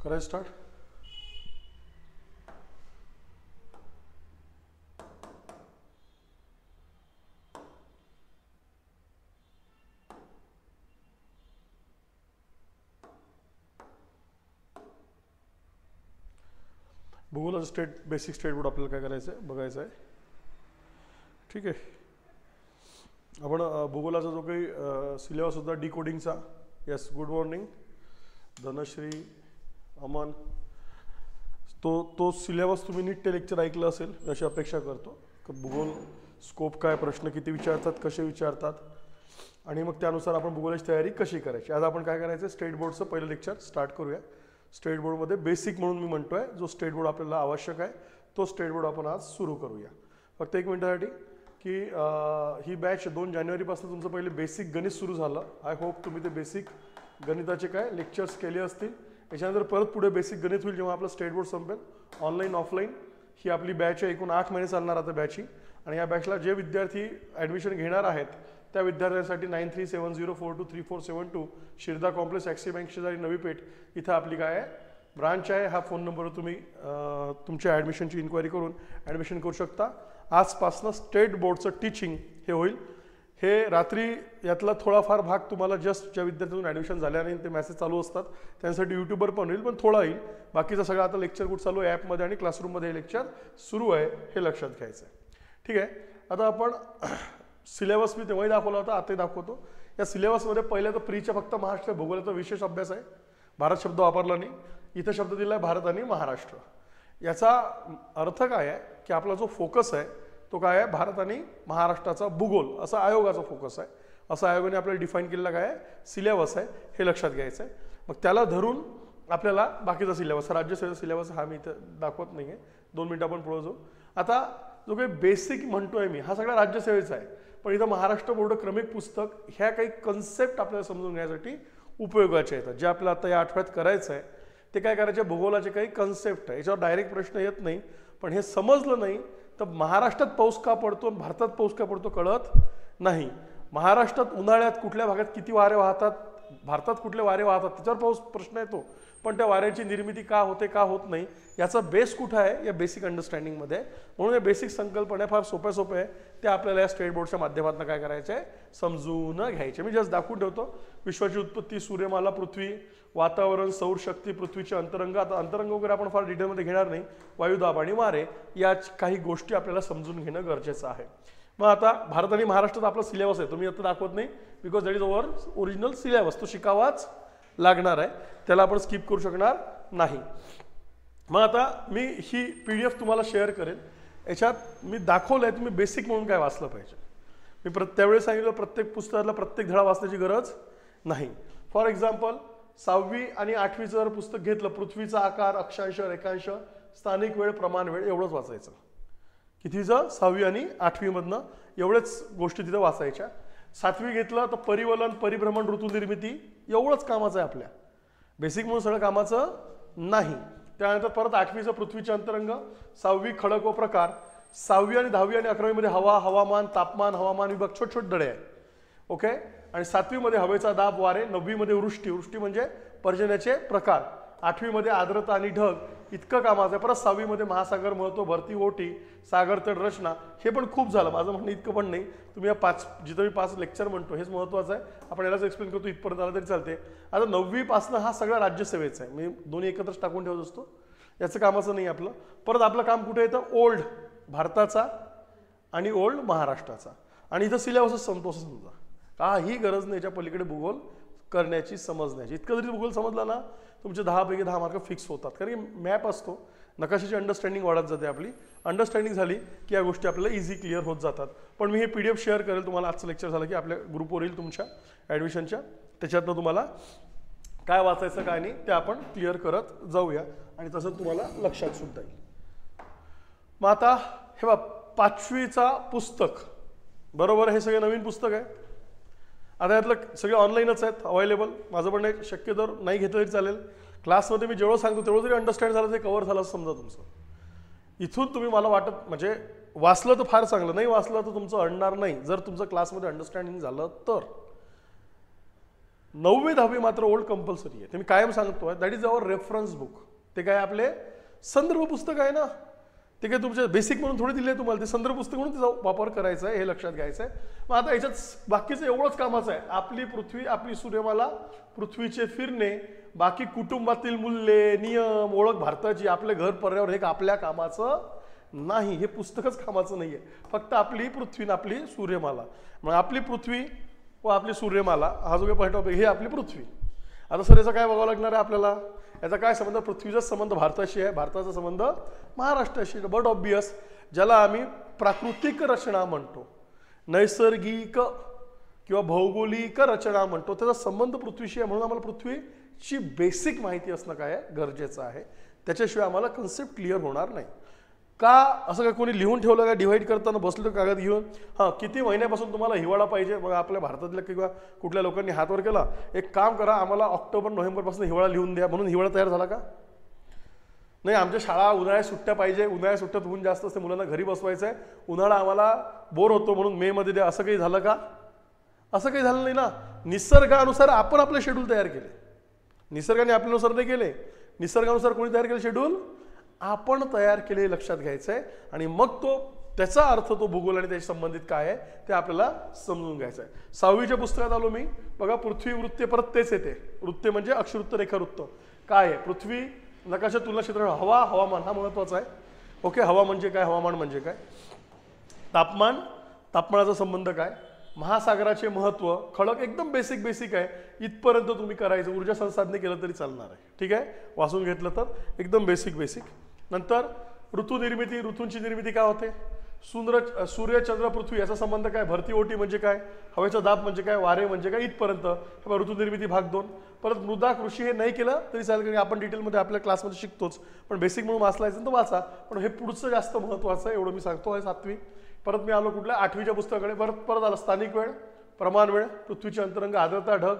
करायचं start. भूगोलाचं basic state board आपल्याला काय करायचं आहे, बघायचं आहे. ठीक आहे. आपण भूगोलाचा जो काही सिलेबस होता डिकोडिंगचा. Yes, good morning Dhanashree, Aman. तो सिलेबस तुम्ही नीट ते लेक्चर ऐकलं असेल अशी अपेक्षा करतो. भूगोल स्कोप काय, प्रश्न किती विचारतात, कसे विचारतात, आणि मग त्यानुसार आपण भूगोलाची तयारी कशी करायची. आज आपण काय करायचं, स्टेट बोर्डचं पहिलं लेक्चर स्टार्ट करूया. स्टेट बोर्डमध्ये बेसिक म्हणून मी म्हणतोय, जो स्टेट बोर्ड आपल्याला आवश्यक आहे तो स्टेट बोर्ड आपण आज सुरू करूया. फक्त एक मिनिटासाठी की ही बॅच 2 जानेवारीपासून तुमचं पहिले बेसिक गणित सुरू झालं. आय होप तुम्ही ते बेसिक गणिताचे काय लेक्चर्स केले असतील. याच्यानंतर परत पुढे बेसिक गणित होईल जेव्हा आपलं स्टेट बोर्ड संपेल. ऑनलाईन ऑफलाईन ही आपली बॅच आहे. एकूण 8 महिने चालणार आता बॅच ही. आणि या बॅचला जे विद्यार्थी ॲडमिशन घेणार आहेत त्या विद्यार्थ्यांसाठी 9370423472 शिरदा कॉम्प्लेक्स ॲक्सिस बँक शेजारी नवी पेठ इथं आपली काय आहे ब्रांच आहे. हा फोन नंबरवर तुम्ही तुमच्या ॲडमिशनची इन्क्वायरी करून ॲडमिशन करू शकता. आजपासनं स्टेट बोर्डचं टीचिंग हे होईल. हे रात्री यातला थोडाफार भाग तुम्हाला जस्ट ज्या विद्यार्थ्यांतून ॲडमिशन झाल्याने ते मेसेज चालू असतात त्यांसाठी यूट्यूबवर पण होईल, पण थोडा येईल. बाकीचं सगळं आता लेक्चर कुठं चालू आहे ॲपमध्ये आणि क्लासरूममध्ये हे लेक्चर सुरू आहे, हे लक्षात घ्यायचं आहे. ठीक आहे. आता आपण सिलेबस मी तेव्हाही दाखवला होता, आताही दाखवतो. या सिलेबसमध्ये पहिल्या तर प्रीच्या फक्त महाराष्ट्र भूगोलाचा विशेष अभ्यास आहे. भारत शब्द वापरला नाही. इथं शब्द दिला आहे भारत आणि महाराष्ट्र. याचा अर्थ काय आहे की आपला जो फोकस आहे तो काय आहे, भारत आणि महाराष्ट्राचा भूगोल असा आयोगाचा फोकस आहे. असं आयोगाने आपल्याला डिफाईन केलेला काय आहे सिलेबस आहे, हे लक्षात घ्यायचं आहे. मग त्याला धरून आपल्याला बाकीचा सिलेबस, राज्यसेवेचा सिलेबस हा मी इथं दाखवत नाही आहे. 2 मिनिटं आपण पुढे जाऊ. आता जो काही बेसिक म्हणतोय मी हा सगळा राज्यसेवेचा आहे, पण इथं महाराष्ट्र बोर्ड क्रमिक पुस्तक ह्या काही कन्सेप्ट आपल्याला समजून घेण्यासाठी उपयोगाचे येतात. जे आपल्याला आता या आठवड्यात करायचं आहे ते काय करायचे, भूगोलाचे काही कन्सेप्ट आहे. याच्यावर डायरेक्ट प्रश्न येत नाही, पण हे समजलं नाही तर महाराष्ट्रात पाऊस का पडतो, भारतात पाऊस का पडतो कळत नाही. महाराष्ट्रात उन्हाळ्यात कुठल्या भागात किती वारे वाहतात, भारतात कुठले वारे वाहतात त्याच्यावर पाऊस प्रश्न येतो, पण त्या वाऱ्यांची निर्मिती का होते का होत नाही याचा बेस कुठं आहे या बेसिक अंडरस्टँडिंगमध्ये. म्हणून या बेसिक संकल्पना फार सोप्या आहे, त्या आपल्याला या स्टेट बोर्डच्या माध्यमातून काय करायचं आहे समजून घ्यायचे. मी जस्ट दाखवून ठेवतो. विश्वाची उत्पत्ती, सूर्यमाला, पृथ्वी, वातावरण, सौरशक्ती, पृथ्वीचे अंतरंग. आता अंतरंग वगैरे आपण फार डिटेलमध्ये घेणार नाही. वायुदाब आणि वारे या काही गोष्टी आपल्याला समजून घेणं गरजेचं आहे. मग आता भारत आणि महाराष्ट्रात आपला सिलेबस आहे, तुम्ही आता दाखवत नाही because that is over original syllabus. तो शिकावाच लागणार आहे, त्याला आपण स्किप करू शकणार नाही. मग आता मी ही PDF तुम्हाला शेअर करेन. याच्यात मी दाखवलं आहे तुम्ही बेसिक म्हणून काय वाचलं पाहिजे. मी त्यावेळेस सांगितलं प्रत्येक पुस्तकातला प्रत्येक धडा वाचण्याची गरज नाही. फॉर एक्झाम्पल 6वी आणि 8वीचं जर पुस्तक घेतलं, पृथ्वीचा आकार, अक्षांश, रेखांश, स्थानिक वेळ, प्रमाण वेळ एवढंच वाचायचं. कितीचं, 6वी आणि 8वीमधनं एवढेच गोष्टी तिथं वाचायच्या. 7वी घेतलं तर परिवलन, परिभ्रमण, ऋतुनिर्मिती एवढंच कामाचं आहे आपल्या. बेसिक म्हणून सगळं कामाचं नाही. त्यानंतर परत 8वीचं पृथ्वीचे अंतरंग, 6वी खडक व प्रकार, 6वी आणि 10वी आणि 11वीमध्ये हवा, हवामान, तापमान, हवामान विभाग छोटे धडे आहे. ओके. आणि 7वीमध्ये हवेचा दाब, वारे, 9वीमध्ये वृष्टी, वृष्टी म्हणजे पर्जन्याचे प्रकार, 8वीमध्ये आर्द्रता आणि ढग इतकं कामाचं आहे. परत 6वीमध्ये महासागर महत्व, भरती, ओटी, सागर तट रचना. हे पण खूप झालं, माझं म्हणणं इतकं पण नाही. तुम्ही या 5 जिथं मी 5 लेक्चर म्हणतो हेच महत्त्वाचं आहे. आपण यालाच एक्सप्लेन करतो, इथपर्यंत आलं तरी चालते. आता 9वीपासनं हा सगळा राज्यसेवेचा आहे. मी दोन्ही एकत्रच टाकून ठेवत असतो, याचं कामाचं नाही आपलं. परत आपलं काम कुठे येतं, ओल्ड भारताचा आणि ओल्ड महाराष्ट्राचा. आणि इथं सिलेबसच संपतो असं समजा. काही गरज नाही याच्या पलीकडे भूगोल करण्याची, समजण्याची. इतकं जरी भूगोल समजला ना तुमचे 10 पैकी 10 मार्क फिक्स होतात. कारण की मॅप असतो, नकाशाची अंडरस्टँडिंग वाढत जाते. आपली अंडरस्टँडिंग झाली की या गोष्टी आपल्याला इझी क्लिअर होत जातात. पण मी हे PDF शेअर करेल तुम्हाला. आजचं लेक्चर झालं की आपल्या ग्रुपवर येईल तुमच्या ॲडमिशनच्या. त्याच्यातनं तुम्हाला काय वाचायचं काय नाही ते आपण क्लिअर करत जाऊया आणि तसं तुम्हाला लक्षात सुद्धा येईल. मग आता हे बघा 5वीचा पुस्तक बरोबर, हे सगळे नवीन पुस्तक आहे. आता यातलं सगळे ऑनलाईनच आहेत अवेलेबल. माझं पण नाही, शक्यतो नाही घेतलं तरी चालेल. क्लासमध्ये मी जेवढं सांगतो तेवढं जरी अंडरस्टँड झालं ते कव्हर झालं असं समजा तुमचं. इथून तुम्ही मला वाटत म्हणजे वाचलं तर फार चांगलं, नाही वाचलं तर तुमचं अडणार नाही जर तुमचं क्लासमध्ये अंडरस्टँडिंग झालं तर. 9वी 10वी मात्र ओल्ड कंपल्सरी आहे, ते मी कायम सांगतोय. That is our reference book. ते काय आपले संदर्भ पुस्तक आहे ना, ते काय तुमच्या बेसिक म्हणून थोडी दिले तुम्हाला, ते संदर्भ पुस्तक म्हणून त्याचा वापर करायचा आहे, हे लक्षात घ्यायचं आहे. मग आता याच्यात बाकीचं एवढंच कामाचं आहे. आपली पृथ्वी, आपली सूर्यमाला, पृथ्वीचे फिरणे, बाकी कुटुंबातील मूल्ये, नियम, ओळख भारताची, आपले घर, पर्यावरण, हे आपल्या कामाचं नाही. हे पुस्तकच कामाचं नाही आहे. फक्त आपली पृथ्वी आणि आपली सूर्यमाला. मग आपली पृथ्वी व आपली सूर्यमाला हा जो काही टॉपिक, हे आपली पृथ्वी. आता सर याचा काय बघावं लागणार आहे आपल्याला? याचा काय संबंध? पृथ्वीचा संबंध भारताशी आहे, भारताचा संबंध महाराष्ट्राशी. बट ऑब्वियस, ज्याला आम्ही प्राकृतिक रचना म्हणतो, नैसर्गिक किंवा भौगोलिक रचना म्हणतो, त्याचा संबंध पृथ्वीशी आहे. म्हणून आम्हाला पृथ्वीची बेसिक माहिती असणं काय गरजेचं आहे. त्याच्याशिवाय आम्हाला कन्सेप्ट क्लिअर होणार नाही. का असं काय कोणी लिहून ठेवलं का? डिवाइड करताना बसलं कागद घेऊन, हां किती महिन्यापासून तुम्हाला हिवाळा पाहिजे? मग आपल्या भारतातल्या किंवा कुठल्या लोकांनी हातवर केला, एक काम करा, आम्हाला ऑक्टोबर नोव्हेंबरपासून हिवाळा लिहून द्या. म्हणून हिवाळा तयार झाला का? नाही, आमच्या शाळा उन्हाळ्यात सुट्ट्या पाहिजे, उन्हाळ्यात सुट्ट्यात ऊन जास्त असते, मुलांना घरी बसवायचं आहे, उन्हाळा आम्हाला बोर होतो म्हणून मे मध्ये द्या. असं काही झालं का? असं काही झालं नाही ना. निसर्गानुसार आपण आपले शेड्यूल तयार केले. निसर्गाने आपल्यानुसार नाही केले. निसर्गानुसार कोणी तयार केले शेड्यूल? आपण तयार केले, लक्षात घ्यायचं आहे. आणि मग तो त्याचा अर्थ, तो भूगोल आणि त्याशी संबंधित काय आहे ते आपल्याला समजून घ्यायचं आहे. 6वीच्या पुस्तकात आलो मी, बघा पृथ्वी वृत्ते, परत तेच येते. वृत्ते म्हणजे अक्षवृत्त, रेखावृत्त. काय आहे? पृथ्वी, नकाशा, तुलना क्षेत्र, हवा, हवामान हा महत्वाचा आहे. ओके, हवा म्हणजे काय, हवामान म्हणजे काय, तापमान, तापमानाचा संबंध काय, महासागराचे महत्व, खडक, एकदम बेसिक बेसिक आहे. इथपर्यंत तुम्ही करायचं. ऊर्जा संसाधने केलं तरी चालणार आहे. ठीक आहे, वाचून घेतलं तर एकदम बेसिक बेसिक. नंतर ऋतू निर्मिती, ऋतूंची निर्मिती काय होते, सूर्य, चंद्र, पृथ्वी याचा संबंध काय, भरती ओटी म्हणजे काय, हवेचा दाब म्हणजे काय, वारे म्हणजे काय, इथपर्यंत ऋतू निर्मिती भाग 2. परत मृदा कृषी, हे नाही केलं तरी चालेल, कारण आपण डिटेलमध्ये आपल्या क्लासमध्ये शिकतोच, पण बेसिक म्हणून वाचलायचं तर वाचा. पण हे पुढचं जास्त महत्त्वाचं आहे, एवढं मी सांगतो आहे. 7वी. परत मी आलो कुठल्या 8वीच्या पुस्तकाकडे. परत आलं स्थानिक वेळ, प्रमाण वेळ, पृथ्वीची अंतरंग, आर्द्रता, ढग,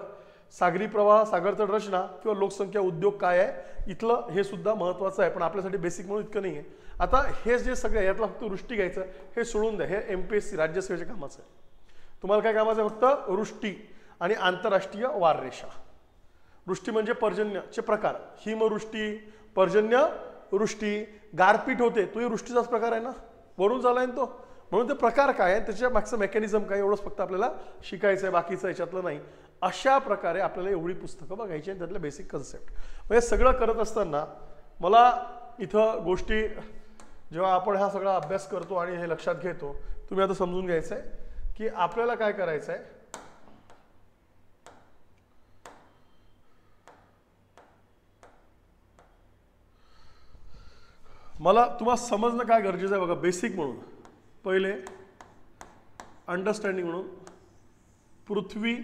सागरी प्रवाह, सागरतळ रचना किंवा लोकसंख्या, उद्योग काय आहे, इथलं हे सुद्धा महत्त्वाचं आहे, पण आपल्यासाठी बेसिक म्हणून इतकं नाही आहे. आता हे जे सगळं यातला फक्त वृष्टी घ्यायचं, हे सोडून द्या. हे MPSC राज्यसेवेच्या कामाचं आहे. तुम्हाला काय कामाचं आहे? फक्त वृष्टी आणि आंतरराष्ट्रीय वाररेषा. वृष्टी म्हणजे पर्जन्याचे प्रकार, हिमवृष्टी, पर्जन्य वृष्टी, गारपीट होते, तोही वृष्टीचाच प्रकार आहे ना, वरून झालाय ना तो. म्हणून ते प्रकार काय आहे, त्याच्या मागचं मेकॅनिझम काय, एवढंच फक्त आपल्याला शिकायचं आहे, बाकीचं याच्यातलं नाही. अशा प्रकारे आपल्याला एवढी पुस्तकं बघायची आणि त्यातल्या बेसिक कन्सेप्ट. म्हणजे सगळं करत असताना मला इथं गोष्टी, जेव्हा आपण हा सगळा अभ्यास करतो आणि हे लक्षात घेतो, तुम्ही आता समजून घ्यायचं आहे की आपल्याला काय करायचं आहे. मला तुम्हाला समजणं काय गरजेचं आहे बघा. बेसिक म्हणून पहिले अंडरस्टँडिंग म्हणून पृथ्वी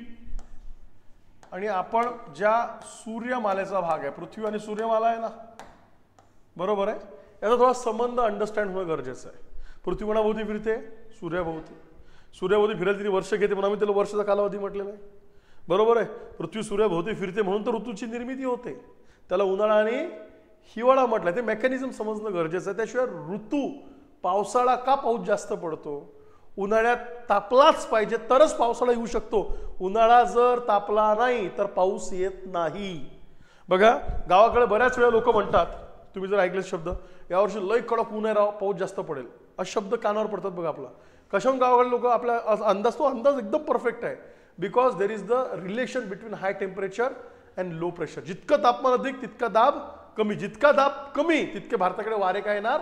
आणि आपण ज्या सूर्यमालेचा भाग आहे, पृथ्वी आणि सूर्यमाला आहे ना, बरोबर आहे, याचा थोडा संबंध अंडरस्टँड होणं गरजेचं आहे. पृथ्वी कोणाभोवती फिरते? सूर्याभोवती. सूर्याभोवती फिरायला किती वर्ष घेते, म्हणून आम्ही त्याला वर्षाचा कालावधी म्हटलेला आहे, बरोबर आहे. पृथ्वी सूर्याभोवती फिरते म्हणून तर ऋतूची निर्मिती होते, त्याला उन्हाळा आणि हिवाळा म्हटलं. ते मेकॅनिझम समजणं गरजेचं आहे. त्याशिवाय ऋतू, पावसाळा का पाऊस जास्त पडतो, उन्हाळ्यात तापलाच पाहिजे तरच पावसाळा येऊ शकतो, उन्हाळा जर तापला नाही तर पाऊस येत नाही. बघा गावाकडे बऱ्याच वेळा लोक म्हणतात, तुम्ही जर ऐकले शब्द, यावर्षी लय कडक ऊन आहे राव, पाऊस जास्त पडेल, असे शब्द कानावर पडतात बघा आपला. कशाहून गावाकडे लोक, आपला अंदाज, तो अंदाज एकदम परफेक्ट आहे. Because there is the relation between high temperature and low pressure. जितकं तापमान अधिक तितका दाब कमी, जितका दाब कमी तितके भारताकडे वारे काय येणार,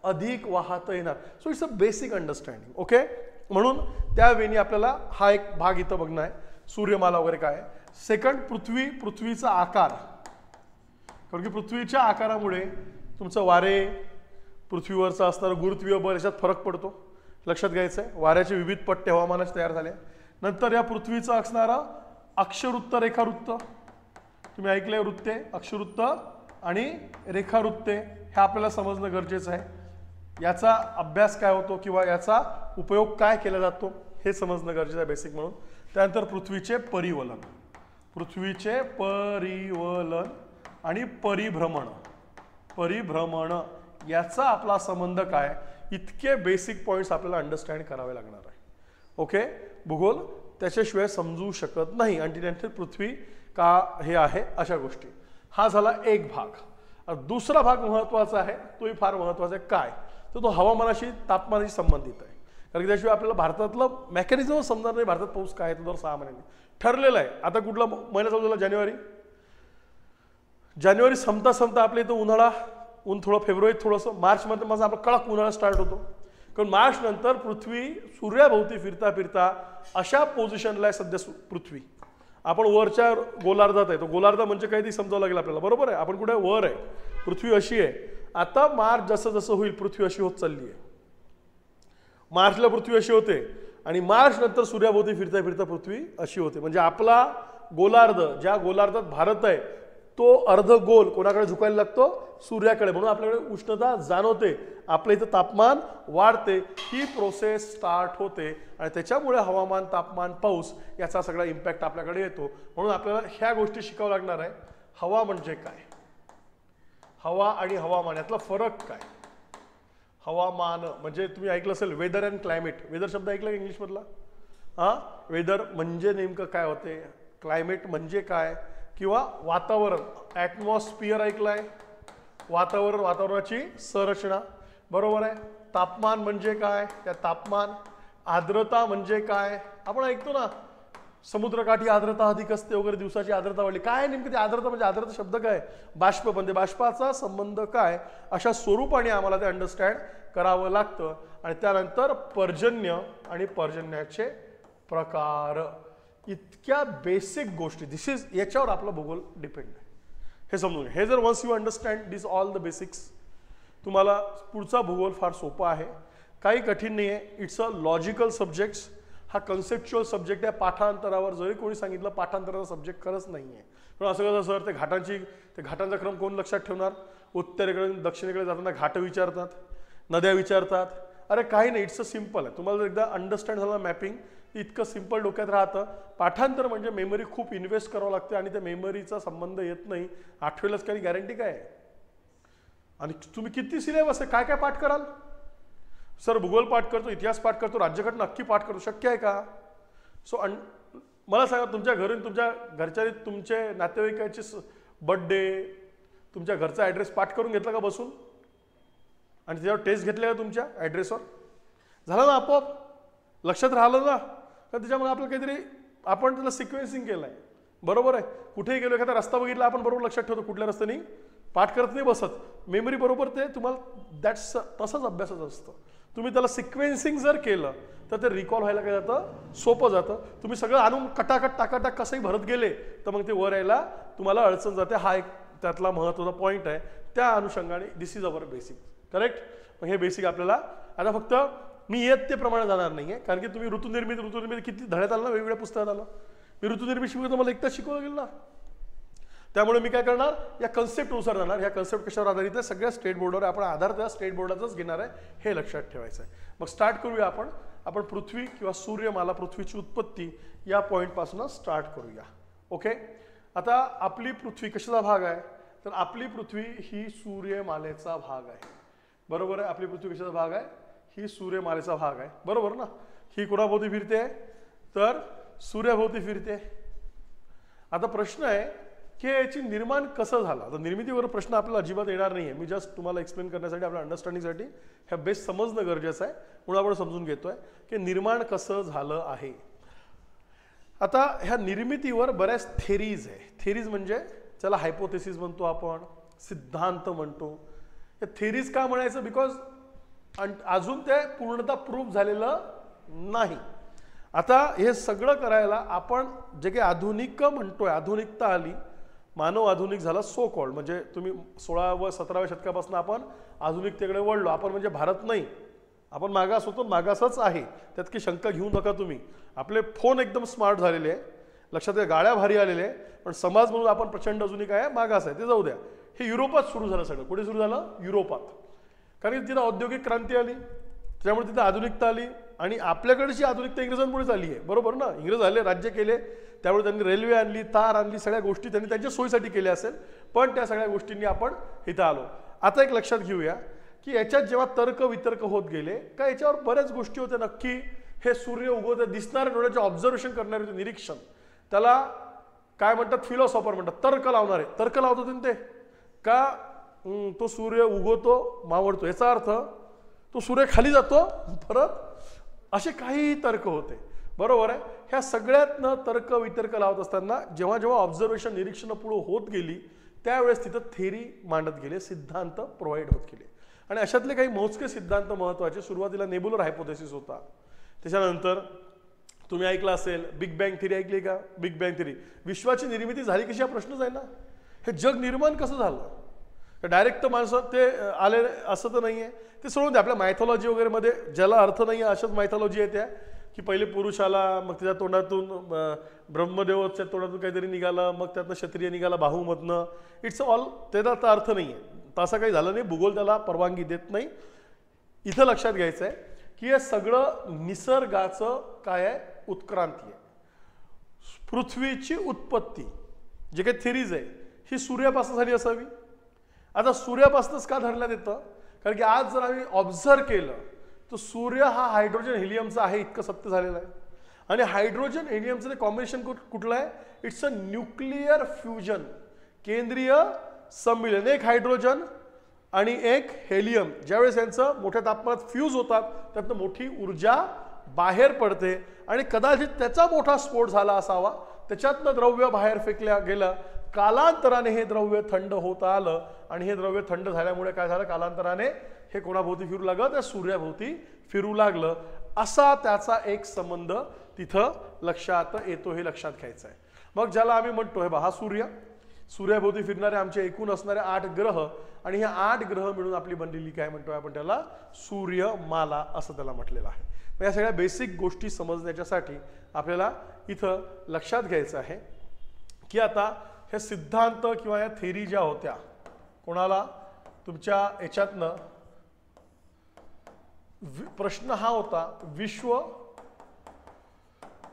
अधिक वाहत येणार. So it's a basic understanding. Okay, म्हणून त्यावेळी आपल्याला हा एक भाग इथं बघणं आहे, सूर्यमाला वगैरे काय आहे. सेकंड, पृथ्वीचा आकार, कारण की पृथ्वीच्या आकारामुळे तुमचं वारे, पृथ्वीवरचा असणारा गुरुत्वीय बल याच्यात फरक पडतो, लक्षात घ्यायचं आहे. वाऱ्याचे विविध पट्टे हवामानाचे तयार झाले. नंतर या पृथ्वीचा असणारा अक्षवृत्त, रेखावृत्त, तुम्ही ऐकले वृत्ते, अक्षवृत्त आणि रेखावृत्ते, हे आपल्याला समजणं गरजेचं आहे. याचा अभ्यास काय होतो किंवा याचा उपयोग काय केला जातो हे समजणं गरजेचं आहे बेसिक म्हणून. त्यानंतर पृथ्वीचे परिवलन, पृथ्वीचे परिवलन आणि परिभ्रमण, याचा आपला संबंध काय, इतके बेसिक पॉइंट्स आपल्याला अंडरस्टँड करावे लागणार आहे. ओके, भूगोल त्याच्याशिवाय समजू शकत नाही. अँटिनेंटल पृथ्वी का हे आहे अशा गोष्टी. हा झाला एक भाग. दुसरा भाग महत्त्वाचा आहे, तोही फार महत्त्वाचा आहे. काय तर तो हवामानाशी तापमानाशी संबंधित आहे. कारण की त्याशिवाय आपल्याला भारतातलं मेकॅनिझम समजणार नाही. भारतात पाऊस काय आहे तो दर 6 महिन्यांनी ठरलेलं आहे. आता कुठला महिना चालू झाला? जानेवारी संपता आपल्या इथं उन्हाळा, ऊन थोडं फेब्रुवारीत थोडंसं, मार्चमध्ये माझा आपला कडक उन्हाळा स्टार्ट होतो. कारण मार्च नंतर पृथ्वी सूर्याभोवती फिरता फिरता अशा पोझिशनला आहे सध्या पृथ्वी. आपण वरच्या गोलार्धात आहे. तो गोलार्ध म्हणजे काही ती समजावं लागेल आपल्याला, बरोबर आहे. आपण कुठे वर आहे, पृथ्वी अशी आहे. आता मार्च जसं जसं होईल पृथ्वी अशी होत चालली आहे. मार्चला पृथ्वी अशी होते आणि मार्च नंतर सूर्याभोवती फिरता फिरता पृथ्वी अशी होते. म्हणजे आपला गोलार्ध, ज्या गोलार्धात भारत आहे, तो अर्ध गोल कोणाकडे झुकायला लागतो? सूर्याकडे. म्हणून आपल्याकडे उष्णता जाणवते, आपल्या इथं तापमान वाढते. ही प्रोसेस स्टार्ट होते आणि त्याच्यामुळे हवामान, तापमान, पाऊस याचा सगळा इम्पॅक्ट आपल्याकडे येतो. म्हणून आपल्याला ह्या गोष्टी शिकावं लागणार आहे. हवा म्हणजे काय, हवा आणि हवामान यातला फरक काय. हवामान म्हणजे तुम्ही ऐकलं असेल वेदर अँड क्लायमेट. वेदर शब्द ऐकला इंग्लिशमधला? हां, वेदर म्हणजे नेमकं काय होते, क्लायमेट म्हणजे काय, किंवा वातावरण, ॲटमॉस्फिअर ऐकलंय, वातावरण, वातावरणाची संरचना, बरोबर आहे. तापमान म्हणजे काय, त्या तापमान. आर्द्रता म्हणजे काय, आपण ऐकतो ना समुद्रकाठी आर्द्रता अधिक असते वगैरे, दिवसाची आर्द्रता वाढली. काय नेमकं ते आर्द्रता म्हणजे? आर्द्रता शब्द काय? बाष्प, म्हणजे बाष्पाचा संबंध काय, अशा स्वरूपाने आम्हाला ते अंडरस्टँड करावं लागतं. आणि त्यानंतर पर्जन्य आणि पर्जन्याचे प्रकार, इतक्या बेसिक गोष्टी. दिस इज, याच्यावर आपला भूगोल डिपेंड आहे. हे समजून हे जर once you understand this all the basics, तुम्हाला पुढचा भूगोल फार सोपा आहे, काही कठीण नाही आहे. It's a logical subjects. हा कन्सेप्च्युअल सब्जेक्ट आहे. पाठांतरावर जरी कोणी सांगितलं पाठांतराचा सब्जेक्ट खरंच नाही आहे. पण असं कसं सर, ते घाटांचा क्रम कोण लक्षात ठेवणार? उत्तरेकडे दक्षिणेकडे जाताना घाट विचारतात, नद्या विचारतात. अरे काही नाही, इट्स अ सिम्पल आहे. तुम्हाला जर एकदा अंडरस्टँड झालं मॅपिंग, इतकं सिम्पल डोक्यात राहतं. पाठांतर म्हणजे मेमरी खूप इन्व्हेस्ट करावं लागते आणि त्या मेमरीचा संबंध येत नाही. आठवेलाच काही गॅरंटी काय आहे? आणि तुम्ही किती सिलेबस आहे, काय काय पाठ कराल? सर भूगोल पाठ करतो, इतिहास पाठ करतो, राज्यघटना नक्की पाठ करतो, शक्य आहे का? सो मला सांगा, तुमच्या घरून तुमच्या घरच्या तुमचे नातेवाईकाचे बर्थडे, तुमच्या घरचा ॲड्रेस पाठ करून घेतला का बसून? आणि त्याच्यावर टेस्ट घेतल्या का तुमच्या ॲड्रेसवर? झालं ना आपोआप? लक्षात राहिलं ना? तर त्याच्यामुळे आपलं काहीतरी आपण त्याला सिक्वेन्सिंग केलं आहे, बरोबर आहे. कुठेही गेलो, एखादा रस्ता बघितला आपण बरोबर लक्षात ठेवतो, कुठल्या रस्त्याने पाठ करत नाही बसत. मेमरी बरोबर ते तुम्हाला दॅट्स तसंच अभ्यासच असतं. तुम्ही त्याला सिक्वेन्सिंग जर केलं तर ते रिकॉल व्हायला काय जातं, सोपं जातं. तुम्ही सगळं आणून कटाकट टाकाटाक कसंही भरत गेले तर मग ते वर यायला तुम्हाला अडचण जाते. हा एक त्यातला महत्त्वाचा पॉईंट आहे. त्या अनुषंगाने दिस इज अवर बेसिक, करेक्ट. मग हे बेसिक आपल्याला आता फक्त मी येत ते प्रमाणे जाणार नाही आहे, कारण की तुम्ही ऋतुनिर्मिती किती धड्यात आलं ना, वेगवेगळ्या पुस्तकात आलं. मी ऋतुनिर्मिती शिकवतो, मला एक तास शिकवलं गेलं ना. त्यामुळे मी काय करणार, या कन्सेप्टनुसार जाणार. ह्या कन्सेप्ट कशावर आधारित आहे? सगळ्या स्टेट बोर्डावर आपण आधार त्या स्टेट बोर्डाचाच घेणार आहे, हे लक्षात ठेवायचं आहे. मग स्टार्ट करूया आपण पृथ्वी किंवा सूर्यमाला, पृथ्वीची उत्पत्ती या पॉईंटपासून स्टार्ट करूया. ओके. आता आपली पृथ्वी कशाचा भाग आहे? तर आपली पृथ्वी ही सूर्यमालेचा भाग आहे, बरोबर आहे. आपली पृथ्वी कशाचा भाग आहे? ही सूर्यमालेचा भाग आहे, बरोबर ना. ही कोणाभोवती फिरते? तर सूर्याभोवती फिरते. आता प्रश्न आहे की याची निर्माण कसं झालं. आता निर्मितीवर प्रश्न आपल्याला अजिबात येणार नाही आहे. मी जस्ट तुम्हाला एक्सप्लेन करण्यासाठी, आपल्या अंडरस्टँडिंगसाठी ह्या बेस समजणं गरजेचं आहे, म्हणून आपण समजून घेतोय की निर्माण कसं झालं आहे. आता ह्या निर्मितीवर बऱ्याच थेरीज आहे. थेरीज म्हणजे त्याला हायपोथेसिस म्हणतो आपण, सिद्धांत म्हणतो. या थेरीज का म्हणायचं? बिकॉज अजून ते पूर्णतः प्रूफ झालेलं नाही. आता हे सगळं करायला आपण जे काही आधुनिक म्हणतोय, आधुनिकता आली, मानव आधुनिक झाला सो कॉल्ड. म्हणजे तुम्ही 16व्या व 17व्या शतकापासून आपण आधुनिकतेकडे वळलो. आपण म्हणजे भारत नाही, आपण मागास होतो, मागासच आहे, त्यात काही शंका घेऊ नका तुम्ही. आपले फोन एकदम स्मार्ट झालेले आहे, लक्षात घ्या, गाड्या भारी आलेल्या आहे, पण समाज म्हणून आपण प्रचंड अजूनही काय मागास आहे, ते जाऊ द्या. हे युरोपात सुरू झालं सगळं. कुठे सुरू झालं? युरोपात. कारण तिथं औद्योगिक क्रांती आली, त्यामुळे तिथं आधुनिकता आली. आणि आपल्याकडची आधुनिकता इंग्रजांमुळेच आली आहे, बरोबर ना. इंग्रज आले, राज्य केले, त्यामुळे त्यांनी रेल्वे आणली, तार आणली, सगळ्या गोष्टी त्यांनी त्यांच्या सोयीसाठी केल्या असेल, पण त्या सगळ्या गोष्टींनी आपण इथं आलो. आता एक लक्षात घेऊया की याच्यात जेव्हा तर्क वितर्क होत गेले का, याच्यावर बऱ्याच गोष्टी होत्या नक्की हे सूर्य उगवते दिसणाऱ्या डोळ्याचे ऑब्झर्वेशन करणारे निरीक्षण, त्याला काय म्हणतात, फिलॉसॉफर म्हणतात, तर्क लावणारे. तर्क लावतो ते का तो सूर्य उगवतो मावळतो, याचा अर्थ तो सूर्य खाली जातो परत, असे काही तर्क होते. बरोबर आहे. ह्या सगळ्यातनं तर्क वितर्क लावत असताना जेव्हा जेव्हा ऑब्झर्वेशन निरीक्षण पुढे होत गेली त्यावेळेस तिथं थेरी मांडत गेले, सिद्धांत प्रोव्हाइड होत गेले. आणि अशातले काही मोजके सिद्धांत महत्त्वाचे. सुरुवातीला नेबुलर हायपोथेसिस होता, त्याच्यानंतर तुम्ही ऐकलं असेल बिग बँग थिअरी, ऐकली का? बिग बँग थिअरी, विश्वाची निर्मिती झाली कशी हा प्रश्नच आहे ना. हे जग निर्माण कसं झालं, डायरेक्ट माणसं ते आले असं तर नाही आहे. ते सोडून द्या, आपल्या मायथॉलॉजी वगैरे मध्ये ज्याला अर्थ नाही आहे अशाच मायथॉलॉजी आहे त्या, की पहिले पुरुष आला, मग त्याच्या तोंडातून ब्रह्मदेवाच्या तोंडातून काहीतरी निघालं, मग त्यातनं क्षत्रिय निघाला बाहूमधनं. इट्स ऑल, त्याचा अर्थ नाही आहे, तसं काही झालं नाही. भूगोल त्याला परवानगी देत नाही. इथं लक्षात घ्यायचं आहे की हे सगळं निसर्गाचं काय आहे, उत्क्रांती आहे. पृथ्वीची उत्पत्ती जे काही थिरीज आहे ही सूर्यापासून झाली असावी. आता सूर्यापासूनच का धरण्यात येतं, कारण की आज जर आम्ही ऑब्झर्व केलं तर सूर्य हा हायड्रोजन हेलियमचा आहे, इतकं सत्य झालेलं आहे. आणि हायड्रोजन हेलियमचं कॉम्बिनेशन कुठलं आहे, इट्स अ न्यूक्लिअर फ्युजन, केंद्रीय सम्मिलन. एक हायड्रोजन आणि एक हेलियम ज्यावेळेस यांचं मोठ्या तापमानात फ्यूज होतात त्यातनं मोठी ऊर्जा बाहेर पडते आणि कदाचित त्याचा मोठा स्फोट झाला असावा, त्याच्यातनं द्रव्य बाहेर फेकल्या गेलं. कालांतराने हे द्रव्य थंड होत आलं आणि हे द्रव्य थंड झाल्यामुळे काय झालं, कालांतराने हे कोणाभोवती फिरू लागलं, त्या सूर्याभोवती फिरू लागलं. असा त्याचा एक संबंध तिथं लक्षात येतो, हे लक्षात घ्यायचं आहे. मग ज्याला आम्ही म्हणतो हे हा सूर्य, सूर्याभोवती फिरणारे आमचे एकूण असणारे 8 ग्रह, आणि हे 8 ग्रह मिळून आपली बनलेली काय म्हणतोय आपण त्याला, सूर्यमाला असं त्याला म्हटलेलं आहे. या सगळ्या बेसिक गोष्टी समजण्याच्यासाठी आपल्याला इथं लक्षात घ्यायचं आहे की आता हे सिद्धांत किंवा या थेरी ज्या होत्या, कोणाला तुमच्या याच्यातनं प्रश्न हा होता,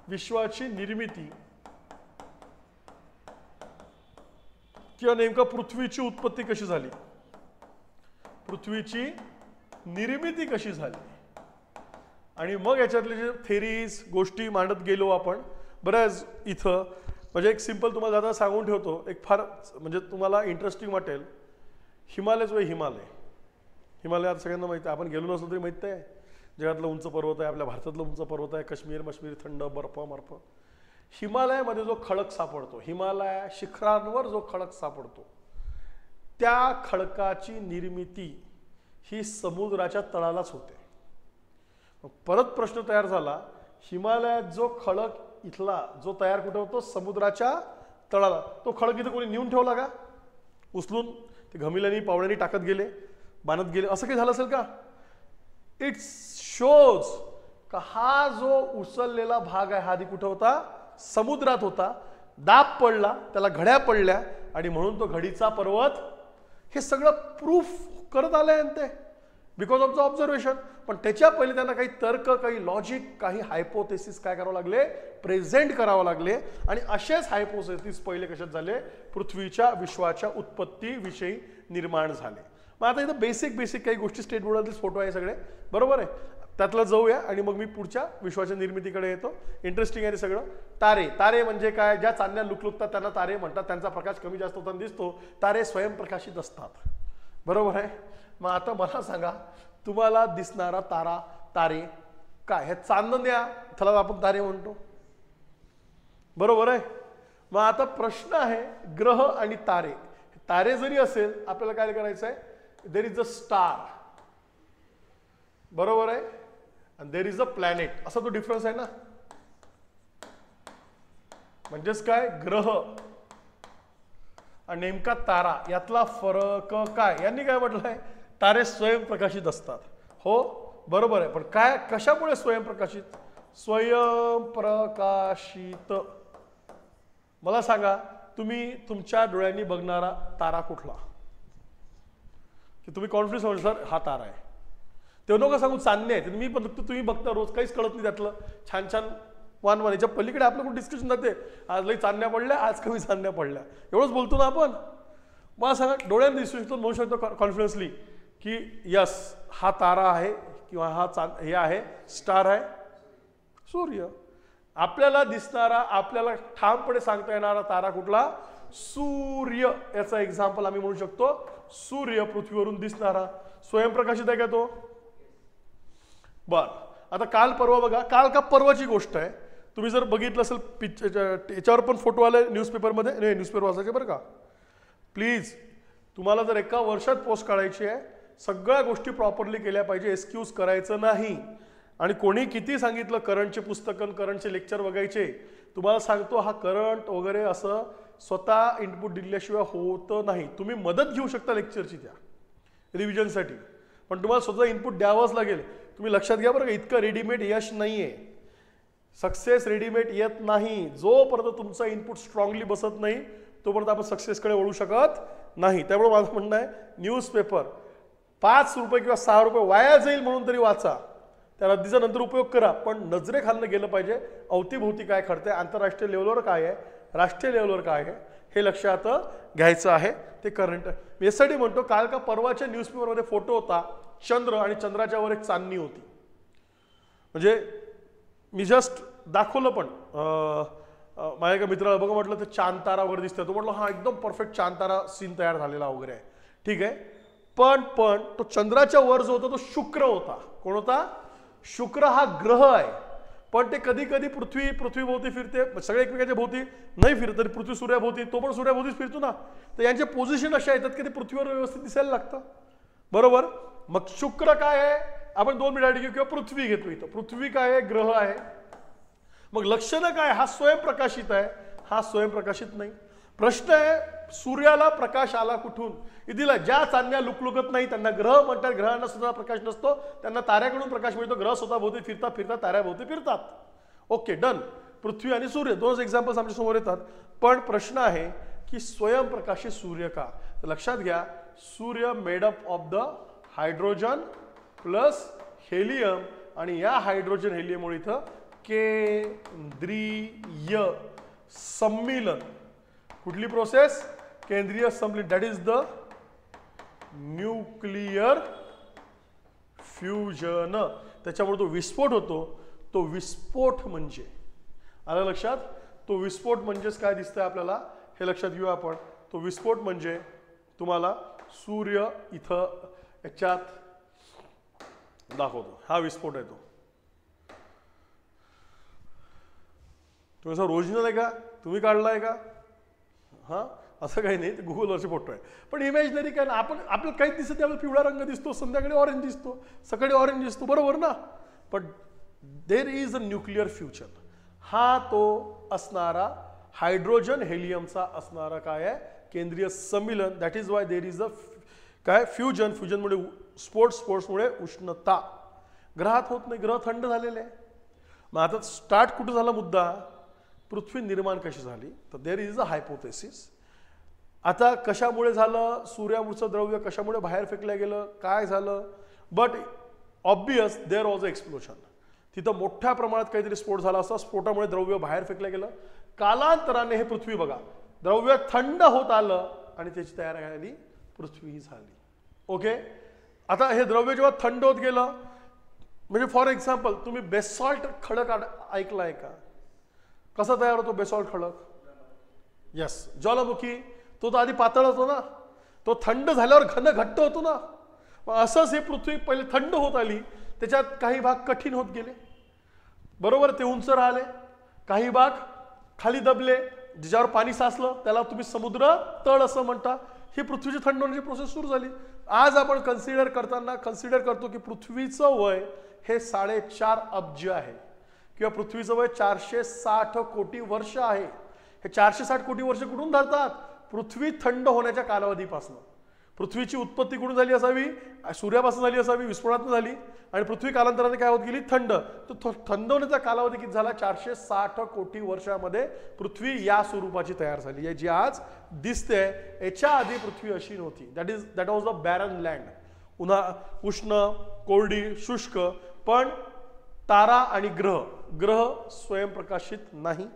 विश्वाची निर्मिती किंवा नेमकं पृथ्वीची उत्पत्ती कशी झाली, पृथ्वीची निर्मिती कशी झाली. आणि मग याच्यातले जे थेरीज गोष्टी मांडत गेलो आपण बऱ्याच इथं. म्हणजे एक सिंपल तुम्हाला दादा सांगून ठेवतो, एक फार म्हणजे तुम्हाला इंटरेस्टिंग वाटेल. हिमालयच वे हिमालय आता सगळ्यांना माहिती आहे, आपण गेलो नसलो तरी माहिती आहे. जगातलं उंच पर्वत आहे, आपल्या भारतातलं उंच पर्वत आहे, काश्मीर थंड बर्फ मर्फ. हिमालयामध्ये जो खडक सापडतो, हिमालय शिखरांवर जो खडक सापडतो, त्या खडकाची निर्मिती ही समुद्राच्या तळालाच होते. परत प्रश्न तयार झाला, हिमालयात जो खडक इथला जो तयार कुठे होतो, समुद्राच्या तळाला, तो खडक इथं कोणी नेऊन ठेवला का, उचलून ते घमिल्यानी पावड्यानी टाकत गेले, बांधत गेले, असं काही झालं असेल का? इट शोज का हा जो उचललेला भाग आहे हा आधी कुठे होता, समुद्रात होता. दाब पडला, त्याला घड्या पडल्या आणि म्हणून तो घडीचा पर्वत. हे सगळं प्रूफ करत आलंय ते बिकॉज ऑफ द ऑब्झर्वेशन. पण त्याच्या पहिले त्यांना काही तर्क, काही लॉजिक, काही हायपोथेसिस काय करावं लागले, प्रेझेंट करावं लागले. आणि असेच हायपोथेसिस पहिले कशात झाले, पृथ्वीच्या विश्वाच्या उत्पत्तीविषयी निर्माण झाले. मग आता इथं बेसिक काही गोष्टी स्टेट बोर्डातील फोटो आहे सगळे, बरोबर आहे, त्यातलं जाऊया आणि मग मी पुढच्या विश्वाच्या निर्मितीकडे येतो. इंटरेस्टिंग आहे सगळं. तारे म्हणजे काय, ज्या चांदण्या लुकलुकतात त्यांना तारे म्हणतात, त्यांचा प्रकाश कमी जास्त होताना दिसतो. तारे स्वयंप्रकाशित असतात, बरोबर आहे. मग आता मला सांगा, तुम्हाला दिसणारा तारे काय, हे चांदण्या, त्याला आपण तारे म्हणतो, बरोबर आहे. मग आता प्रश्न आहे, ग्रह आणि तारे जरी असेल, आपल्याला काय करायचं आहे, देर इज अ स्टार, बरोबर आहे, आणि देर इज अ प्लॅनेट, असा तो डिफरन्स आहे ना. म्हणजेच काय, ग्रह आणि नेमका तारा यातला फरक काय. यांनी काय म्हटलंय, तारे स्वयंप्रकाशित असतात. हो बरोबर आहे, पण काय, कशामुळे स्वयंप्रकाशित, मला सांगा, तुम्ही तुमच्या डोळ्यांनी बघणारा तारा कुठला, की तुम्ही कॉन्फिडन्स म्हणून सर हा तारा आहे. तेव्हा नका सांगू चांदणे आहे, मी पण तुम्ही बघता रोज, काहीच कळत नाही त्यातलं. छान वान याच्या पलीकडे आपलं कुठे डिस्कशन जाते, आज लई चांदण्या पडल्या, आज कमी चांदण्या पडल्या, एवढंच बोलतो ना आपण. मला सांगा, डोळ्यांनी दिसू शकतो, म्हणू शकतो कॉन्फिडन्सली की यस हा तारा आहे किंवा हा हे आहे, स्टार आहे. सूर्य. आपल्याला दिसणारा, आपल्याला ठामपणे सांगता येणारा तारा कुठला? सूर्य. याचा एक्झाम्पल आम्ही म्हणू शकतो सूर्य. पृथ्वीवरून दिसणारा स्वयंप्रकाशित आहे का तो? बर. आता काल परवा बघा, काल का परवाची गोष्ट आहे. तुम्ही जर बघितलं असेल याच्यावर पण फोटो आले न्यूजपेपरमध्ये. नाही, न्यूजपेपर वाचायचे बरं का प्लीज. तुम्हाला जर एका वर्षात पोस्ट काढायची आहे, सगळ्या गोष्टी प्रॉपरली केल्या पाहिजे, एक्सक्यूज करायचं नाही. आणि कोणी किती सांगितलं करंटचे पुस्तकं, करंटचे लेक्चर बघायचे, तुम्हाला सांगतो हा करंट वगैरे असं स्वतः इनपुट दिल्याशिवाय होतं नाही. तुम्ही मदत घेऊ शकता लेक्चरची त्या रिव्हिजनसाठी, पण तुम्हाला स्वतः इनपुट द्यावंच लागेल. तुम्ही लक्षात घ्या बरं का, इतकं रेडीमेड यश नाही आहे. सक्सेस रेडीमेड येत नाही. जोपर्यंत तुमचा इनपुट स्ट्रॉंगली बसत नाही तोपर्यंत आपण सक्सेसकडे वळू शकत नाही. त्यामुळे माझं म्हणणं आहे, न्यूजपेपर 5 रुपये किंवा 6 रुपये वाया जाईल म्हणून तरी वाचा, त्या रद्दीचा नंतर उपयोग करा, पण नजरेखालनं गेलं पाहिजे अवतीभोवती काय घडतंय, आंतरराष्ट्रीय लेवलवर काय आहे, राष्ट्रीय लेवलवर काय आहे, हे लक्षात घ्यायचं आहे. ते करंट मी यासाठी म्हणतो, काल का परवाच्या न्यूजपेपरमध्ये फोटो होता चंद्र आणि चंद्राच्या वर एक चांदणी होती. म्हणजे मी जस्ट दाखवलं, पण माझ्या एका मित्राला बघा म्हटलं तर चांद तारा वगैरे दिसतोय. तो म्हटलं हा एकदम परफेक्ट चांद तारा सीन तयार झालेला वगैरे आहे, ठीक आहे. पण तो चंद्राच्या वर जो होता तो शुक्र होता. कोण होता? शुक्र हा ग्रह आहे, पण ते कधी कधी पृथ्वीभोवती फिरते, सगळे एकमेकांच्या भोवती नाही फिरत, तरी पृथ्वी सूर्याभोवती, तो पण सूर्याभोवतीच फिरतो ना. तर यांचे पोझिशन अशा येतात की ते पृथ्वीवर व्यवस्थित दिसायला लागतं, बरोबर. मग शुक्र काय आहे, आपण 2 मिनिट घेऊ, किंवा पृथ्वी घेतो. इथं पृथ्वी काय आहे? ग्रह आहे. मग लक्षणं काय? हा स्वयंप्रकाशित आहे, हा स्वयंप्रकाशित नाही. प्रश्न आहे, सूर्याला प्रकाश आला कुठून? दिला. ज्या चांदण्या लुकलुकत नाही त्यांना ग्रह म्हणतात. ग्रहांना सुद्धा प्रकाश नसतो, त्यांना ताऱ्याकडून प्रकाश मिळतो. ग्रह स्वतः भोवती फिरतात फिरतात ताऱ्याभोवती फिरतात. Okay, done. पृथ्वी आणि सूर्य 2 एक्झाम्पल्स आमच्या समोर येतात. पण प्रश्न आहे की स्वयंप्रकाशित सूर्य का? तर लक्षात घ्या, सूर्य made up of the hydrogen plus helium, आणि या हायड्रोजन हेलियममुळे इथं केंद्रीय सम्मिलन. कुठली प्रोसेस? केंद्रीय सम्मिलन. That is the nuclear fusion. त्याच्यामुळे तो विस्फोट होतो. तो विस्फोट म्हणजे, आलं लक्षात? तो विस्फोट म्हणजेच काय दिसतंय आपल्याला हे लक्षात घेऊ आपण. तो विस्फोट म्हणजे तुम्हाला सूर्य इथं याच्यात दाखवतो, हा विस्फोट आहे. तो तुम्ही ओरिजिनल आहे का? तुम्ही काढलाय का? हा, असं काही नाही, ते गुगलवरचे फोटो आहे. पण इमॅजिनरी काय ना, आपण आपल्याला काहीच दिसत, त्यावेळेला पिवळा रंग दिसतो, संध्याकाळी ऑरेंज दिसतो, सकाळी ऑरेंज दिसतो, बरोबर ना. पण देर इज अ न्यूक्लिअर फ्युजन. हा तो असणारा हायड्रोजन हेलियमचा असणारा काय आहे? केंद्रीय सम्मिलन. That is why there is अ काय फ्युजन. फ्युजनमुळे स्पोर्ट्समुळे उष्णता. ग्रहात होत नाही, ग्रह थंड झालेले आहे. मग आता स्टार्ट कुठं झाला मुद्दा? पृथ्वी निर्माण कशी झाली? तर देर इज अ हायपोथेसिस. आता कशामुळे झालं? सूर्यावरचं द्रव्य कशामुळे बाहेर फेकलं गेलं? काय झालं? But obvious there was a explosion. तिथं मोठ्या प्रमाणात काहीतरी स्फोट झाला असता. स्फोटामुळे द्रव्य बाहेर फेकलं गेलं. कालांतराने हे पृथ्वी बघा, द्रव्य थंड होत आलं आणि त्याची तयारी झाली, पृथ्वी झाली. ओके. आता हे द्रव्य जेव्हा थंड होत गेलं, म्हणजे फॉर एक्झाम्पल तुम्ही बेसॉल्ट खडक ऐकलाय का? कसा तयार होतो बेसॉल्ट खडक? यस, ज्वालामुखी. तो तर आधी पातळ होतो ना, तो थंड झाल्यावर घन घट्ट होतो ना. असंच हे पृथ्वी पहिले थंड होत आली, त्याच्यात काही भाग कठीण होत गेले, बरोबर, ते उंच राहिले, काही भाग खाली दबले, ज्याच्यावर पाणी साचलं त्याला तुम्ही समुद्र तळ असं म्हणता. ही पृथ्वीची थंड होण्याची प्रोसेस सुरू झाली. आज आपण कन्सिडर करतो की पृथ्वीचं वय हे 4.5 अब्ज आहे, किंवा पृथ्वीचं वय 460 कोटी वर्ष आहे. हे 460 कोटी वर्ष कुठून धरतात? पृथ्वी थंड होण्याच्या कालावधीपासून. पृथ्वीची उत्पत्ती कुठून झाली असावी? सूर्यापासून झाली असावी, विस्फोटातून झाली, आणि पृथ्वी कालांतराने काय होत गेली? थंड. तो थंड होण्याचा कालावधी किती झाला? 460 कोटी वर्षामध्ये पृथ्वी या स्वरूपाची तयार झाली आहे, जी आज दिसते. याच्या आधी पृथ्वी अशी नव्हती. That was a baron land. उष्ण, कोरडी, शुष्क. पण तारा आणि ग्रह स्वयंप्रकाशित नाही.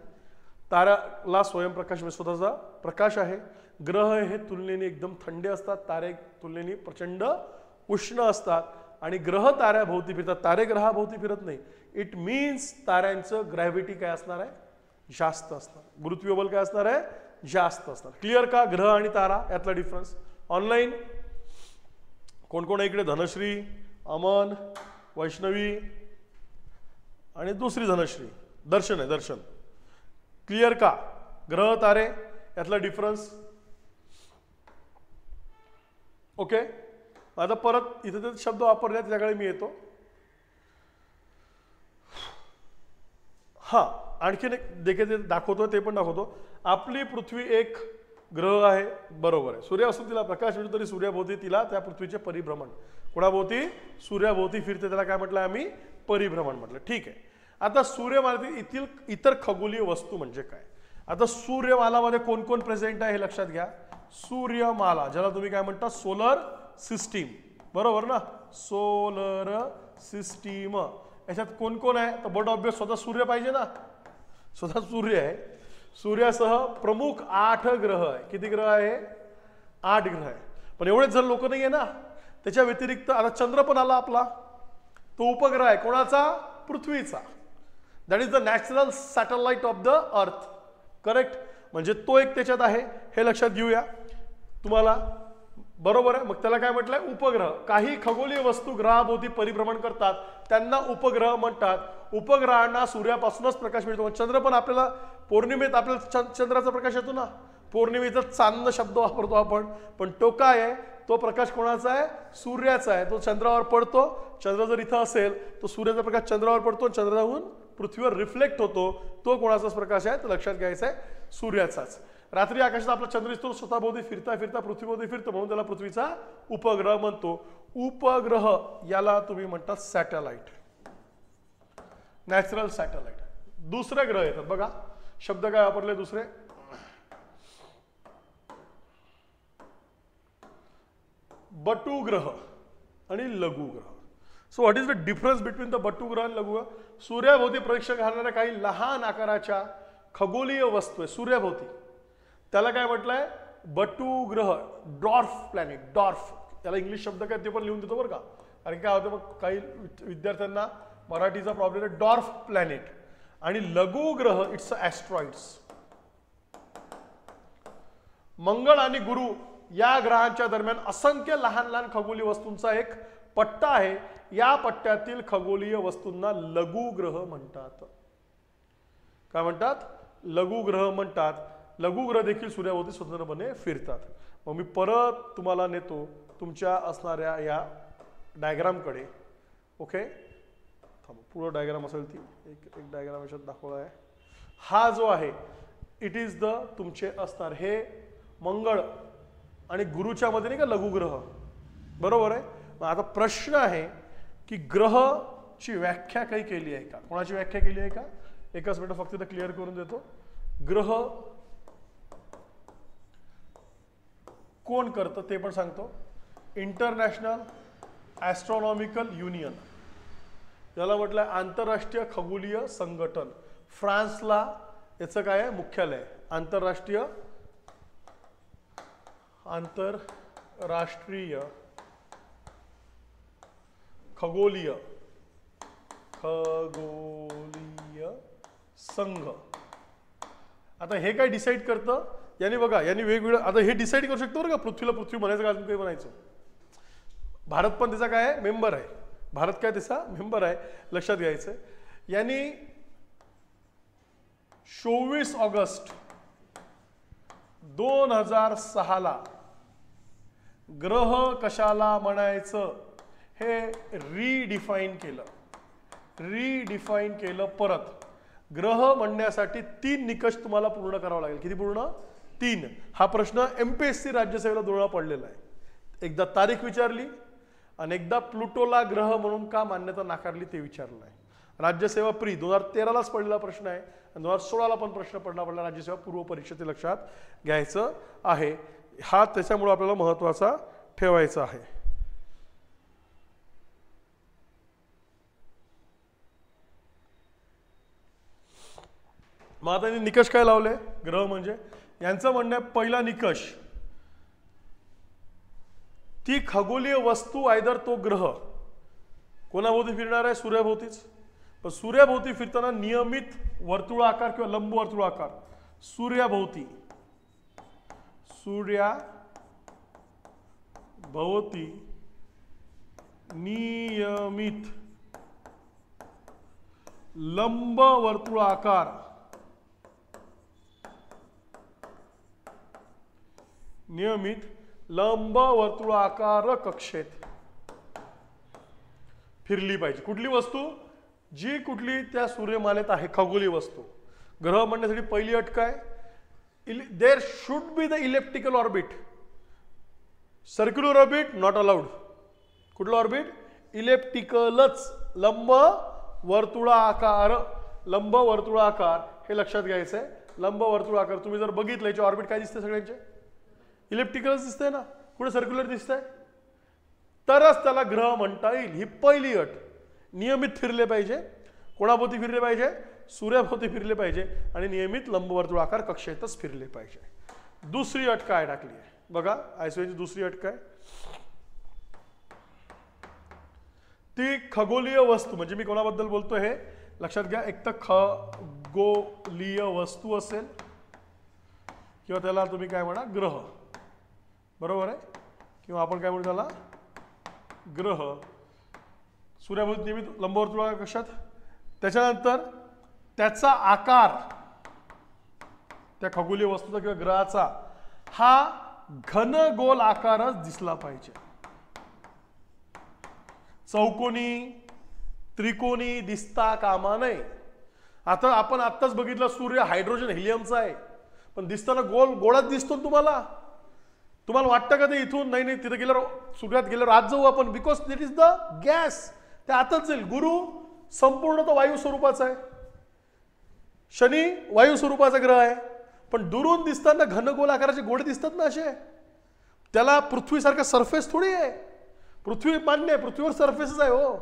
ताऱ्याला स्वयंप्रकाश म्हणजे स्वतःचा प्रकाश आहे. ग्रह हे तुलनेने एकदम थंडे असतात, तारे तुलनेने प्रचंड उष्ण असतात. आणि ग्रह ताऱ्याभोवती फिरतात, तारे ग्रहाभोवती फिरत नाही. इट मीन्स ताऱ्यांचं ग्रॅव्हिटी काय असणार आहे, जास्त असणार, गुरुत्वीय बल काय असणार आहे, जास्त असणार. क्लिअर का ग्रह आणि तारा यातला डिफरन्स. ऑनलाईन कोण कोण आहे इकडे, धनश्री, अमन, वैष्णवी आणि दुसरी धनश्री, दर्शन आहे, दर्शन. क्लिअर का ग्रह तारे यातला डिफरन्स. ओके, आता परत इथे ते शब्द वापरले त्याच्याकडे मी येतो. हा, आणखीन एक देखील दाखवतो, ते पण दाखवतो. आपली पृथ्वी एक ग्रह आहे, बरोबर आहे. सूर्यापासून तिला प्रकाश मिळतो तरी सूर्याभोवती तिला त्या पृथ्वीचे परिभ्रमण, कोणाभोवती, सूर्याभोवती फिरते, त्याला काय म्हटलं आम्ही, परिभ्रमण म्हटलं. ठीक आहे. आता सूर्यमालेतील इतर खगोलीय वस्तू म्हणजे काय. आता सूर्यमालामध्ये कोण कोण प्रेझेंट आहे हे लक्षात घ्या. सूर्यमाला ज्याला तुम्ही काय म्हणता, सोलर सिस्टीम, बरोबर ना, सोलर सिस्टीम. याच्यात कोण कोण आहे, तर बट ऑब्वियस स्वतः सूर्य पाहिजे ना, स्वतः सूर्य आहे. सूर्यासह प्रमुख 8 ग्रह आहे. किती ग्रह आहे, 8 ग्रह आहे. पण एवढेच जर लोक नाही आहे ना, त्याच्या व्यतिरिक्त आता चंद्र पण आला आपला, तो उपग्रह आहे कोणाचा, पृथ्वीचा. That is the natural satellite of the अर्थ, करेक्ट. म्हणजे तो एक त्याच्यात आहे, हे लक्षात घेऊया तुम्हाला, बरोबर आहे. मग त्याला काय म्हटलंय, उपग्रह. काही खगोलीय वस्तू ग्रहाभोवती परिभ्रमण करतात, त्यांना उपग्रह म्हणतात. उपग्रहांना सूर्यापासूनच प्रकाश मिळतो. चंद्र पण आपल्याला पौर्णिमेत आपल्याला चंद्राचा प्रकाश येतो ना, पौर्णिमेचा चांद शब्द वापरतो आपण, पण तो काय आहे, तो प्रकाश कोणाचा आहे, सूर्याचा आहे. तो चंद्रावर पडतो. चंद्र जर इथं असेल तर सूर्याचा प्रकाश चंद्रावर पडतो, चंद्राहून पृथ्वीवर रिफ्लेक्ट होतो. तो कोणाचाच प्रकाश आहे, तर लक्षात घ्यायचा आहे, सूर्याचाच. रात्री आकाशात आपला चंद्र दिसतो, स्वतःभोवती फिरता फिरता पृथ्वीभोवती फिरतो, म्हणून त्याला पृथ्वीचा उपग्रह म्हणतो. उपग्रह याला तुम्ही म्हणता सॅटेलाइट, नॅचरल सॅटेलाइट. दुसरे ग्रह येतात बघा, शब्द काय वापरले दुसरे, बटुग्रह आणि लघुग्रह. So what is the difference between the बटुग्रह आणि लघुग्रह. सूर्याभोवती प्रदक्षिणा घालणाऱ्या काही लहान आकाराच्या खगोलीय वस्तू आहे सूर्याभोवती, त्याला काय म्हटलंय, बटुग्रह, डॉर्फ प्लॅनेट. डॉर्फ त्याला इंग्लिश शब्द काय ते पण लिहून देतो बरं का, कारण काय होतं मग काही विद्यार्थ्यांना मराठीचा प्रॉब्लेम आहे. Dwarf planet. आणि लघुग्रह इट्स ॲस्ट्रॉइड्स. मंगळ आणि गुरु या ग्रहांच्या दरम्यान असंख्य लहान लहान खगोलीय वस्तूंचा एक पट्टा आहे. या पट्ट्यातील खगोलीय वस्तूंना लघुग्रह म्हणतात. काय म्हणतात, लघुग्रह म्हणतात. लघुग्रह देखील सूर्याभोवती स्वतंत्रपणे फिरतात. मग मी परत तुम्हाला नेतो तुमच्या असणाऱ्या या डायग्रामकडे. ओके, पुढं डायग्राम असेल ती एक डायग्राम याच्यात दाखवला आहे. हा जो आहे इट इज द तुमचे असणार हे मंगळ आणि गुरुच्या मध्ये नाही का लघुग्रह, बरोबर आहे. मग आता प्रश्न आहे की ग्रहची व्याख्या काही केली आहे का, कोणाची व्याख्या केली आहे का. एकच मिनिट फक्त इथं क्लिअर करून देतो. ग्रह कोण करतं ते पण सांगतो. इंटरनॅशनल ॲस्ट्रॉनॉमिकल युनियन, याला म्हटलंय आंतरराष्ट्रीय खगोलीय संघटन. फ्रान्सला याचं काय आहे, मुख्यालय आहे. आंतरराष्ट्रीय खगोलीय संघ. आता हे काय डिसाईड करतं, याने बघा, यांनी वेगवेगळं आता हे डिसाईड करू शकतो बरं का, पृथ्वीला पृथ्वी म्हणायचं का अजून काही म्हणायचं. भारत पण त्याचा काय आहे, मेंबर आहे. भारत काय त्याचा मेंबर आहे, लक्षात घ्यायचं. यांनी 24 ऑगस्ट 2006 ग्रह कशाला म्हणायचं हे रिडिफाईन केलं. परत ग्रह म्हणण्यासाठी 3 निकष तुम्हाला पूर्ण करावा लागेल. किती पूर्ण, 3. हा प्रश्न MPSC राज्यसेवेला 2 वेळा पडलेला आहे. एकदा तारीख विचारली आणि एकदा प्लुटोला ग्रह म्हणून का मान्यता नाकारली ते विचारलं आहे. राज्यसेवा प्री 2013लाच पडलेला प्रश्न आहे आणि 2016ला पण प्रश्न पडला राज्यसेवा पूर्व परीक्षा, ते लक्षात घ्यायचं आहे. हा त्याच्यामुळे आपल्याला महत्त्वाचा ठेवायचा आहे. मग आता निकष काय लावले ग्रह म्हणजे, यांचं म्हणणं आहे पहिला निकष, ती खगोलीय वस्तू आयदर तो ग्रह कोणाभोवती फिरणार आहे? सूर्याभोवतीच. पण सूर्याभोवती फिरताना नियमित वर्तुळाकार किंवा लंबवर्तुळाकार सूर्याभोवती नियमित लंबवर्तुळाकार कक्षेत फिरली पाहिजे. कुठली वस्तू? जी कुठली त्या सूर्यमालेत आहे खगोलीय वस्तू. ग्रह म्हणण्यासाठी पहिली अट काय? There should be the elliptical orbit. Circular orbit not allowed. कुठलं ऑर्बिट? इलेप्टिकलच. लंब वर्तुळाकार हे लक्षात घ्यायचं आहे. लंब वर्तुळाकार तुम्ही जर बघितलं याचे ऑर्बिट काय दिसते? सगळ्यांचे इलेप्टिकलच दिसतंय ना. कुठे सर्क्युलर दिसतंय? तरच त्याला ग्रह म्हणता येईल. ही पहिली अट. नियमित फिरले पाहिजे. कोणाभोवती फिरले पाहिजे? सूर्याभोवती फिरले पाहिजे आणि नियमित लंबवर्तुळाकार कक्षेतच फिरले पाहिजे. दुसरी अट काय टाकली आहे बघा. आयसोची दुसरी अट काय? ती खगोलीय वस्तू, म्हणजे मी कोणाबद्दल बोलतो हे लक्षात घ्या. एक तर खगोलीय वस्तू असेल किंवा त्याला तुम्ही काय म्हणा ग्रह, बरोबर आहे, किंवा आपण काय म्हणू त्याला ग्रह. सूर्याभोवती नियमित लंबवर्तुळाकार कक्षात. त्याच्यानंतर त्याचा आकार, त्या खगोलीय वस्तूचा किंवा ग्रहाचा हा घन गोल आकारच दिसला पाहिजे. चौकोनी त्रिकोणी दिसता कामा नये. आता आपण आत्ताच बघितलं सूर्य हायड्रोजन हेलियमचा आहे, पण दिसताना गोळाच दिसतो तुम्हाला. तुम्हाला वाटतं का ते इथून नाही तिथे गेल्यावर सूर्यात गेल्यावर आत जाऊ आपण? Because that is the gas. ते आतच जाईल. गुरु संपूर्ण तो वायू स्वरूपाचा आहे. शनी वायू स्वरूपाचा ग्रह आहे, पण दुरून दिसताना घनगोल आकाराचे गोळे दिसतात ना असे. त्याला पृथ्वीसारखा सरफेस थोडी आहे. पृथ्वी मान्य आहे, पृथ्वीवर सरफेसच आहे हो.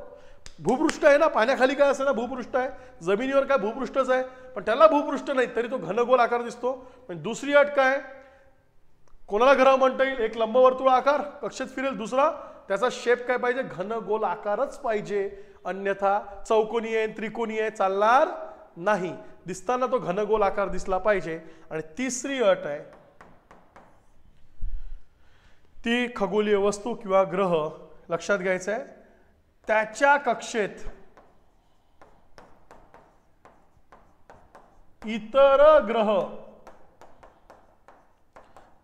भूपृष्ठ आहे ना, पाण्याखाली काय असेल ना भूपृष्ठ आहे, जमिनीवर काय भूपृष्ठच आहे, पण त्याला भूपृष्ठ नाही तरी तो घनगोल आकार दिसतो. पण दुसरी अट काय? कोणाला ग्रह म्हणता येईल? एक लंबवर्तुळ आकार कक्षेत फिरेल. दुसरा त्याचा शेप काय पाहिजे? घनगोल आकारच पाहिजे. अन्यथा चौकोनी आहे त्रिकोणी आहे चालणार नाही. दिसताना तो घनगोल आकार दिसला पाहिजे. आणि तिसरी अट आहे ती खगोलीय वस्तू किंवा ग्रह लक्षात घ्यायचं आहे त्याच्या कक्षेत इतर ग्रह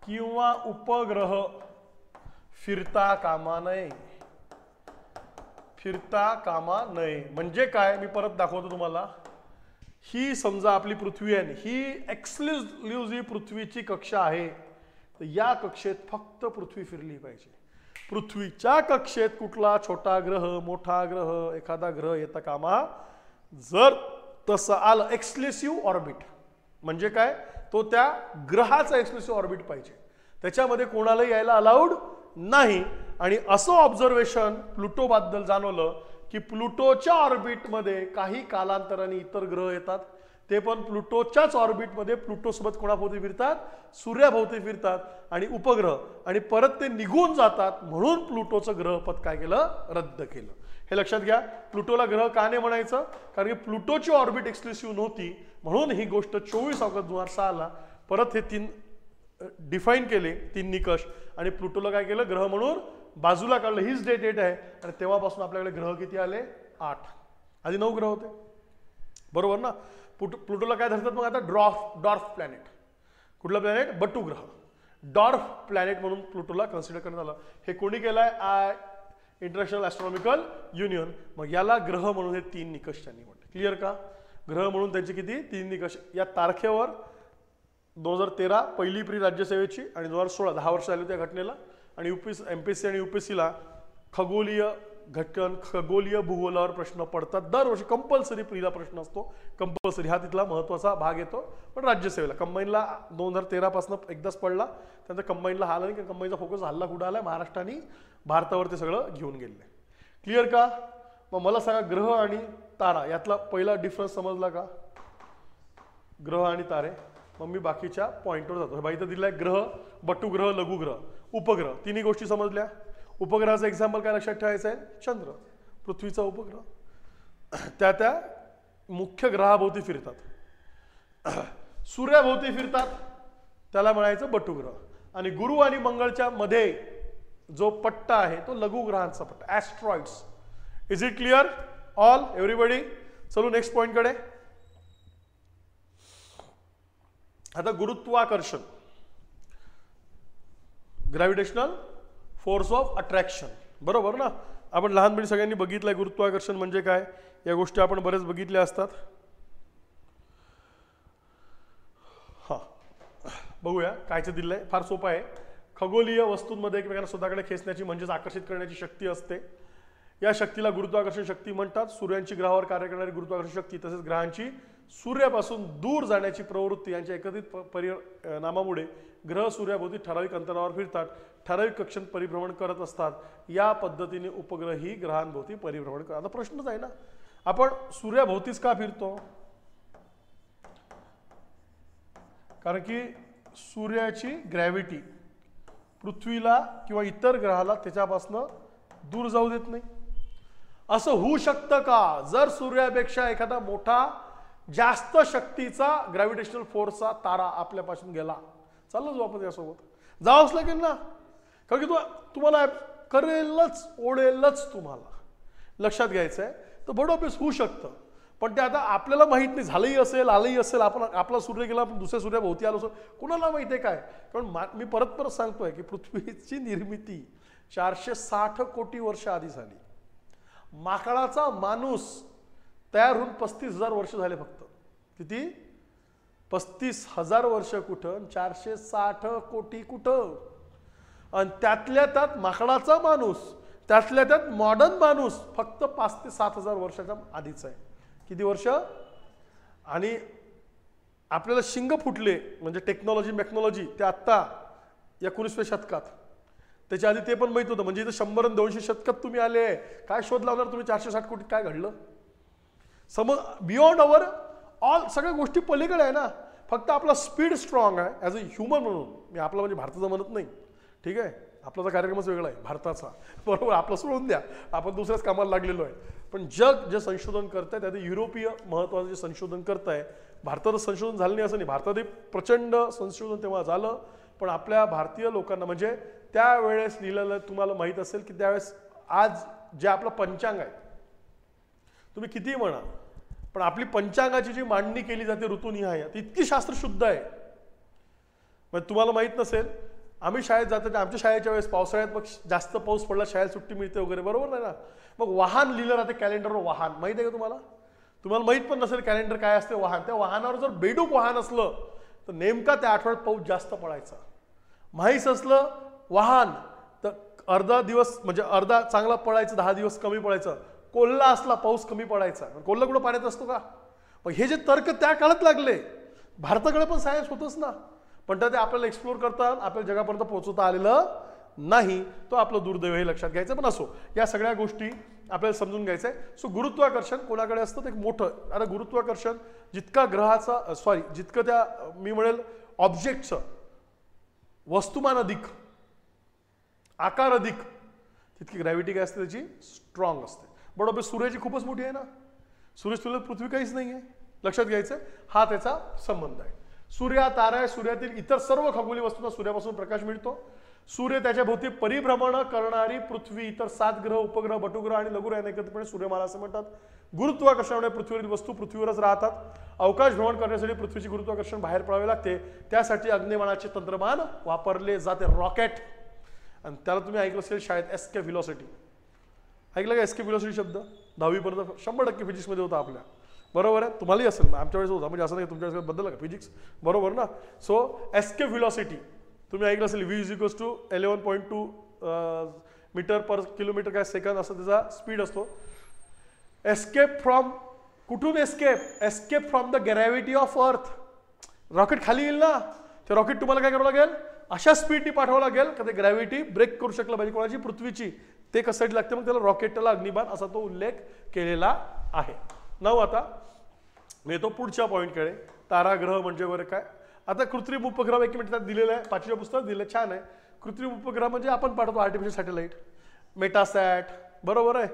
किंवा उपग्रह फिरता कामा नये. म्हणजे काय? मी परत दाखवतो तुम्हाला. ही समजा आपली पृथ्वी आहे, ही एक्सक्लुझिव्ह पृथ्वीची कक्षा आहे, तर या कक्षेत फक्त पृथ्वी फिरली पाहिजे. पृथ्वीच्या कक्षेत कुठला छोटा ग्रह मोठा ग्रह एखादा ग्रह येता कामा. जर तसं आलं एक्सक्लुसिव्ह ऑर्बिट म्हणजे काय? तो त्या ग्रहाचा एक्सक्लुसिव्ह ऑर्बिट पाहिजे. त्याच्यामध्ये कोणाला यायला अलाउड नाही. आणि असं ऑब्झर्वेशन प्लुटो बद्दल जाणवलं की प्लुटोच्या ऑर्बिटमध्ये काही कालांतराने इतर ग्रह येतात. ते पण प्लुटोच्याच ऑर्बिटमध्ये प्लुटो सोबत कोणाभोवती फिरतात? सूर्याभोवती फिरतात. आणि उपग्रह आणि परत ते निघून जातात. म्हणून प्लुटोचं ग्रहपथ काय केलं? रद्द केलं. हे लक्षात घ्या. प्लुटोला ग्रह का नाही म्हणायचं? कारण की प्लुटोची ऑर्बिट एक्सक्लुसिव्ह नव्हती. म्हणून ही गोष्ट 24 ऑगस्ट 2006ला परत हे 3 डिफाईन केले, 3 निकष. आणि प्लुटोला काय केलं? ग्रह म्हणून बाजूला काढलं. हीच डेट आहे. आणि तेव्हापासून आपल्याकडे ग्रह किती आले? 8. आधी 9 ग्रह होते, बरोबर ना. प्लुटोला काय धरतात मग आता? Dwarf planet. कुठला प्लॅनेट? बटू ग्रह. डॉर्फ प्लॅनेट म्हणून प्लुटोला कन्सिडर करण्यात आलं. हे कोणी केलंय? International astronomical union. मग याला ग्रह म्हणून हे 3 निकष त्यांनी म्हटले. क्लिअर का? ग्रह म्हणून त्यांचे किती? 3 निकष. या तारखेवर 2013 पहिली प्री राज्यसेवेची आणि 2016 10 वर्ष झाली त्या घटनेला. आणि MPSC आणि UPSCला खगोलीय घटन खगोलीय भूगोलावर प्रश्न पडतात दरवर्षी. कंपल्सरी प्रीला प्रश्न असतो. कंपल्सरी हा तिथला महत्त्वाचा भाग येतो. पण राज्यसेवेला कंबाईनला 2013 पासून एकदाच पडला. त्यानंतर कंबाईनला हा आला नाही, कंबाईनचा फोकस हल्ला कुठं आला? महाराष्ट्र आणि भारतावर ते सगळं घेऊन गेले. क्लिअर का? मग मला सांगा ग्रह आणि तारा यातला पहिला डिफरन्स समजला का? ग्रह आणि तारे. मग मी बाकीच्या पॉइंटवर जातो. बाई इथं दिलाय ग्रह, बटुग्रह, लघुग्रह, उपग्रह. 3 गोष्टी समजल्या. उपग्रहाचं एक्झाम्पल काय लक्षात ठेवायचं आहे? चंद्र. पृथ्वीचा उपग्रह त्या त्या मुख्य ग्रहाभोवती फिरतात. सूर्याभोवती फिरतात त्याला म्हणायचं बटुग्रह. आणि गुरु आणि मंगळच्या मध्ये जो पट्टा आहे तो लघुग्रहांचा पट्टा, asteroids. Is it clear all everybody? चलो नेक्स्ट पॉइंट कडे. आता गुरुत्वाकर्षण, ग्रॅव्हिटेशनल फोर्स ऑफ अट्रॅक्शन, बरोबर ना? आपण लहानपणी सगळ्यांनी बघितलंय गुरुत्वाकर्षण म्हणजे काय, या गोष्टी आपण बरेच बघितल्या असतात. हा बघूया कायचं दिलंय, फार सोपं आहे. खगोलीय वस्तूंमध्ये एकमेकांना स्वतःकडे खेचण्याची म्हणजेच आकर्षित करण्याची शक्ती असते. या शक्तीला गुरुत्वाकर्षण शक्ती म्हणतात. सूर्याची ग्रहावर कार्य करणारी गुरुत्वाकर्षण शक्ती तसेच ग्रहांची सूर्यापासून दूर जाण्याची प्रवृत्ती यांच्या एकत्रित परिणामामुळे ग्रह सूर्याभोवती ठराविक अंतरावर फिरतात, ठराविक कक्षेत परिभ्रमण करत असतात. या पद्धतीने उपग्रही ग्रहांभोवती परिभ्रमण करतात. आता प्रश्नच आहे ना, आपण सूर्याभोवतीच का फिरतो? कारण की सूर्याची ग्रॅव्हिटी पृथ्वीला किंवा इतर ग्रहाला त्याच्यापासून दूर जाऊ देत नाही. असं होऊ शकतं का? जर सूर्यापेक्षा एखादा मोठा जास्त शक्तीचा ग्रॅव्हिटेशनल फोर्सचा तारा आपल्यापासून गेला, चाललो जाऊ आपण त्यासोबत, जावंच लागेल ना, कारण की तुम्हाला करेलच, ओढेलच. तुम्हाला लक्षात घ्यायचं आहे. तर बडोबेस होऊ शकतं, पण ते आता आपल्याला माहित नाही. झालंही असेल, आलंही असेल, आपण आपला सूर्य गेला, आपण दुसऱ्या सूर्याभोवती आलो असेल, कुणाला माहिती आहे काय? कारण मी परत परत सांगतोय की पृथ्वीची निर्मिती 460 कोटी वर्ष आधी झाली. माकडाचा माणूस तयार होऊन 35,000 वर्ष झाले फक्त. किती? 35,000 वर्ष कुठं, 460 कोटी कुठं? आणि त्यातल्या त्यात माकडाचा माणूस, त्यातल्या त्यात मॉडर्न माणूस फक्त 5 ते 7,000 वर्षाच्या आधीच आहे. किती वर्ष? आणि आपल्याला शिंग फुटले म्हणजे टेक्नॉलॉजी मेक्नॉलॉजी ते आत्ता 19व्या शतकात. त्याच्या आधी ते पण माहित होतं. म्हणजे इथं 100 आणि 200 शतकात तुम्ही आले, काय शोध लावणार तुम्ही? 460 कोटी काय घडलं? समज बियॉन्ड अवर ऑल सगळ्या गोष्टी पलीकडे आहे ना. फक्त आपला स्पीड स्ट्रॉंग आहे ॲज अ ह्युमन म्हणून. मी आपला म्हणजे भारताचा म्हणत नाही, ठीक आहे? आपला तर कार्यक्रमच वेगळा आहे भारताचा, बरोबर? आपलं सोडून द्या, आपण दुसऱ्याच कामाला लागलेलो आहे. पण जग जे संशोधन करत आहे त्यात युरोपीय महत्त्वाचं जे संशोधन करत आहे, भारतात संशोधन झालं नाही असं नाही, भारतात प्रचंड संशोधन तेव्हा झालं. पण आपल्या भारतीय लोकांना म्हणजे त्यावेळेस लिहिलेलं तुम्हाला माहीत असेल की त्यावेळेस आज जे आपलं पंचांग आहे, तुम्ही कितीही म्हणा, पण आपली पंचांगाची जी मांडणी केली जाते ऋतुनिहाय, ती इतकी शास्त्रशुद्ध आहे. म्हणजे तुम्हाला माहीत नसेल, आम्ही शाळेत जातो, आमच्या शाळेच्या वेळेस पावसाळ्यात मग जास्त पाऊस पडला, शाळेत सुट्टी मिळते वगैरे, बरोबर नाही ना? मग वाहन लिहिलं राहते कॅलेंडरवर. वाहन माहिती आहे का तुम्हाला? तुम्हाला माहीत पण नसेल कॅलेंडर काय असते. वाहन, त्या वाहनावर जर बेडूक वाहन असलं तर नेमका त्या आठवड्यात पाऊस जास्त पडायचा. म्हैस असलं वाहन तर अर्धा दिवस म्हणजे अर्धा चांगला पडायचं, 10 दिवस कमी पडायचं. कोल्हा असला पाऊस कमी पडायचा. कोल्हा कुठं पाण्यात असतो का? मग हे जे तर्क त्या काळात लागले, भारताकडे पण सायन्स होतच ना, पण ते आपल्याला एक्सप्लोर करता, आपल्याला जगापर्यंत पोहोचवता आलेलं नाही. तो आपलं दुर्दैव हे लक्षात घ्यायचं. पण असो, या सगळ्या गोष्टी आपल्याला समजून घ्यायचं आहे. सो गुरुत्वाकर्षण कोणाकडे असतं? ते एक मोठं. आता गुरुत्वाकर्षण जितका ग्रहाचा जितकं त्या मी म्हणेल ऑब्जेक्टचं वस्तुमान अधिक, आकार अधिक, तितकी ग्रॅव्हिटी काय असते त्याची? स्ट्रॉंग असते. बरोबर. सूर्याची खूपच मोठी आहे ना, सूर्य तुलनेत पृथ्वी काहीच नाही आहे. लक्षात घ्यायचं, हा त्याचा संबंध आहे. सूर्य हा तारा आहे. सूर्यातील इतर सर्व खगोलीय वस्तूंना सूर्यापासून प्रकाश मिळतो. सूर्य त्याच्या भोवती परिभ्रमण करणारी पृथ्वी, इतर 7 ग्रह, उपग्रह, बटुग्रह आणि लघुग्रह यांना एकत्रितपणे सूर्यमाला असं म्हणतात. गुरुत्वाकर्षणामुळे पृथ्वीवरील वस्तू पृथ्वीवरच राहतात. अवकाश भ्रमण करण्यासाठी पृथ्वीचे गुरुत्वाकर्षण बाहेर पडावे लागते. त्यासाठी अग्निबाणाचे तंत्रमान वापरले जाते, रॉकेट. आणि त्याला तुम्ही ऐकलं असेल शाळेत एस्केप व्हेलॉसिटी. ऐकलं का एस्केप व्हेलॉसिटी शब्द? 10वी पर्यंत 100% फिजिक्समध्ये होता आपल्या, बरोबर आहे? तुम्हालाही असेल, आमच्या वेळेस होता, म्हणजे असं नाही तुमच्या वेळेस बदललं का फिजिक्स, बरोबर ना? सो एस्केप व्हेलॉसिटी तुम्ही ऐकलं असेल. V = 11.2 मीटर पर किलोमीटर काय सेकंद असं त्याचा स्पीड असतो. एस्केप फ्रॉम, कुठून escape? Escape from the gravity of earth. Rocket खाली येईल ना, ते रॉकेट तुम्हाला काय करावं लागेल? अशा स्पीडनी पाठवावं लागेल का ते ग्रॅव्हिटी ब्रेक करू शकलं पाहिजे. कोणाची? पृथ्वीची. ते कशासाठी लागते? मग त्याला रॉकेटला अग्निबाण असा तो उल्लेख केलेला आहे. नाव आता मी येतो पुढच्या पॉईंटकडे. ताराग्रह म्हणजे बरं काय? आता कृत्रिम उपग्रह 1 मिनिटात दिलेलं आहे, 5व्या पुस्तकात दिलं, छान आहे. कृत्रिम उपग्रह म्हणजे आपण पाठवतो आर्टिफिशियल सॅटेलाइट, मेटासॅट, बरोबर आहे?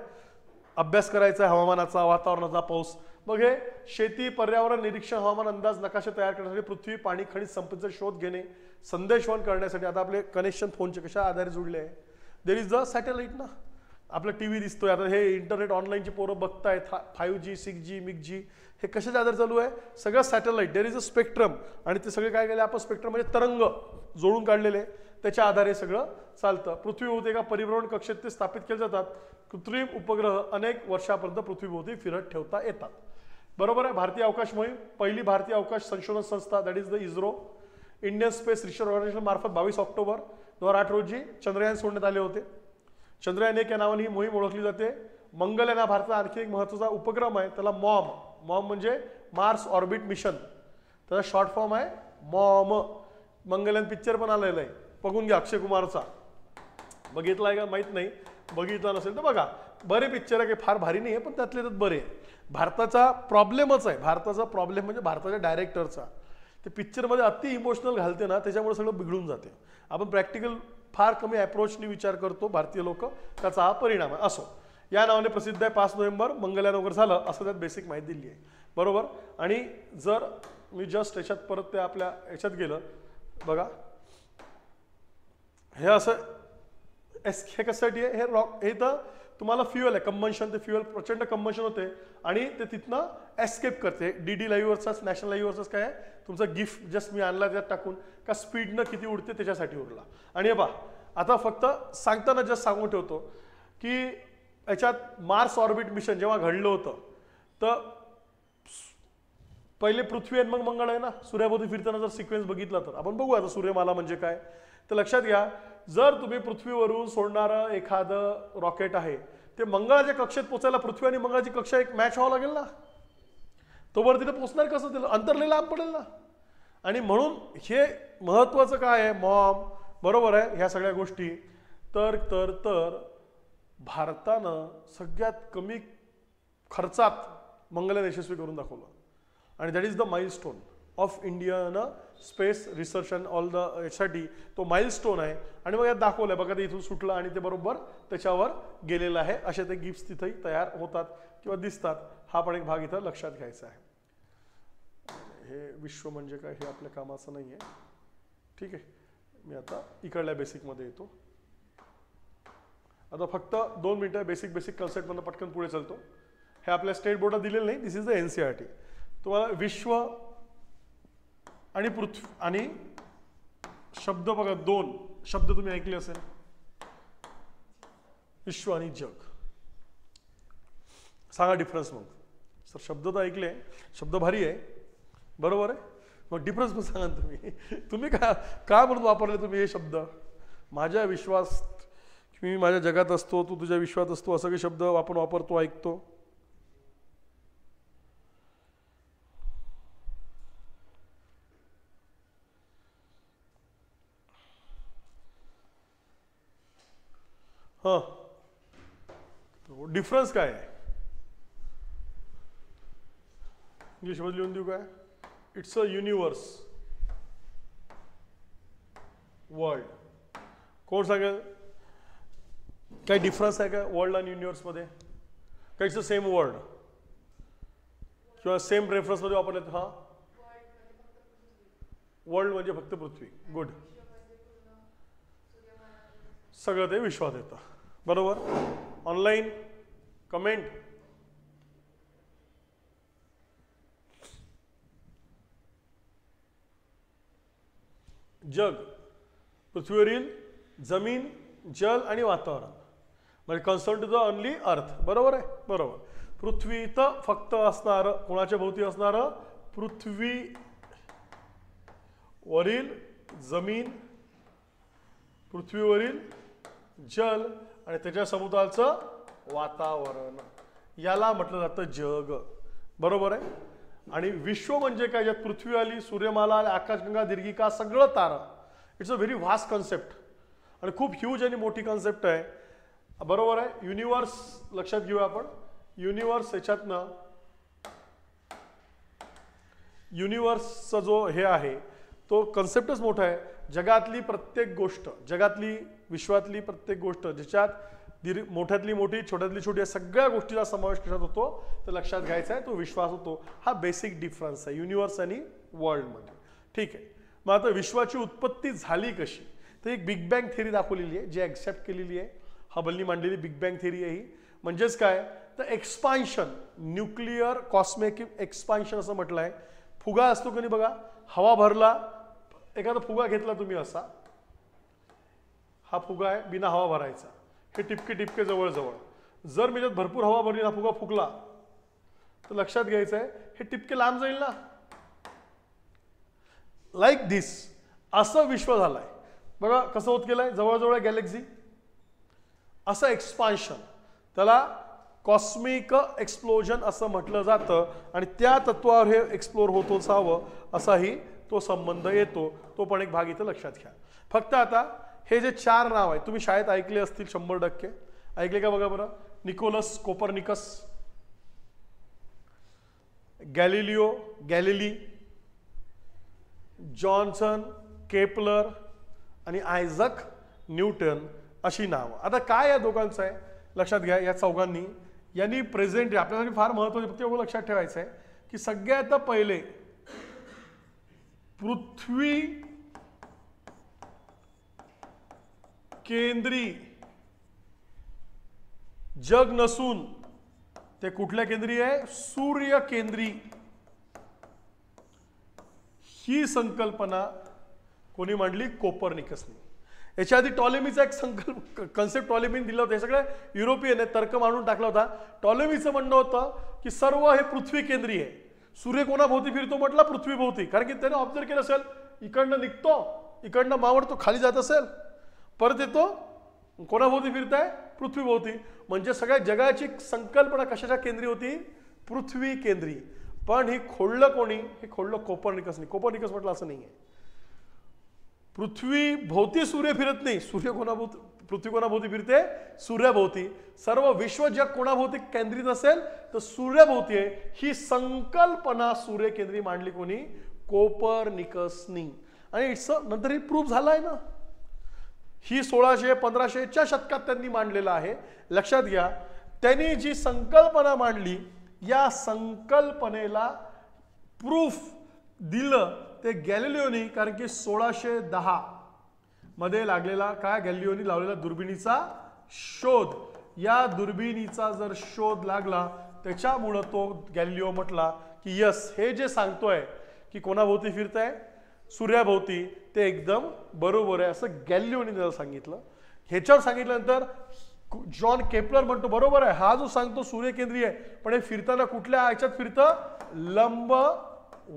अभ्यास करायचा आहे हवामानाचा, वातावरणाचा, पाऊस. मग हे शेती, पर्यावरण निरीक्षण, हवामान अंदाज, नकाशे तयार करण्यासाठी पृथ्वी, पाणी, खनिज संपत्तीचा शोध घेणे, संदेशवहन करण्यासाठी आता आपले कनेक्शन फोनचे कशा आधारे जुळले आहे. देर इज द सॅटेलाइट ना. आपला टी व्ही दिसतोय, आता हे इंटरनेट ऑनलाईनची पोरं बघतायत, 5G 6G MIG-G, हे कशाच्या आधारे चालू आहे? सगळं satellite. There is a spectrum, आणि ते सगळे काय केले आपण, स्पेक्ट्रम म्हणजे तरंग जोडून काढलेले, त्याच्या आधारे सगळं चालतं. पृथ्वीभोवती एका परिभ्रमण कक्षेत ते स्थापित केले जातात. कृत्रिम उपग्रह अनेक वर्षापर्यंत पृथ्वीभोवती फिरत ठेवता येतात. बरोबर आहे. भारतीय अवकाश मोहीम, पहिली भारतीय अवकाश संशोधन संस्था that is the ISRO, Indian Space Research Organisation मार्फत 22 ऑक्टोबर 2008 रोजी चंद्रयान सोडण्यात आले होते. चंद्रयान 1 या नावाने ही मोहीम ओळखली जाते. मंगलयान हा भारताचा आणखी एक महत्त्वाचा उपक्रम आहे. त्याला मॉम म्हणजे मार्स ऑर्बिट मिशन, त्याचा शॉर्ट फॉर्म आहे मॉम. मंगलयान पिक्चर पण आलेला आहे, बघून घ्या, अक्षय कुमारचा. बघितला आहे का माहीत नाही, बघितला नसेल तर बघा. बरे पिक्चर आहे, काही फार भारी नाही आहे, पण त्यातले त्यात बरे आहे. भारताचा प्रॉब्लेमच आहे, भारताचा प्रॉब्लेम म्हणजे भारताच्या डायरेक्टरचा. ते पिक्चरमध्ये अति इमोशनल घालते ना, त्याच्यामुळे सगळं बिघडून जाते. आपण प्रॅक्टिकल फार कमी अप्रोचनी विचार करतो भारतीय लोक, त्याचा हा परिणाम आहे. असो, या नावाने प्रसिद्ध आहे. 5 नोव्हेंबर मंगलयान वगैरे झालं असं त्यात बेसिक माहिती दिली आहे. बरोबर. आणि जर मी जस्ट याच्यात परत ते आपल्या याच्यात गेलं बघा, हे असं हे कशासाठी आहे, हे रॉक, हे तर तुम्हाला फ्युएल आहे, कंबन्शन. ते फ्युएल प्रचंड कंबन्शन होते आणि ते तिथनं एस्केप करते. DD लाईव्हवरचाच, नॅशनल लाईव्हवरचाच काय आहे तुमचा गिफ्ट जस्ट मी आणला त्यात टाकून, का स्पीडनं किती उडते त्याच्यासाठी उरला. आणि हे पहा, आता फक्त सांगताना जस्ट सांगून ठेवतो की याच्यात मार्स ऑर्बिट मिशन जेव्हा घडलं होतं, तर पहिले पृथ्वी आणि मग मंगळ आहे ना. सूर्याभोवती फिरताना जर सिक्वेन्स बघितला तर आपण बघू आता सूर्यमाला म्हणजे काय. तर लक्षात घ्या, जर तुम्ही पृथ्वीवरून सोडणारं एखादं रॉकेट आहे, ते मंगळाच्या कक्षेत पोचायला पृथ्वी आणि मंगळाची कक्षा एक मॅच व्हावं लागेल ना. तोवर तिथे पोचणार कसं, त्याला अंतर लय लांब पडेल ना. आणि म्हणून हे महत्त्वाचं काय आहे, मॉम. बरोबर आहे. ह्या सगळ्या गोष्टी तर तर तर भारतानं सगळ्यात कमी खर्चात मंगळयान यशस्वी करून दाखवलं. आणि that is the milestone of Indian Space research and all the यासाठी तो माइलस्टोन आहे. आणि मग यात दाखवलं आहे बघा, ते इथून सुटलं आणि ते बरोबर त्याच्यावर गेलेलं आहे. असे ते गिफ्ट्स तिथेही तयार होतात किंवा दिसतात. हा पण एक भाग इथं लक्षात घ्यायचा आहे. हे विश्व म्हणजे काय हे आपल्या कामाचं नाही आहे. ठीक आहे. मी आता इकडल्या बेसिकमध्ये येतो. आता फक्त 2 मिनिटं बेसिक कन्सेप्टमधून पटकन पुढे चालतो. हे आपल्या स्टेट बोर्डात दिलेलं नाही, दिस इज द NCERT. तुम्हाला विश्व आणि पृथ्वी आणि शब्द बघा, 2 शब्द तुम्ही ऐकले असेल, विश्व आणि जग. सांगा डिफरन्स. मग सर शब्द तर ऐकले, शब्द भारी आहे, बरोबर आहे, मग डिफरन्स पण सांगा तुम्ही का म्हणून वापरले तुम्ही हे शब्द. माझ्या विश्वास, मी माझ्या जगात असतो, तू तुझ्या विश्वात असतो, असं काही शब्द आपण वापरतो, ऐकतो. हां, डिफरन्स काय आहे, इंग्लिशमध्ये लिहून देऊ काय. It's a universe, world. कोण सांगेल काही डिफरन्स आहे का वर्ल्ड आणि युनिवर्समध्ये? का इट्स द सेम वर्ड किंवा सेम रेफरन्समध्ये वापरले? हां, वर्ल्ड म्हणजे फक्त पृथ्वी. गुड. सगळं ते विश्वात येतं. बरोबर. Online comment. जग पृथ्वीवरील जमीन, जल आणि वातावरण, म्हणजे कन्सर्न टू द ओनली अर्थ. बरोबर आहे. बरोबर. पृथ्वी तर फक्त असणार कोणाच्या भोवती असणार, पृथ्वीवरील जमीन, पृथ्वीवरील जल आणि त्याच्या सभोवतालचं वातावरण, याला म्हटलं जातं जग. बरोबर आहे. आणि विश्व म्हणजे काय, ज्यात पृथ्वी आली, सूर्यमाला आली, आकाशगंगा, दीर्घिका, सगळं तारा. It's a very vast concept आणि खूप ह्यूज आणि मोठी कन्सेप्ट आहे. बरोबर आहे. युनिवर्स लक्षात घेऊया आपण. युनिवर्स याच्यातनं युनिवर्सचा जो हे आहे तो कन्सेप्टच मोठा आहे. जगातली प्रत्येक गोष्ट, जगातली विश्वातली प्रत्येक गोष्ट ज्याच्यात मोठ्यातली मोठी छोट्यातली छोटी या सगळ्या गोष्टीचा समावेश कशात होतो तर लक्षात घ्यायचा आहे, तो विश्वास होतो. हा बेसिक डिफरन्स आहे युनिवर्स आणि वर्ल्डमध्ये. ठीक आहे. मग आता विश्वाची उत्पत्ती झाली कशी, तर एक बिग बँग थेरी दाखवलेली आहे जी ॲक्सेप्ट केलेली आहे. हबलनी मांडलेली बिग बँग थेरी आहे ही. म्हणजेच काय तर एक्सपान्शन, न्यूक्लिअर कॉस्मिक एक्सपान्शन असं म्हटलं आहे. फुगा असतो की नाही बघा, हवा भरला, एखादा फुगा घेतला तुम्ही असा, हा फुगा आहे बिना हवा भरायचा, हे टिपके टिपके जवळजवळ, जर मी त्यात भरपूर हवा भरली ना फुगा फुगला तर लक्षात घ्यायचं आहे हे टिपके लांब जाईल ना. लाईक दिस असं विश्व झालंय बघा, कसं होत गेलंय, जवळजवळ गॅलेक्सी. असं एक्सपान्शन त्याला कॉस्मिक एक्सप्लोजन असं म्हटलं जातं आणि त्या तत्वावर हे एक्सप्लोर होत असावं असाही तो संबंध येतो. तो पण एक भाग इथं लक्षात घ्या. फक्त आता हे जे 4 नाव आहेत तुम्ही शाळेत ऐकले असतील, 100% ऐकले का बघा बरं. Nicolaus Copernicus, Galileo Galilei, Johnson, Kepler आणि आयझक न्यूटन अशी नावं. आता काय या दोघांचं आहे लक्षात घ्या. या चौघांनी यांनी प्रेझेंट आपल्यासाठी फार महत्त्वाचे फक्त एवढं लक्षात ठेवायचं आहे की सगळ्यात पहिले पृथ्वी केंद्री जग नसून ते कुठल्या केंद्री आहे, सूर्य केंद्री. ही संकल्पना कोणी मांडली, कोपर्निकसने. याच्या आधी टॉलेमीचा एक कन्सेप्ट टॉलेमीने दिला होता. हे सगळे युरोपियन आहे, तर्क मांडून टाकला होता. टॉलेमीचं म्हणणं होतं की सर्व हे पृथ्वी केंद्रीय आहे. सूर्य कोणाभोवती फिरतो म्हटला, पृथ्वीभोवती. कारण की त्याने ऑब्झर्व केलं असेल, इकडनं निघतो, इकडनं मावळतो, खाली जात असेल, परत येतो, कोणाभोवती फिरताय, पृथ्वीभोवती. म्हणजे सगळ्या जगाची संकल्पना कशाच्या केंद्री होती, पृथ्वी केंद्री. पण ही खोडलं कोणी, हे खोडलं कोपर्निकसने. कोपर्निकस म्हटलं असं नाही आहे, पृथ्वी भोवती सूर्य फिरत नाही, सूर्य कोणाभोवती, पृथ्वी कोणाभोवती फिरते, सूर्याभोवती. सर्व विश्व जग कोणाभोवती केंद्रित असेल तर सूर्याभोवती आहे. ही संकल्पना सूर्य केंद्री मांडली कोणी, कोपर्निकसनी. आणि इट्स नंतर ही प्रूफ झालाय ना. ही 1600-1500च्या शतकात त्यांनी मांडलेलं आहे. लक्षात घ्या, त्यांनी जी संकल्पना मांडली या संकल्पनेला प्रूफ दिलं ते गॅलिलिओनी. कारण की 1610 मध्ये लागलेला काय, गॅलिलिओनी लावलेला दुर्बिणीचा शोध. या दुर्बिणीचा जर शोध लागला त्याच्यामुळं तो गॅलिलिओ म्हटला की यस, हे जे सांगतोय की कोणाभोवती फिरताय, सूर्याभोवती, ते एकदम बरोबर आहे असं गॅलिलिओनी त्याला सांगितलं. ह्याच्यावर सांगितल्यानंतर जॉन केपलर म्हणतो बरोबर आहे, हा जो सांगतो सूर्यकेंद्रीय आहे, पण हे फिरताना कुठल्या ह्याच्यात फिरतं, लंब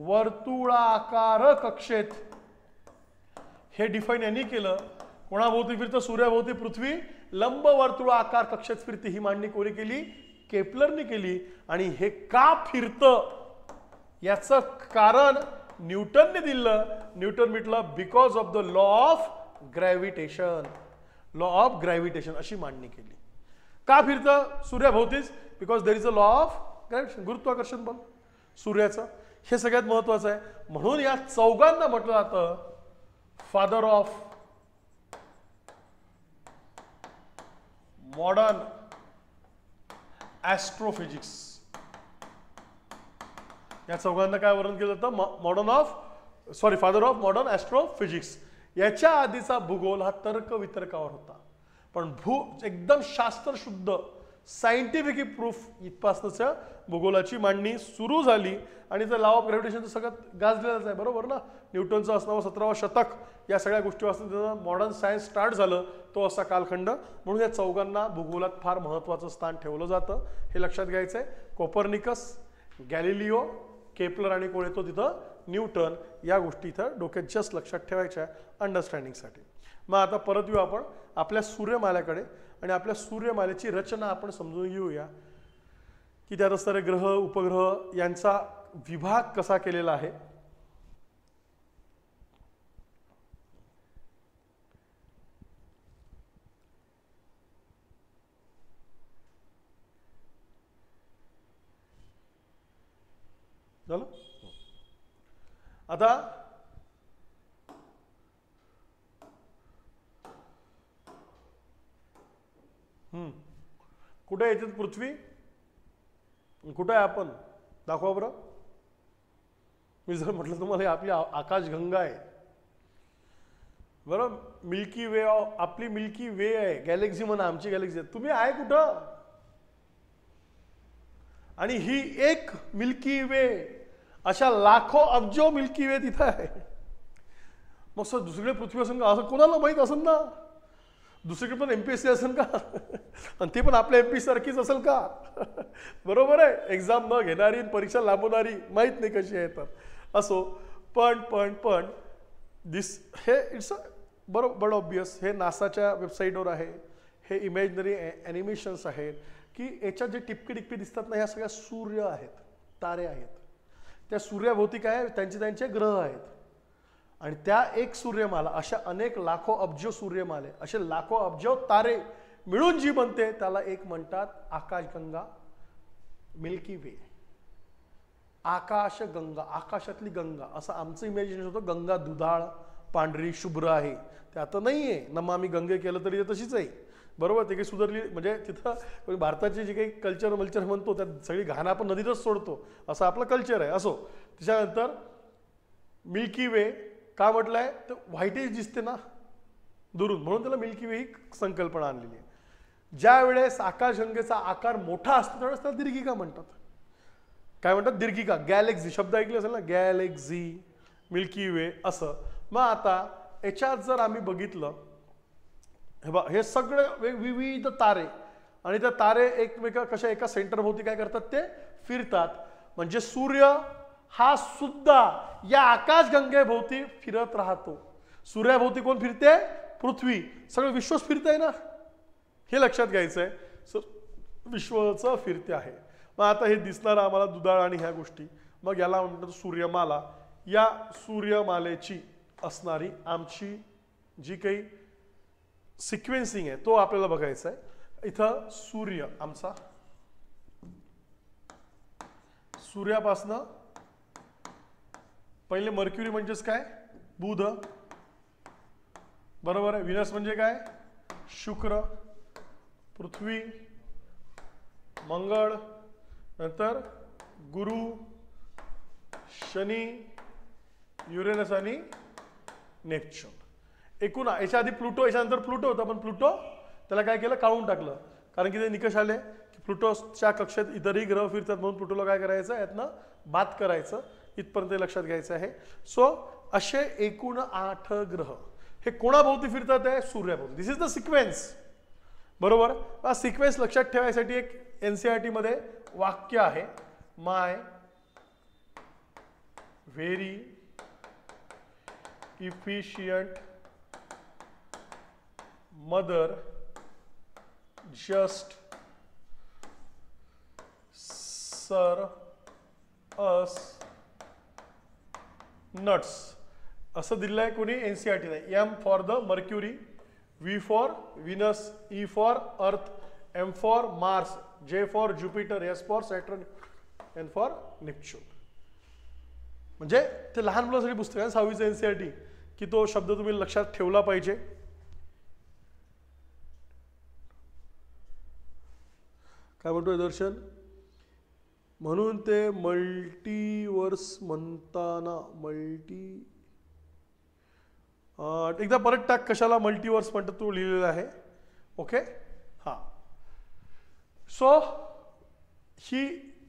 वर्तुळाकार कक्षेत. हे डिफाईन यांनी केलं. कोणाभोवती फिरतं, सूर्याभोवती पृथ्वी लंब वर्तुळाकार कक्षेत फिरते. ही मांडणी कोणी केली, केपलरने केली. आणि हे का फिरतं याचं कारण न्यूटनने दिलं. न्यूटन म्हटलं because of the law of gravitation, law of gravitation अशी मांडणी केली. का फिरतं सूर्याभोवतीच, because there is a law of gravitation, गुरुत्वाकर्षण बल सूर्याचं. हे सगळ्यात महत्वाचं आहे. म्हणून या चौघांना म्हटलं जातं फादर ऑफ मॉडर्न ॲस्ट्रोफिजिक्स. या चौघांना काय वर्णन केलं जातं, फादर ऑफ मॉडर्न ॲस्ट्रोफिजिक्स. याच्या आधीचा भूगोल हा तर्क वितर्कावर होता. पण एकदम शास्त्रशुद्ध सायंटिफिक प्रूफ इथपासूनच्या भूगोलाची मांडणी सुरू झाली. आणि तर लॉ ऑफ ग्रॅव्हिटेशन सगळं गाजलेलंच आहे, बरोबर ना. न्यूटनचं असणारं 17वं शतक या सगळ्या गोष्टीपासून मॉडर्न सायन्स स्टार्ट झालं, तो असा कालखंड. म्हणून या चौघांना भूगोलात फार महत्त्वाचं स्थान ठेवलं जातं, हे लक्षात घ्यायचं आहे. कोपर्निकस, गॅलिलिओ, केपलर आणि कोण येतो तिथं, न्यूटन. या गोष्टी इथं डोक्यात जस्ट लक्षात ठेवायच्या अंडरस्टँडिंगसाठी. मग आता परत येऊ आपण आपल्या सूर्यमालेकडे. आणि आपल्या सूर्यमालेची रचना आपण समजून घेऊया की त्यात असणारे ग्रह, उपग्रह यांचा विभाग कसा केलेला आहे. झालं. आता कुठे येते पृथ्वी, कुठे आहे आपण, दाखवा बरं. मी जर म्हटलं तुम्हाला आपली आकाशगंगा आहे बरं, मिल्की वे, आपली मिल्की वे आहे, गॅलेक्सी म्हणा, आमची गॅलेक्सी आहे, तुम्ही आहे कुठं. आणि ही एक मिल्की वे, अशा लाखो अब्जो मिल्की वे तिथं आहे. मग सर दुसरीकडे पृथ्वी असेल का, असं कोणाला माहीत असेल ना. दुसरीकडे पण MPSC असेल का, आणि ती पण आपल्या MP सारखीच असेल का. बरोबर आहे, एक्झाम न घेणारी, परीक्षा लांबवणारी, माहीत नाही कशी आहे तर असो. पण दिस हे इट्स बड ऑब्वियस. हे नासाच्या वेबसाईटवर आहे, हे इमॅजिनरी ॲनिमेशन्स आहेत की याच्यात जे टिपके दिसतात ना, ह्या सगळ्या सूर्य आहेत, तारे आहेत. त्या सूर्याभोवती काय त्यांचे ग्रह आहेत. आणि त्या एक सूर्यमाला, अशा अनेक लाखो अब्ज सूर्यमाले, असे लाखो अब्ज तारे मिळून जी बनते त्याला एक म्हणतात आकाशगंगा, मिल्की वे. आकाशगंगा, आकाशातली गंगा, असं आमचं इमॅजिनेशन होतं. गंगा दुधाळ, पांढरी, शुभ्र आहे. ते आता नाही आहे. नमामि गंगे केलं तरी ते तशीच आहे. बरोबर, ते काही सुधारली म्हणजे तिथं भारताचे जे काही कल्चर म्हणतो त्यात सगळी घाण आपण नदीतच सोडतो, असं आपलं कल्चर आहे. असो. त्याच्यानंतर मिल्की वे का म्हटलंय तर व्हाईटिश दिसते ना दुरून, म्हणून त्याला मिल्की वे ही संकल्पना आणलेली आहे. ज्या वेळेस आकाशगंगेचा आकार मोठा असतो त्यावेळेस त्याला दीर्घिका म्हणतात. काय म्हणतात, दीर्घिका. गॅलेक्सी शब्द ऐकले असेल ना, गॅलेक्सी, मिल्की वे असं. मग आता याच्यात जर आम्ही बघितलं, हे सगळे विविध तारे, आणि त्या तारे एकमेका कशा एका सेंटर भोवती काय करतात, ते फिरतात. म्हणजे सूर्य हा सुद्धा या आकाशगंगेभोवती फिरत राहतो. सूर्याभोवती कोण फिरते, पृथ्वी. सगळं विश्वच फिरतंय ना, हे लक्षात घ्यायचं आहे. विश्वच फिरते आहे. मग आता हे दिसणार आम्हाला दुधाळ आणि ह्या गोष्टी, मग याला म्हणतात सूर्यमाला. या सूर्यमालेची असणारी आमची जी काही सिक्वेन्सिंग आहे तो आपल्याला बघायचा आहे. इथं सूर्य आमचा, सूर्यापासनं पहिले मर्क्युरी म्हणजेच काय, बुध. बरोबर आहे. विनस म्हणजे काय, शुक्र. पृथ्वी, मंगळ, नंतर गुरु, शनी, युरेनस आणि नेपच्यून. एकूण याच्या आधी प्लुटो, याच्यानंतर प्लुटो होता, पण प्लुटो त्याला काय केलं, काढून टाकलं. कारण की ते निकष आले की प्लुटोच्या कक्षेत इतरही ग्रह फिरतात, म्हणून प्लुटोला काय करायचं, यातनं बाद करायचं. इथपर्यंत लक्षात घ्यायचं आहे. सो असे एकूण 8 ग्रह हे कोणाभोवती फिरतात, आहे सूर्याभोवती. दिस इज द सिक्वेन्स. बरोबर. हा सिक्वेन्स लक्षात ठेवायसाठी एक NCERT मध्ये वाक्य आहे, माय व्हेरी इफिशियंट मदर जस्ट सर्व अस नट्स. असं दिलं आहे कोणी, NCERT ने. M for the mercury, V for Venus, E for earth, M for Mars, J for Jupiter, S for Saturn, N for Neptune. म्हणजे ते लहान मुलांसाठी पुस्तक आहे 6वीचं NCERT, की तो शब्द तुम्ही लक्षात ठेवला पाहिजे. काय म्हणतोय दर्शन, म्हणून ते मल्टीवर्स म्हणताना एकदा परत टाक, कशाला मल्टीवर्स म्हणतात तो लिहिलेला आहे. ओके. हां. सो ही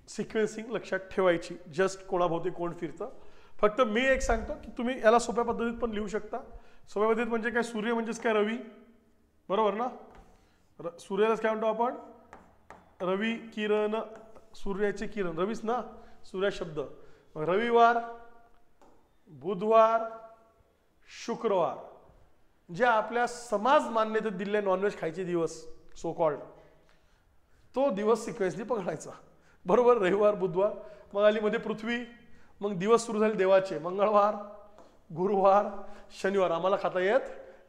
सिक्वेन्सिंग लक्षात ठेवायची. जस्ट कोणाभोवती कोण फिरतं. फक्त मी एक सांगतो की तुम्ही याला सोप्या पद्धतीत पण लिहू शकता. सोप्या पद्धतीत म्हणजे काय, सूर्य म्हणजेच काय, रवी. बरोबर ना. सूर्यालाच काय म्हणतो आपण, रवी किरण, सूर्याचे किरण, रवीच ना सूर्य शब्द. रविवार, बुधवार, शुक्रवार जे आपल्या समाज मान्यतेत दिलेले नॉनव्हेज खायचे दिवस, सो कॉल्ड, तो दिवस सिक्वेन्सली पकडायचा. बरोबर. रविवार, बुधवार, मग आली मध्ये पृथ्वी, मग दिवस सुरू झाले देवाचे, मंगळवार, गुरुवार, शनिवार आम्हाला खाता येत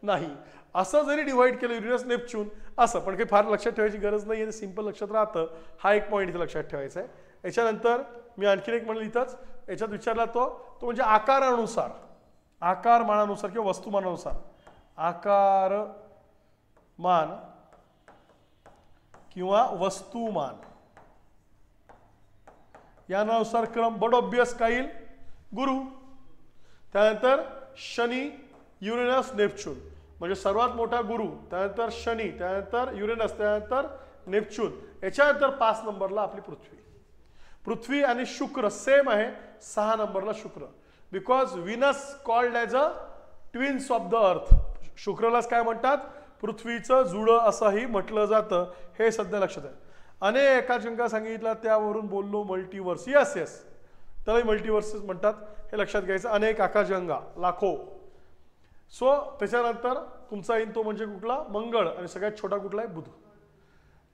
नाही. असं जरी डिवाइड केलं, युरेनस, नेपच्यून असं, पण काही फार लक्षात ठेवायची गरज नाही आहे, सिंपल लक्षात राहतं. हा एक पॉईंट इथे लक्षात ठेवायचा आहे. याच्यानंतर मी आणखीन एक म्हणलं इथंच, याच्यात विचारला तो म्हणजे आकारानुसार, आकारमानानुसार किंवा वस्तुमानानुसार, आकारमान किंवा वस्तुमान यानुसार क्रम. बट ऑब्वियस काय येईल? गुरु. त्यानंतर शनी, युरेनस, नेपच्यून. म्हणजे सर्वात मोठा गुरु, त्यानंतर शनी, त्यानंतर युरेनस, त्यानंतर नेपच्यून. याच्यानंतर 5 नंबरला आपली पृथ्वी. पृथ्वी आणि शुक्र सेम आहे. 6 नंबरला शुक्र. Because Venus called as a twins of the earth. शुक्रलाच काय म्हणतात? पृथ्वीचं जुळं असंही म्हटलं जातं. हे सध्या लक्षात आहे. अनेकाशंका सांगितला त्यावरून बोललो मल्टीवर्स. यस यस, त्यालाही मल्टीवर्सेस म्हणतात. हे लक्षात घ्यायचं. अनेक आकाशगंगा, लाखो. सो त्याच्यानंतर तुमचा येईल तो म्हणजे कुठला? मंगळ. आणि सगळ्यात छोटा कुठला आहे? बुध.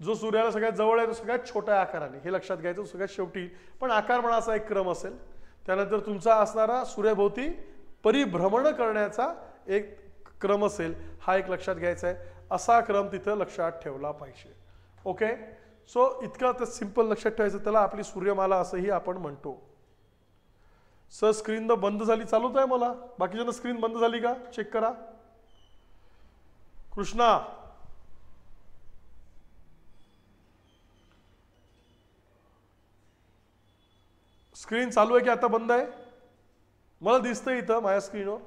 जो सूर्याला सगळ्यात जवळ आहे तो सगळ्यात छोट्या आकाराने. हे लक्षात घ्यायचं सगळ्यात शेवटी. पण आकारमानाचा एक क्रम असेल. त्यानंतर तुमचा असणारा सूर्याभोवती परिभ्रमण करण्याचा एक क्रम असेल. हा एक लक्षात घ्यायचा आहे. असा क्रम तिथं लक्षात ठेवला पाहिजे. ओके. सो इतकं तर सिंपल लक्षात ठेवायचं. त्याला आपली सूर्यमाला असंही आपण म्हणतो. सर स्क्रीन तर बंद झाली, चालूच आहे मला. बाकीच्यांना स्क्रीन बंद झाली का? चेक करा. कृष्णा, स्क्रीन चालू आहे की आता बंद आहे? मला दिसतंय इथं माझ्या स्क्रीनवर.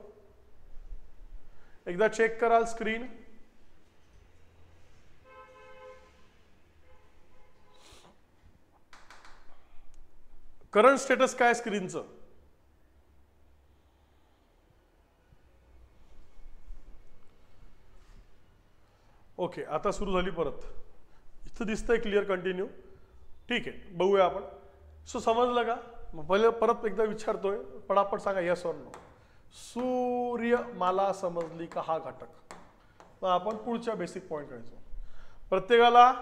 एकदा चेक कराल स्क्रीन. करंट स्टेटस काय स्क्रीनचं? ओके, आता सुरू झाली परत. इथं दिसतंय क्लिअर, कंटिन्यू. ठीक आहे, बघूया आपण. सो समजलं का? पहिले परत एकदा विचारतोय, पटापट सांगा यस ऑर नो. सूर्यमाला समजली का? हा घटक. मग आपण पुढच्या बेसिक पॉईंट करायचो. प्रत्येकाला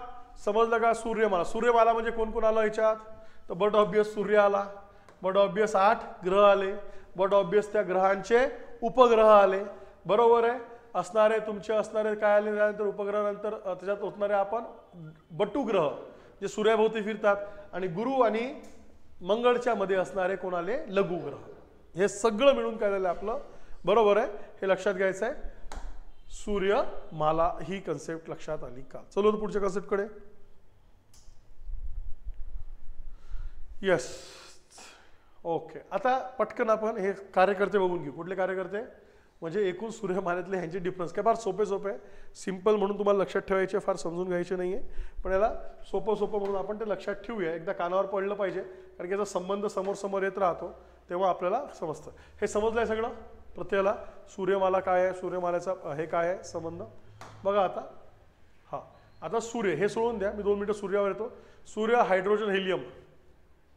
समजलं का सूर्यमाला? सूर्यमाला म्हणजे कोण कोण आलं याच्यात? तर बट ऑब्वियस सूर्य आला. बट ऑब्वियस 8 ग्रह आले. बट ऑब्वियस त्या ग्रहांचे उपग्रह आले. बरोबर आहे. असणारे तुमचे असणारे काय आले त्यानंतर उपग्रहानंतर त्याच्यात होणारे आपण बटू ग्रह जे सूर्याभोवती फिरतात. आणि गुरु आणि मंगळच्या मध्ये असणारे कोण आले? लघु ग्रह. हे सगळं मिळून काय झालं आपलं? बरोबर आहे. हे लक्षात घ्यायचं आहे. सूर्यमाला ही कन्सेप्ट लक्षात आली का? चलो पुढच्या कन्सेप्टकडे. यस. ओके, आता पटकन आपण हे कार्यकर्ते बघून घेऊ. कुठले कार्यकर्ते? म्हणजे एकूण सूर्यमालेतले ह्यांचे डिफरन्स. काय फार सोपे सोपे सिंपल म्हणून तुम्हाला लक्षात ठेवायचे, फार समजून घ्यायचे नाहीये. पण याला सोपं सोपं म्हणून आपण ते लक्षात ठेवूया. एकदा कानावर पडलं पाहिजे, कारण की याचा संबंध समोर समोर येत राहतो तेव्हा आपल्याला समजतं. हे समजलंय सगळं प्रत्येकाला? सूर्यमाला काय आहे, सूर्यमालेचा हे काय आहे संबंध बघा आता. हा, आता सूर्य हे सोडून द्या, मी 2 मिनिटं सूर्यावर येतो. सूर्य हायड्रोजन हेलियम.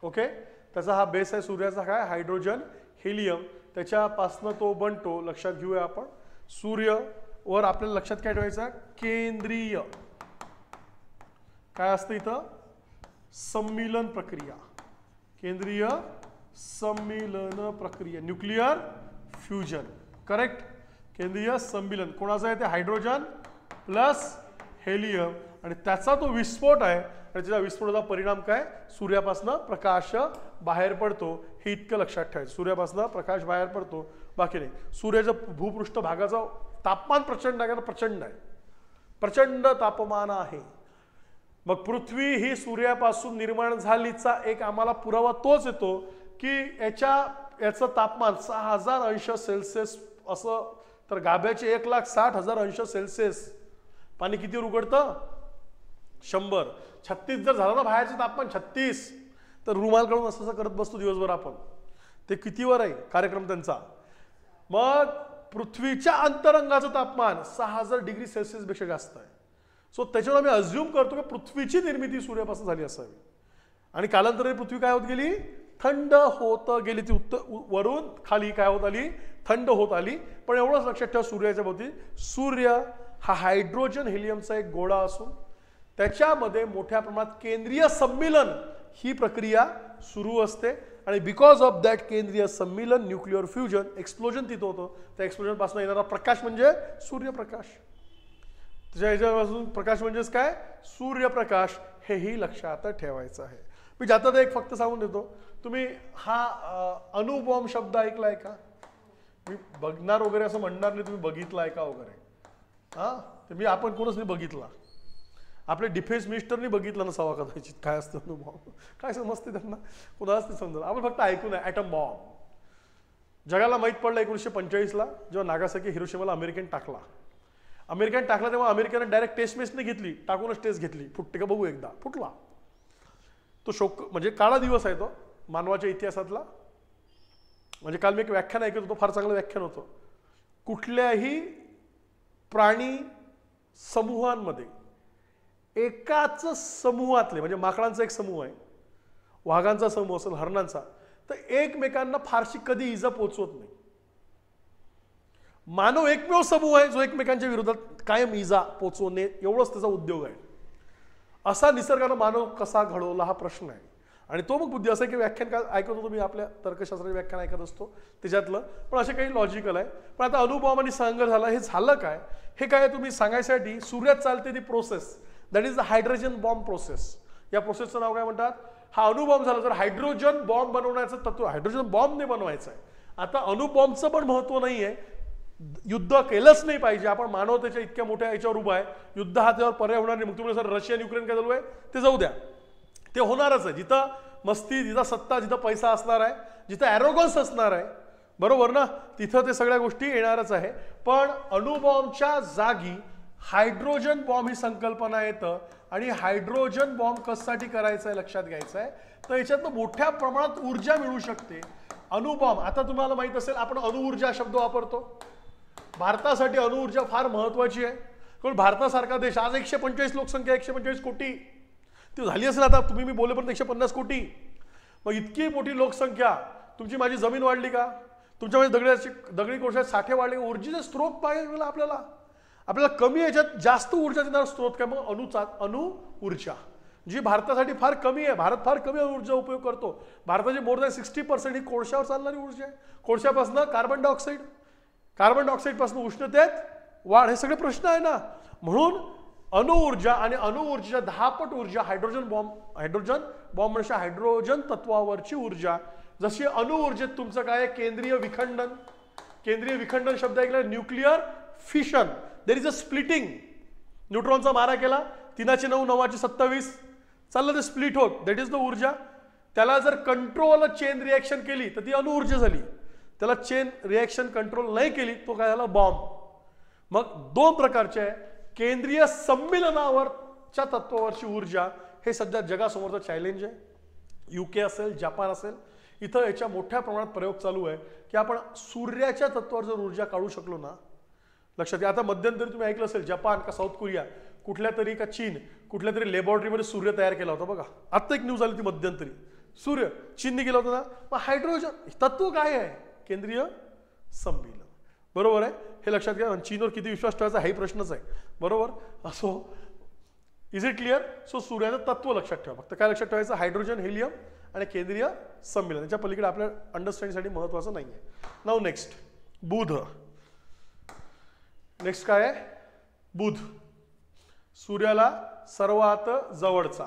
ओके, त्याचा हा बेस आहे सूर्याचा. काय? Hydrogen helium. त्याच्यापासनं तो बनतो. लक्षात घेऊया आपण. सूर्यवर आपल्याला लक्षात काय ठेवायचं? केंद्रीय काय असतं इथं? सम्मीलन प्रक्रिया. केंद्रीय सम्मीलन प्रक्रिया, न्यूक्लिअर फ्युजन. करेक्ट. केंद्रीय सम्मीलन कोणाचं आहे? ते हायड्रोजन प्लस हेलियम. आणि त्याचा तो विस्फोट आहे. आणि त्याच्या विस्फोटाचा परिणाम काय? सूर्यापासून प्रकाश बाहेर पडतो. हे इतकं लक्षात ठेवायचं. सूर्यापासून प्रकाश बाहेर पडतो, बाकी नाही. सूर्याच्या भूपृष्ठ भागाचं तापमान प्रचंड आहे का? प्रचंड आहे. प्रचंड तापमान आहे. मग पृथ्वी ही सूर्यापासून निर्माण झालीचा एक आम्हाला पुरावा तोच येतो की याचं तापमान 6000 अंश सेल्सिअस असं. तर गाभ्याचे 1,60,000 अंश सेल्सिअस. पाणी कितीवर उघडतं? 100. 36 जर झालं ना बाहेरचं तापमान 36, तर रुमाल काढून असं असं करत बसतो दिवसभर आपण. ते कितीवर आहे कार्यक्रम त्यांचा? मग पृथ्वीच्या अंतरंगाचं तापमान 6000 डिग्री सेल्सिअस पेक्षा जास्त आहे. सो त्याच्यावर आम्ही अज्युम करतो की पृथ्वीची निर्मिती सूर्यापासून झाली असावी. आणि कालांतराने पृथ्वी काय होत गेली? थंड होत गेली. ती वरून खाली काय होत आली? थंड होत आली. पण एवढंच लक्षात ठेवा, सूर्याच्या भोवती सूर्य हा हायड्रोजन हेलियमचा एक गोळा असून त्याच्यामध्ये मोठ्या प्रमाणात केंद्रीय सम्मीलन ही प्रक्रिया सुरू असते. आणि बिकॉज ऑफ दॅट केंद्रीय सम्मीलन, न्यूक्लिअर फ्युजन, एक्सप्लोजन तिथं होतं. त्या एक्सप्लोजनपासून येणारा प्रकाश म्हणजे सूर्यप्रकाश. त्याच्या ह्याच्यापासून प्रकाश म्हणजेच काय? सूर्यप्रकाश. हेही लक्षात ठेवायचं आहे. मी जाता एक फक्त सांगून देतो. तुम्ही हा अणुबॉम्ब शब्द ऐकलाय का? मी बघणार वगैरे असं म्हणणार नाही, तुम्ही बघितलाय का वगैरे. हा, तर मी आपण कोणच नाही बघितला. आपले डिफेन्स मिनिस्टरनी बघितलं नसावा कदाचित काय असतं अणुबॉम्ब, काय समजते त्यांना, कुणालाच नाही समजत. आपण फक्त ऐकून आहे ॲटम बॉम्ब. जगाला माहीत पडलं 1945ला जेव्हा नागासाकी हिरोशिमाला अमेरिकेने टाकला. तेव्हा अमेरिकेने डायरेक्ट टेस्ट मेच नाही घेतली, टाकूनच टेस्ट घेतली. फुटते का बघू एकदा, फुटला. तो शोक म्हणजे काळा दिवस आहे तो मानवाच्या इतिहासातला. म्हणजे काल मी एक व्याख्यान ऐकत होतो, फार चांगलं व्याख्यान होतं. कुठल्याही प्राणी समूहांमध्ये एकाच समूहातले, म्हणजे माकडांचा एक समूह आहे, वाघांचा समूह असेल, हरणांचा, तर एकमेकांना फारशी कधी इजा पोचवत नाही. मानव एकमेव समूह आहे जो एकमेकांच्या विरोधात कायम इजा पोचवणे एवढंच त्याचा उद्योग आहे. असा निसर्गानं मानव कसा घडवला हा प्रश्न आहे. आणि तो मग बुद्धी, असं की व्याख्यान काय ऐकत होतो मी, आपल्या तर्कशास्त्राचे व्याख्यान ऐकत असतो त्याच्यातलं, पण असे काही लॉजिकल आहे. पण आता अणुबॉम्ब आणि संघर्ष झाला, हे झालं काय, हे काय तुम्ही सांगायसाठी सूर्यात चालते ती process, that is the hydrogen bomb process. या प्रोसेसचं नाव काय म्हणतात, हा अणुबॉम्ब झाला. जर हायड्रोजन बॉम्ब बनवण्याचं तत्व हायड्रोजन बॉम्बने बनवायचं आहे. आता अणुबॉम्बचं पण महत्व नाही आहे, युद्ध केलंच नाही पाहिजे. आपण मानवतेच्या इतक्या मोठ्या याच्यावर उभा आहे, युद्ध हा त्यावर पर्याय होणार नाही. मग तुम्ही सर रशिया आणि युक्रेन काय चालू आहे ते जाऊ द्या, ते होणारच आहे. जिथं मस्ती, जिथं सत्ता, जिथं पैसा असणार आहे, जिथं ॲरोगन्स असणार आहे, बरोबर ना, तिथं ते सगळ्या गोष्टी येणारच आहे. पण अणुबॉम्बच्या जागी हायड्रोजन बॉम्ब ही संकल्पना येतं. आणि हायड्रोजन बॉम्ब कशासाठी करायचं आहे लक्षात घ्यायचं आहे, तर याच्यातनं मोठ्या प्रमाणात ऊर्जा मिळू शकते. अणुबॉम्ब, आता तुम्हाला माहित असेल आपण अणुऊर्जा शब्द वापरतो. भारतासाठी अणुऊर्जा फार महत्वाची आहे. कारण भारतासारखा देश, आज 145 लोकसंख्या, 145 कोटी ती झाली असेल आता, तुम्ही मी बोलेपर्यंत 150 कोटी. मग इतकी मोठी लोकसंख्या, तुमची माझी जमीन वाढली का, तुमच्यामध्ये दगडी कोळशाचे साठे वाढले का, ऊर्जेचे स्त्रोत पाहिजे आपल्याला कमी याच्यात जास्त ऊर्जा देणारा स्त्रोत काय, मग अणु ऊर्जा, जी भारतासाठी फार कमी आहे. भारत फार कमी ऊर्जा उपयोग करतो. भारताची मोर दॅन 60% ही कोळशावर चालणारी ऊर्जा आहे. कोळशापासून कार्बन डायऑक्साईडपासून उष्णतेत वाढ, हे सगळे प्रश्न आहे ना. म्हणून अणुऊर्जा आणि अणुऊर्जेच्या 10 पट ऊर्जा हायड्रोजन बॉम्ब म्हणजे हायड्रोजन तत्वावरची ऊर्जा. जशी अणुऊर्जेत तुमचं काय आहे, केंद्रीय विखंडन शब्द ऐकला, nuclear fission, there is a splitting. न्यूट्रॉनचा मारा केला, 3चे 9 9चे 27 चाललं, ते स्प्लिट होत, दॅट इज द ऊर्जा. त्याला जर कंट्रोल चेन रिॲक्शन केली तर ती अणुऊर्जा झाली. त्याला चेन रिॲक्शन कंट्रोल नाही केली तो काय झाला, बॉम्ब. मग 2 प्रकारचे आहे, केंद्रीय संमिलनावरच्या तत्वावरची ऊर्जा, हे सध्या जगासमोरचं चॅलेंज आहे. UK असेल, जापान असेल, इथं याच्या मोठ्या प्रमाणात प्रयोग चालू आहे की आपण सूर्याच्या तत्वावर जर ऊर्जा काढू शकलो ना, लक्षात घ्या. आता मध्यंतरी तुम्ही ऐकलं असेल, जपान का साऊथ कोरिया कुठल्या तरी का चीन कुठल्या तरी लॅबोरेटरीमध्ये सूर्य तयार केला होता बघा. आत्ता एक न्यूज आली ती मध्यंतरी, सूर्य चीनने केला होता ना. मग हायड्रोजन तत्व काय आहे, केंद्रीय संमिलन, बरोबर आहे, हे लक्षात घ्या. चीनवर किती विश्वास ठेवायचा हाही प्रश्नच आहे, बरोबर. असो, इज इट क्लिअर. सो सूर्याचं तत्व लक्षात ठेवा, फक्त काय लक्षात ठेवायचं, हायड्रोजन, हेलियम आणि केंद्रीय संमिलन. याच्या पलीकडे आपल्या अंडरस्टँडिंगसाठी महत्वाचं नाही आहे. नाव नेक्स्ट, बुध. नेक्स्ट काय आहे, बुध, सूर्याला सर्वात जवळचा.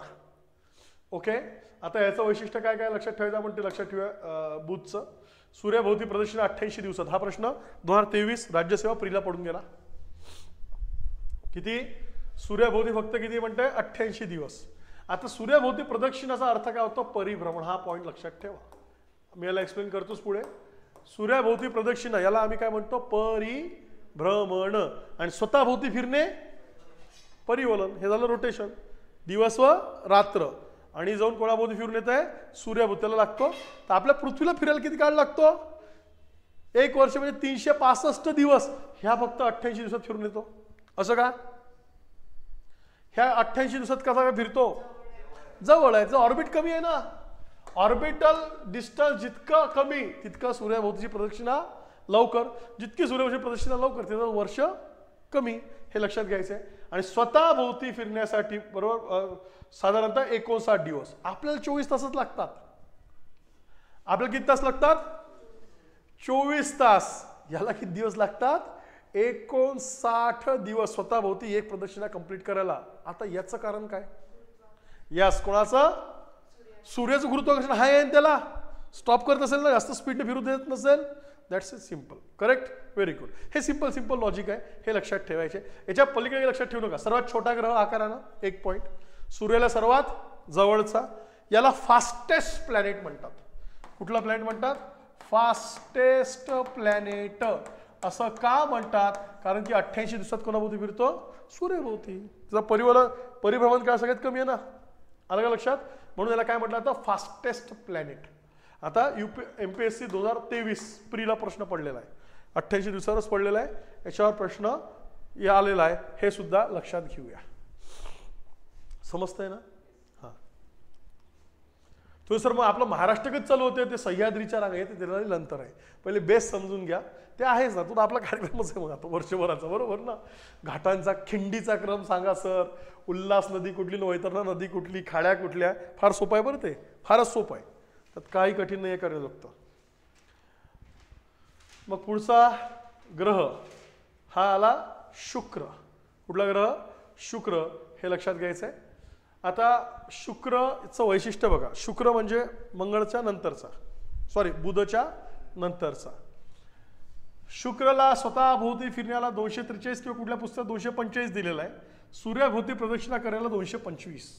ओके, आता याचं वैशिष्ट्य काय काय लक्षात ठेवायचं आपण ते लक्षात ठेवूया. बुधचं सूर्याभोवती प्रदक्षिणा 88 दिवसात. हा प्रश्न 2023 राज्यसेवा प्रीला पडून गेला. किती, सूर्याभोवती फक्त किती म्हणते, 88 दिवस. आता सूर्याभोवती प्रदक्षिणाचा अर्थ काय होतो, परिभ्रमण. हा पॉईंट लक्षात ठेवा, मी याला एक्सप्लेन करतोच पुढे. सूर्याभोवती प्रदक्षिणा याला आम्ही काय म्हणतो, परिभ्रमण. आणि स्वतःभोवती फिरणे, परिवलन. हे झालं रोटेशन, दिवस व रात्र. आणि जाऊन कोणाभोवती फिरून येत आहे, सूर्याभोवतीला लागतो. तर आपल्या पृथ्वीला फिरायला किती काळ लागतो, 1 वर्ष म्हणजे 365 दिवस. ह्या फक्त 88 दिवसात फिरून येतो. असं का, ह्या 88 दिवसात कसा काय फिरतो, जवळ आहे. ऑर्बिट कमी आहे ना, ऑर्बिटल डिस्टन्स जितकं कमी तितकं सूर्याभोवतीची प्रदक्षिणा लवकर. जितकी सूर्याभोवतीची प्रदक्षिणा लवकर तिथं वर्ष कमी, हे लक्षात घ्यायचं आहे. आणि स्वतःभोवती फिरण्यासाठी बरोबर साधारणतः 59 दिवस. आपल्याला 24 तासच लागतात. आपल्याला किती तास लागतात, 24 तास. याला किती दिवस लागतात, 59 दिवस स्वतःभोवती एक प्रदक्षिणा कंप्लीट करायला. आता याचं कारण काय, यस, कोणाचं, सूर्याचं गुरुत्वाकर्षण हाय आहे, त्याला स्टॉप करत असेल ना, जास्त स्पीडने फिरू देत नसेल, that's is simple. Correct, very good. हे सिम्पल लॉजिक आहे, हे लक्षात ठेवायचे. याच्या पलीकडे लक्षात ठेवू नका. सर्वात छोटा ग्रह आकारानं 1 पॉईंट, सूर्याला सर्वात जवळचा, याला फास्टेस्ट प्लॅनेट म्हणतात. कुठला प्लॅनेट म्हणतात? Fastest planet. असं का म्हणतात? कारण की 88 दिवसात कोणाभोवती फिरतो? सूर्यभोवती. त्याचा परिभ्रमण काळ सगळ्यात कमी आहे ना, आलं का लक्षात? म्हणून याला काय म्हटलं जातं? Fastest planet. आता MPSC 2023 प्रीला प्रश्न पडलेला आहे, 88 दिवसावरच पडलेला आहे. याच्यावर प्रश्न आलेला आहे, हे सुद्धा लक्षात घेऊया. समजतंय ना? हां. तो सर मग आपलं महाराष्ट्रगत चालू होते, ते सह्याद्रीच्या रांगा येते त्याला नंतर आहे. पहिले बेस समजून घ्या, ते आहेच ना. तो आपला कार्यक्रमच आहे मग आता वर्षभराचा, बरोबर ना. घाटांचा खिंडीचा क्रम सांगा सर, उल्हास नदी कुठली, वैतरणा नदी कुठली, खाड्या कुठल्या. फार सोपं आहे बरं, ते फारच सोपं आहे, त्यात काही कठीण नाही करायला लागतं. मग पुढचा ग्रह हा आला शुक्र. कुठला ग्रह? शुक्र. हे लक्षात घ्यायचं आहे. आता शुक्रचं वैशिष्ट्य बघा. शुक्र म्हणजे मंगळच्या नंतरचा, सॉरी बुधच्या नंतरचा. शुक्रला स्वतःभोवती फिरण्याला 243 किंवा कुठल्या पुस्तकात 245 दिलेला आहे. सूर्याभोवती प्रदक्षिणा करायला 225.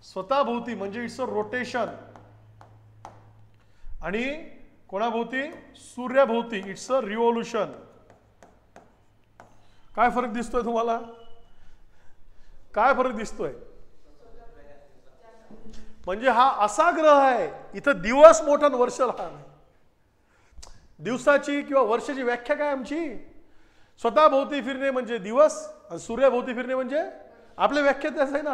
स्वतःभोवती म्हणजे इट्स अ रोटेशन, आणि कोणाभोवती? सूर्याभोवती इट्स अ रिव्होल्यूशन. काय फरक दिसतोय तुम्हाला? काय फरक दिसतोय? म्हणजे हा असा ग्रह आहे, इथं दिवस मोठा आणि वर्ष लहान आहे. दिवसाची किंवा वर्षाची व्याख्या काय आमची? स्वतःभोवती फिरणे म्हणजे दिवस, आणि सूर्याभोवती फिरणे म्हणजे आपल्या व्याख्यात आहे ना.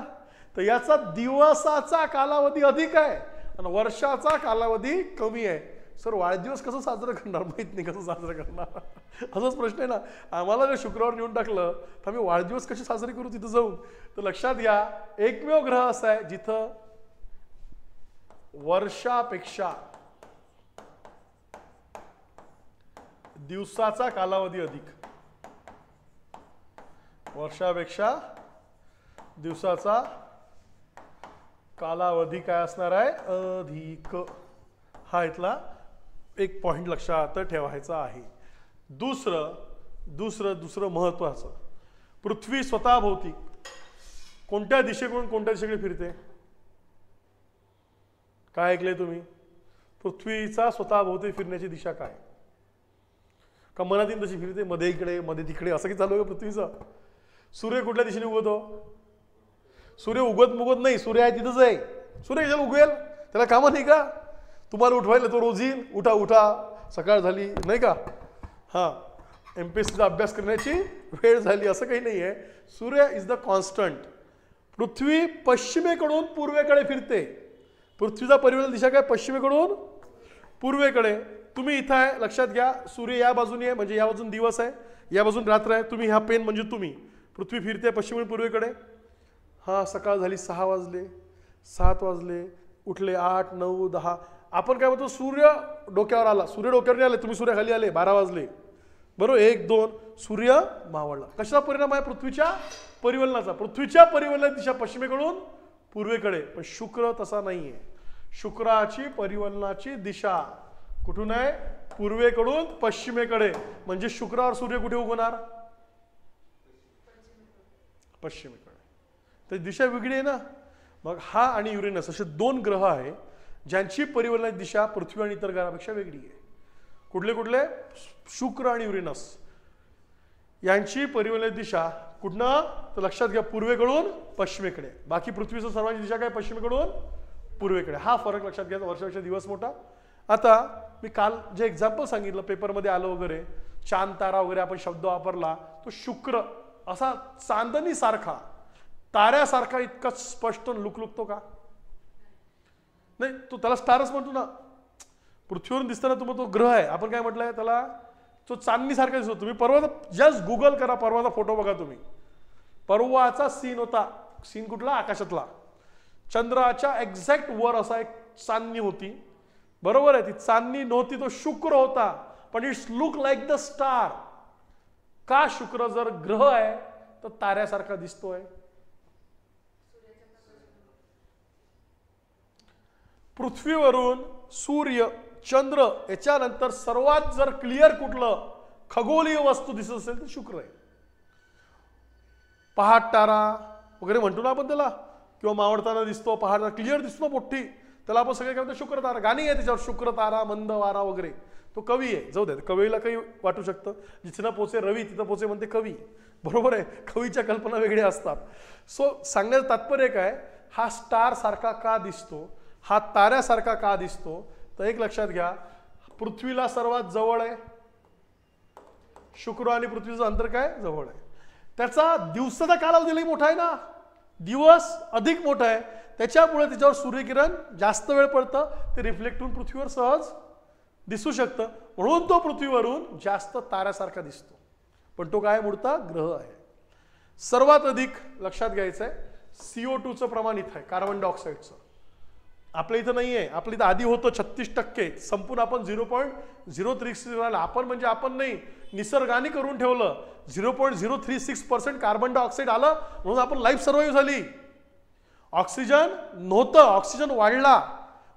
तर याचा दिवसाचा कालावधी अधिक आहे आणि वर्षाचा कालावधी कमी आहे. सर वाढदिवस कसं साजरं करणार? माहित नाही कसं साजरं करणार, असाच प्रश्न आहे ना. आम्हाला जर शुक्रवार नेऊन टाकलं तर आम्ही वाढदिवस कसे साजरे करू तिथं जाऊन? तर लक्षात घ्या, एकमेव ग्रह असा आहे जिथं वर्षापेक्षा दिवसाचा कालावधी अधिक. वर्षापेक्षा दिवसाचा कालावधी काय असणार आहे? अधिक. हा इथला एक पॉइंट लक्षात ठेवायचा आहे. दुसरं महत्वाचं, पृथ्वी स्वतःभोवती कोणत्या दिशेकडून कोणत्या दिशेकडे फिरते? काय ऐकलंय तुम्ही? पृथ्वीचा स्वतःभोवती फिरण्याची दिशा काय? का मनातील तशी फिरते, मध्ये इकडे मध्ये तिकडे, असं की चालू आहे पृथ्वीचा? सूर्य कुठल्या दिशेने उगवतो? सूर्य उगवत नाही, सूर्य आहे तिथंच आहे. सूर्य कशाला उगवेल? त्याला कामं नाही का? तुम्हाला उठवायला तो रोज येईल, उठा सकाळ झाली नाही का? हां, MPSCचा अभ्यास करण्याची वेळ झाली, असं काही नाही आहे. सूर्य इज द कॉन्स्टंट. पृथ्वी पश्चिमेकडून पूर्वेकडे फिरते. पृथ्वीचा परिभ्रमण दिशा काय? पश्चिमेकडून पूर्वेकडे. तुम्ही इथं आहे, लक्षात घ्या. सूर्य या बाजूने आहे म्हणजे या बाजून दिवस आहे, या बाजून रात्र आहे. तुम्ही ह्या पेन म्हणजे तुम्ही. पृथ्वी फिरते पश्चिमेकडून पूर्वेकडे. हां, सकाळ झाली, 6 वाजले, 7 वाजले, उठले 8, 9, 10. आपण काय म्हणतो? सूर्य डोक्यावर आला. सूर्य डोक्यावर नाही आले, तुम्ही सूर्य खाली आले, 12 वाजले, बरोबर. 1, 2 सूर्य मावळला. कशाचा परिणाम आहे? पृथ्वीच्या परिवलनाचा. पृथ्वीच्या परिवलनाची दिशा पश्चिमेकडून पूर्वेकडे. पण शुक्र तसा नाहीये. शुक्राची परिवलनाची दिशा कुठून आहे? पूर्वेकडून पश्चिमेकडे. म्हणजे शुक्रावर सूर्य कुठे उगवणार? पश्चिमेकडे. तर दिशा वेगळी आहे ना. मग हा आणि युरेनस असे 2 ग्रह आहे ज्यांची परिवलनाची दिशा पृथ्वी आणि इतर ग्रहापेक्षा वेगळी आहे. कुठले? शुक्र आणि युरेनस यांची परिवलनाची दिशा कुठनं? तर लक्षात घ्या, पूर्वेकडून पश्चिमेकडे. बाकी पृथ्वीचं सर्वांची दिशा काय? पश्चिमेकडून पूर्वेकडे. हा फरक लक्षात घ्यायचा. वर्षापेक्षा दिवस मोठा. आता मी काल जे एक्झाम्पल सांगितलं, पेपरमध्ये आलं वगैरे, चांद तारा वगैरे आपण शब्द वापरला, तो शुक्र असा चांदणी सारखा, ताऱ्यासारखा इतका स्पष्ट लुकलुकतो का? नाही, तो त्याला स्टारच म्हणतो ना. पृथ्वीवरून दिसताना तुम्हाला तो ग्रह आहे, आपण काय म्हटलंय त्याला? तो चांदणी सारखा दिसतो. तुम्ही परवाचा जस्ट गुगल करा, परवाचा फोटो बघा तुम्ही. परवाचा सीन होता. सीन कुठला? आकाशातला. चंद्राच्या एक्झॅक्ट वर असा एक चांदणी होती, बरोबर आहे. ती चांदणी नव्हती, तो शुक्र होता, पण it's look like the star. का? शुक्र जर ग्रह आहे तर ताऱ्यासारखा दिसतोय. पृथ्वीवरून सूर्य चंद्र, याच्यानंतर सर्वात जर क्लिअर कुठलं खगोलीय वस्तू दिसत असेल तर शुक्र आहे. पहाट तारा वगैरे म्हणतो ना आपण त्याला, किंवा मावळताना दिसतो, पहाट क्लिअर दिसतो मोठी, त्याला आपण सगळे काय म्हणतो शुक्र तारा. गाणी आहे त्याच्यावर, शुक्र तारा मंद वारा वगैरे. तो कवी आहे, जाऊ द्या, कवीला काही वाटू शकतं, जिथं पोचे रवी तिथं पोचे म्हणते कवी, बरोबर आहे. कवीच्या कल्पना वेगळ्या असतात. सो सांगण्याचं तात्पर्य काय, हा स्टार सारखा का दिसतो, हा ताऱ्यासारखा का दिसतो, तर एक लक्षात घ्या, पृथ्वीला सर्वात जवळ आहे शुक्र आणि पृथ्वीचं अंतर काय जवळ आहे. त्याचा दिवसाचा कालावधीही मोठा आहे ना, दिवस अधिक मोठा आहे, त्याच्यामुळे त्याच्यावर सूर्यकिरण जास्त वेळ पडतं, ते रिफ्लेक्ट होऊन पृथ्वीवर सहज दिसू शकतं, म्हणून तो पृथ्वीवरून जास्त ताऱ्यासारखा दिसतो. पण तो काय मूळता ग्रह आहे. सर्वात अधिक लक्षात घ्यायचं आहे CO2चं प्रमाण इथं आहे, कार्बन डायऑक्साईडचं. आपल्या इथं नाही आहे, आपल्या इथं आधी होतं 36%, संपूर्ण आपण 0.036 आला. आपण म्हणजे आपण नाही, निसर्गाने करून ठेवलं. 0.036% कार्बन डायऑक्साईड आलं म्हणून आपण लाईफ सर्वाईव्ह झाली. ऑक्सिजन नव्हतं, ऑक्सिजन वाढला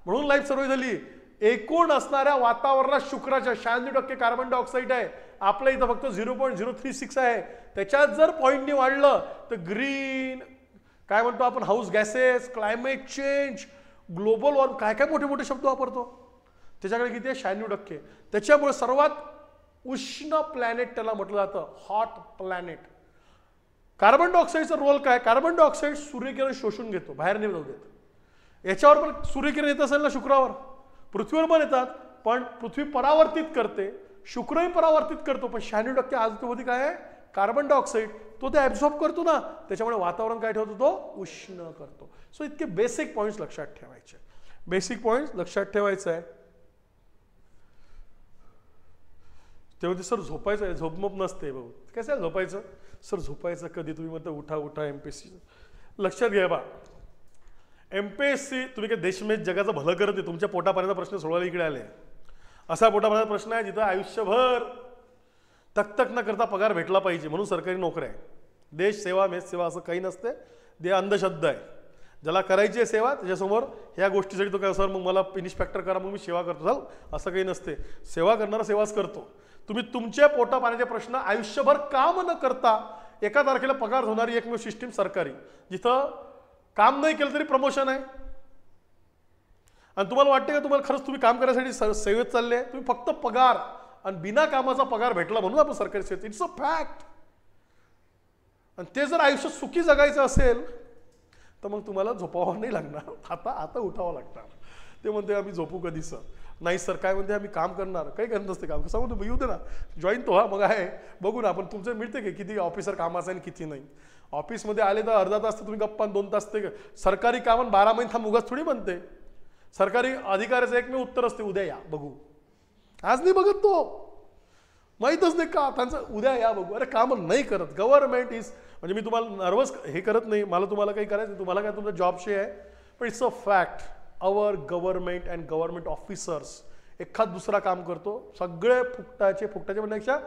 म्हणून लाईफ सर्वाईव्ह झाली. एकूण असणाऱ्या वातावरणात शुक्राच्या 96% कार्बन डायऑक्साईड आहे, आपल्या इथं फक्त 0.036 आहे. त्याच्यात जर पॉईंटनी वाढलं तर ग्रीन काय म्हणतो आपण, house gases, climate change, global warming, काय काय मोठे मोठे शब्द वापरतो. त्याच्याकडे किती आहे 96%. त्याच्यामुळे सर्वात उष्ण प्लॅनेट त्याला म्हटलं जातं, हॉट प्लॅनेट. कार्बन डायऑक्साईडचा रोल काय, कार्बन डायऑक्साईड सूर्यकिरण शोषून घेतो, बाहेर नाही जाऊ देत. याच्यावर पण सूर्यकिरण येत असेल ना शुक्रावर, पृथ्वीवर पण येतात, पण पृथ्वी परावर्तित करते, शुक्रही परावर्तित करतो, पण 96% आजूबाजूला काय आहे कार्बन डायऑक्साईड, तो ते ॲब्झॉर्ब करतो ना, त्याच्यामुळे वातावरण काय ठेवतो, तो उष्ण करतो. सो इतके बेसिक पॉईंट्स लक्षात ठेवायचे, बेसिक पॉईंट्स लक्षात ठेवायचं आहे. तेव्हा ते सर झोपायचं आहे, झोपमोप नसते भाऊ, कसं झोपायचं सर, झोपायचं कधी, तुम्ही म्हणता उठा उठा MPSC. लक्षात घ्या बा, MPSC तुम्ही काय देशमेश जगाचं भलं करत आहे, तुमच्या पोटापर्यंत प्रश्न सोडवायला इकडे आले. असा पोटापर्यंत प्रश्न आहे जिथं आयुष्यभर तक न करता पगार भेटला पाहिजे म्हणून सरकारी नोकऱ्या आहे. देश सेवा मेश सेवा असं काही नसते, ते अंधश्रद्धा आहे. ज्याला करायची आहे सेवा त्याच्यासमोर ह्या गोष्टीसाठी तो काय, सर मग मला इन्स्पेक्टर करा मग मी सेवा करतो, चाल असं काही नसते. सेवा करणारा सेवाच करतो. तुम्ही तुमच्या पोटा पाण्याचे प्रश्न आयुष्यभर काम न करता एका तारखेला पगार होणारी एकमेव सिस्टीम सरकारी, जिथं काम नाही केलं तरी प्रमोशन आहे. आणि तुम्हाला वाटते का तुम्हाला खरंच तुम्ही काम करायसाठी सेवेत चालले, तुम्ही फक्त पगार आणि बिना कामाचा पगार भेटला म्हणून आपण सरकारी सेवेत, इट्स अ फॅक्ट. आणि ते जर आयुष्य सुखी जगायचं असेल तर मग तुम्हाला झोपावं नाही लागणार, आता उठावं लागणार. ते म्हणते आम्ही झोपू कधी सर, नाही सर काय म्हणते आम्ही काम करणार, काही करत नसते काम, कसं म्हणतो येऊ दे ना जॉईन तो, हा मग आहे बघू ना आपण, तुमचं मिळते की किती ऑफिसर कामाचं आहे आणि किती नाही. ऑफिसमध्ये आले तर अर्धा तास तर तुम्ही गप्पा, 2 तास ते सरकारी कामं 12 महिने थांब उगाच थोडी बनते. सरकारी अधिकाऱ्याचं एकमेव उत्तर असते, उद्या या बघू. आज नाही बघत तो, माहीतच नाही का त्यांचं, उद्या या बघू. अरे काम नाही करत गव्हर्नमेंट इज, म्हणजे मी तुम्हाला नर्वस हे करत नाही, मला तुम्हाला काही करायचं, तुम्हाला काय तुमचा जॉबशी आहे, पण it's a fact. Our government and government officers एखाद दुसरा काम करतो, सगळे फुकटाचे म्हणण्यापेक्षा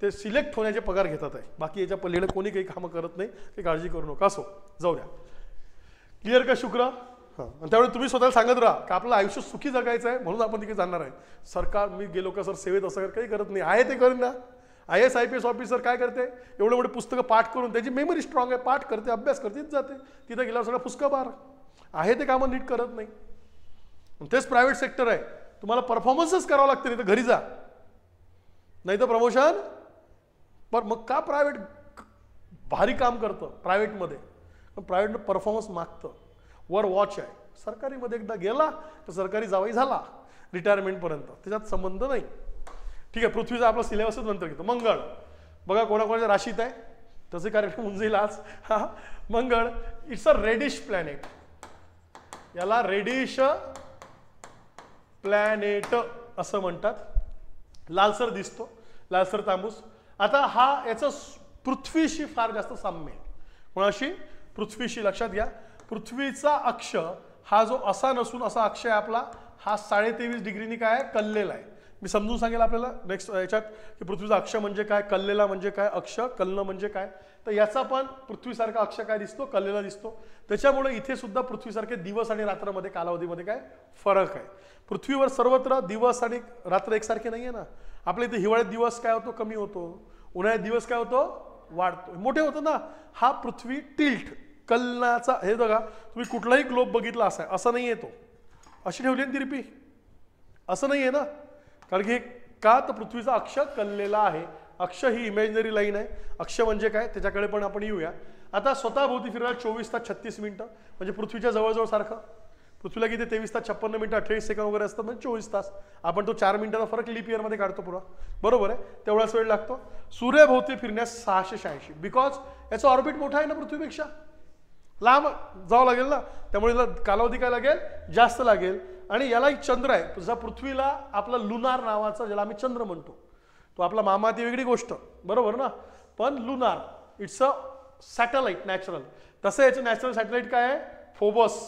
ते सिलेक्ट होण्याचे पगार घेतात आहे, बाकी याच्या पलीकडे कोणी काही कामं करत नाही, काही काळजी करू नका. असो जाऊ द्या. क्लिअर का शुक्र? हां. आणि त्यावेळी तुम्ही स्वतःला सांगत राहा की आपलं आयुष्य सुखी जगायचं आहे म्हणून आपण तिकडे जाणार आहे. सरकार मी गेलो का सर सेवेत असं काही करत नाही, आहे ते करेन ना. IAS IPS ऑफिसर काय करते, एवढे मोठे पुस्तकं पाठ करून, त्याची मेमरी स्ट्रॉंग आहे, पाठ करते, अभ्यास करते, जाते, तिथं गेल्यावर सगळं पुस्तकं बार आहे, ते कामं नीट करत नाही. तेच प्रायव्हेट सेक्टर आहे, तुम्हाला परफॉर्मन्सच करावं लागतं, नाही तर घरी जा, नाही तर प्रमोशन. पण मग का प्रायव्हेट भारी काम करतं प्रायव्हेटमध्ये, पण प्रायव्हेट परफॉर्मन्स मागतं, वर वॉच आहे. सरकारीमध्ये एकदा गेला तर सरकारी जावाई झाला रिटायरमेंटपर्यंत, त्याच्यात संबंध नाही. ठीक आहे, पृथ्वीचा आपला सिलेबसच नंतर घेतो. मंगळ बघा कोणाकोणाच्या राशीत आहे, तसे कार्यक्रम होऊन जाईल आज. हा मंगळ इट्स अ रेडिश प्लॅनेट, याला रेडिश प्लॅनेट असं म्हणतात. लालसर दिसतो, लालसर तांबूस. आता हा याचं पृथ्वीशी फार जास्त साम्य आहे. कोणाशी? पृथ्वीशी. लक्षात घ्या, पृथ्वीचा अक्ष हा जो असा नसून असा अक्ष आहे आपला, हा 23.5 डिग्रीनी काय आहे, कललेला आहे. मी समजून सांगेल आपल्याला नेक्स्ट याच्यात की पृथ्वीचा अक्ष म्हणजे काय, कललेला म्हणजे काय, अक्ष कलनं म्हणजे काय. तर याचा पण पृथ्वीसारखा अक्ष काय दिसतो, कललेला दिसतो. त्याच्यामुळे इथे सुद्धा पृथ्वीसारखे दिवस आणि रात्रामध्ये कालावधीमध्ये काय फरक आहे. पृथ्वीवर सर्वत्र दिवस आणि रात्र एकसारखे नाही आहे ना. आपल्या इथे हिवाळ्यात दिवस काय होतो, कमी होतो. उन्हाळ्यात दिवस काय होतो, वाढतो, मोठे होतो ना. हा पृथ्वी टिल्ट कलनाचा, हे बघा तुम्ही कुठलाही ग्लोब बघितला असा असं नाही येतो, अशी ठेवली ना तिरपी, असं नाही आहे ना. कारण की का, तर पृथ्वीचा अक्ष कललेला आहे. अक्ष ही इमॅजिनरी लाईन आहे. अक्ष म्हणजे काय त्याच्याकडे पण आपण येऊया. आता स्वतःभोवती फिरायला 24 तास 36 मिनिटं, म्हणजे पृथ्वीच्या जवळजवळ सारखं. पृथ्वीला किती 23 तास 56 मिनिटं 28 सेकंद वगैरे असतं, म्हणजे 24 तास. आपण तो 4 मिनिटाचा फरक लीप इयरमध्ये काढतो पुरा, बरोबर आहे, तेवढाच वेळ लागतो. सूर्यभोवती फिरण्यास 686, बिकॉज याचा ऑर्बिट मोठा आहे ना पृथ्वीपेक्षा, लांब जावं लागेल ना. त्यामुळे याला कालावधी काय लागेल, जास्त लागेल. आणि याला एक चंद्र आहे, जसा पृथ्वीला आपला लुनार नावाचा, ज्याला आम्ही चंद्र म्हणतो, तो आपला मामा ती वेगळी गोष्ट, बरोबर ना. पण lunar it's a satellite natural. तसं याचं नॅचरल सॅटेलाइट काय आहे, फोबस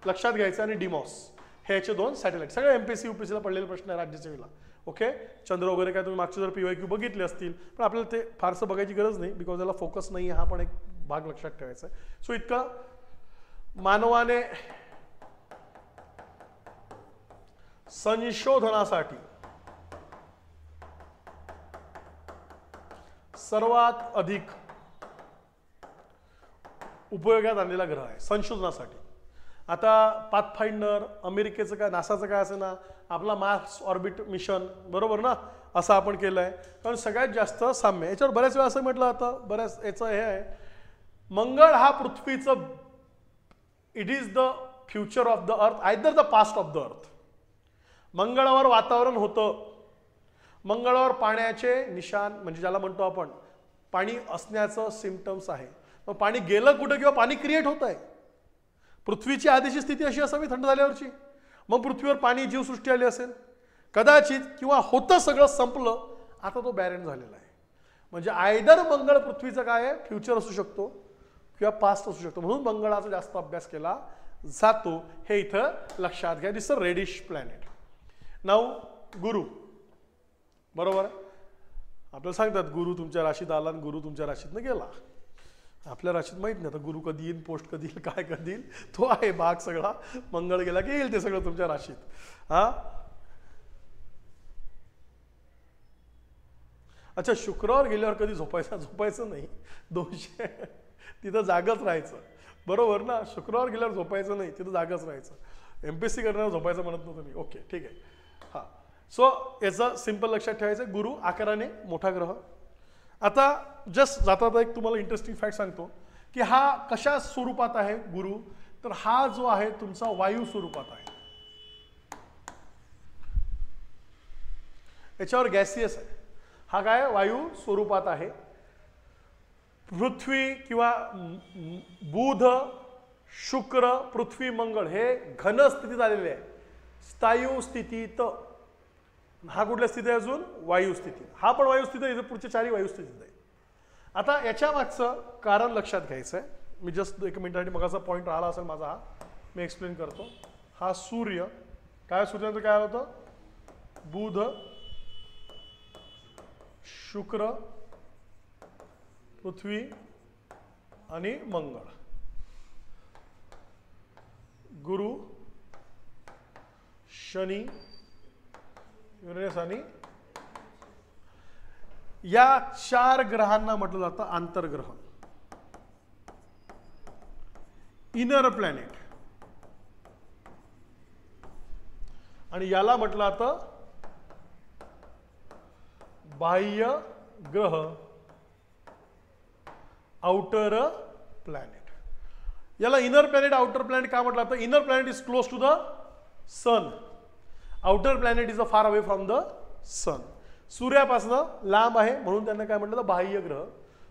लक्षात घ्यायचं आणि डिमॉस, हे याचे 2 सॅटेलाइट. सगळे MPSC UPSCला पडलेले प्रश्न आहे राज्यसेवेला. ओके, चंद्र वगैरे काय तुम्ही मागचे जर PYQ बघितले असतील, पण आपल्याला ते फारसं बघायची गरज नाही, बिकॉज याला फोकस नाही आहे, हा पण एक भाग लक्षात ठेवायचा आहे. सो इतका मानवाने संशोधनासाठी सर्वात अधिक उपयोगात आणलेला ग्रह आहे संशोधनासाठी. आता पाथफाइंडर, अमेरिकेचं काय, नासाचं काय असेल ना, आपला मार्स ऑर्बिट मिशन, बरोबर ना, असं आपण केलं आहे. कारण सगळ्यात जास्त साम्य याच्यावर बऱ्याच वेळा असं म्हटलं जातं, बऱ्याच याचं हे आहे, मंगळ हा पृथ्वीचं, it is the future of the अर्थ, either the past of the अर्थ. मंगळावर वातावरण होतं, मंगळावर पाण्याचे निशाण, म्हणजे ज्याला म्हणतो आपण पाणी असण्याचं सिम्पटम्स आहे. मग पाणी गेलं कुठं, किंवा पाणी क्रिएट होत आहे. पृथ्वीची आधीची स्थिती अशी असावी थंड झाल्यावरची, मग पृथ्वीवर पाणी जीवसृष्टी आली असेल कदाचित, किंवा होतं सगळं संपलं, आता तो बॅरन झालेला आहे. म्हणजे आयदर मंगळ पृथ्वीचं काय आहे, फ्युचर असू शकतो किंवा पास्ट असू शकतो. म्हणून मंगळाचा जास्त अभ्यास केला जातो, हे इथं लक्षात घ्या. This a reddish planet. Now Guru, बरोबर आहे. आपल्याला सांगतात गुरु तुमच्या राशीत आला आणि गुरु तुमच्या राशीतनं गेला. आपल्या राशीत माहित नाही आता गुरु कधी येईल, पोस्ट कधी येईल, काय कधी येईल, तो आहे भाग सगळा. मंगळ गेला की येईल ते सगळं तुमच्या राशीत. हा अच्छा, शुक्रवार गेल्यावर कधी झोपायचं नाही, 200 तिथं जागच राहायचं, बरोबर ना. शुक्रवार गेल्यावर झोपायचं नाही, तिथं जागच राहायचं. MPSC करण्यावर झोपायचं म्हणत नव्हतं मी. ओके, ठीक आहे. हां, सो याचं सिंपल लक्षात ठेवायचं, गुरु आकाराने मोठा ग्रह. आता जस्ट जाता एक तुम्हाला इंटरेस्टिंग फॅक्ट सांगतो की हा कशा स्वरूपात आहे गुरु. तर हा जो आहे तुमचा वायू स्वरूपात आहे, याच्यावर गॅसियस आहे. हा काय वायू स्वरूपात आहे. पृथ्वी किंवा बुध, शुक्र, पृथ्वी, मंगळ हे घन स्थितीत आलेले आहे. स्थायू स्थितीत, हा कुठल्या स्थिती आहे अजून, वायू स्थिती. हा पण वायू स्थिती आहे, पुढचे 4 वायू स्थितीत आहे. आता याच्या मागचं कारण लक्षात घ्यायचं आहे. मी जस्ट 1 मिनिटासाठी मगाचा पॉईंट राहिला असेल माझा, हा मी एक्सप्लेन करतो. हा सूर्य, काय सूर्याचं काय होतं, बुध, शुक्र, पृथ्वी आणि मंगळ. गुरु, शनी, युरेनस आणि या 4 ग्रहांना म्हटलं जातं आंतरग्रह, इनर प्लॅनेट. आणि याला म्हटलं जातं बाह्य ग्रह, आउटर प्लॅनेट. याला इनर प्लॅनेट, आउटर प्लॅनेट का म्हटलं जातं. Inner planet is close to the sun, outer planet is a far away from the सन. सूर्यापासून लांब आहे म्हणून त्यांना काय म्हटलं जातं बाह्य ग्रह.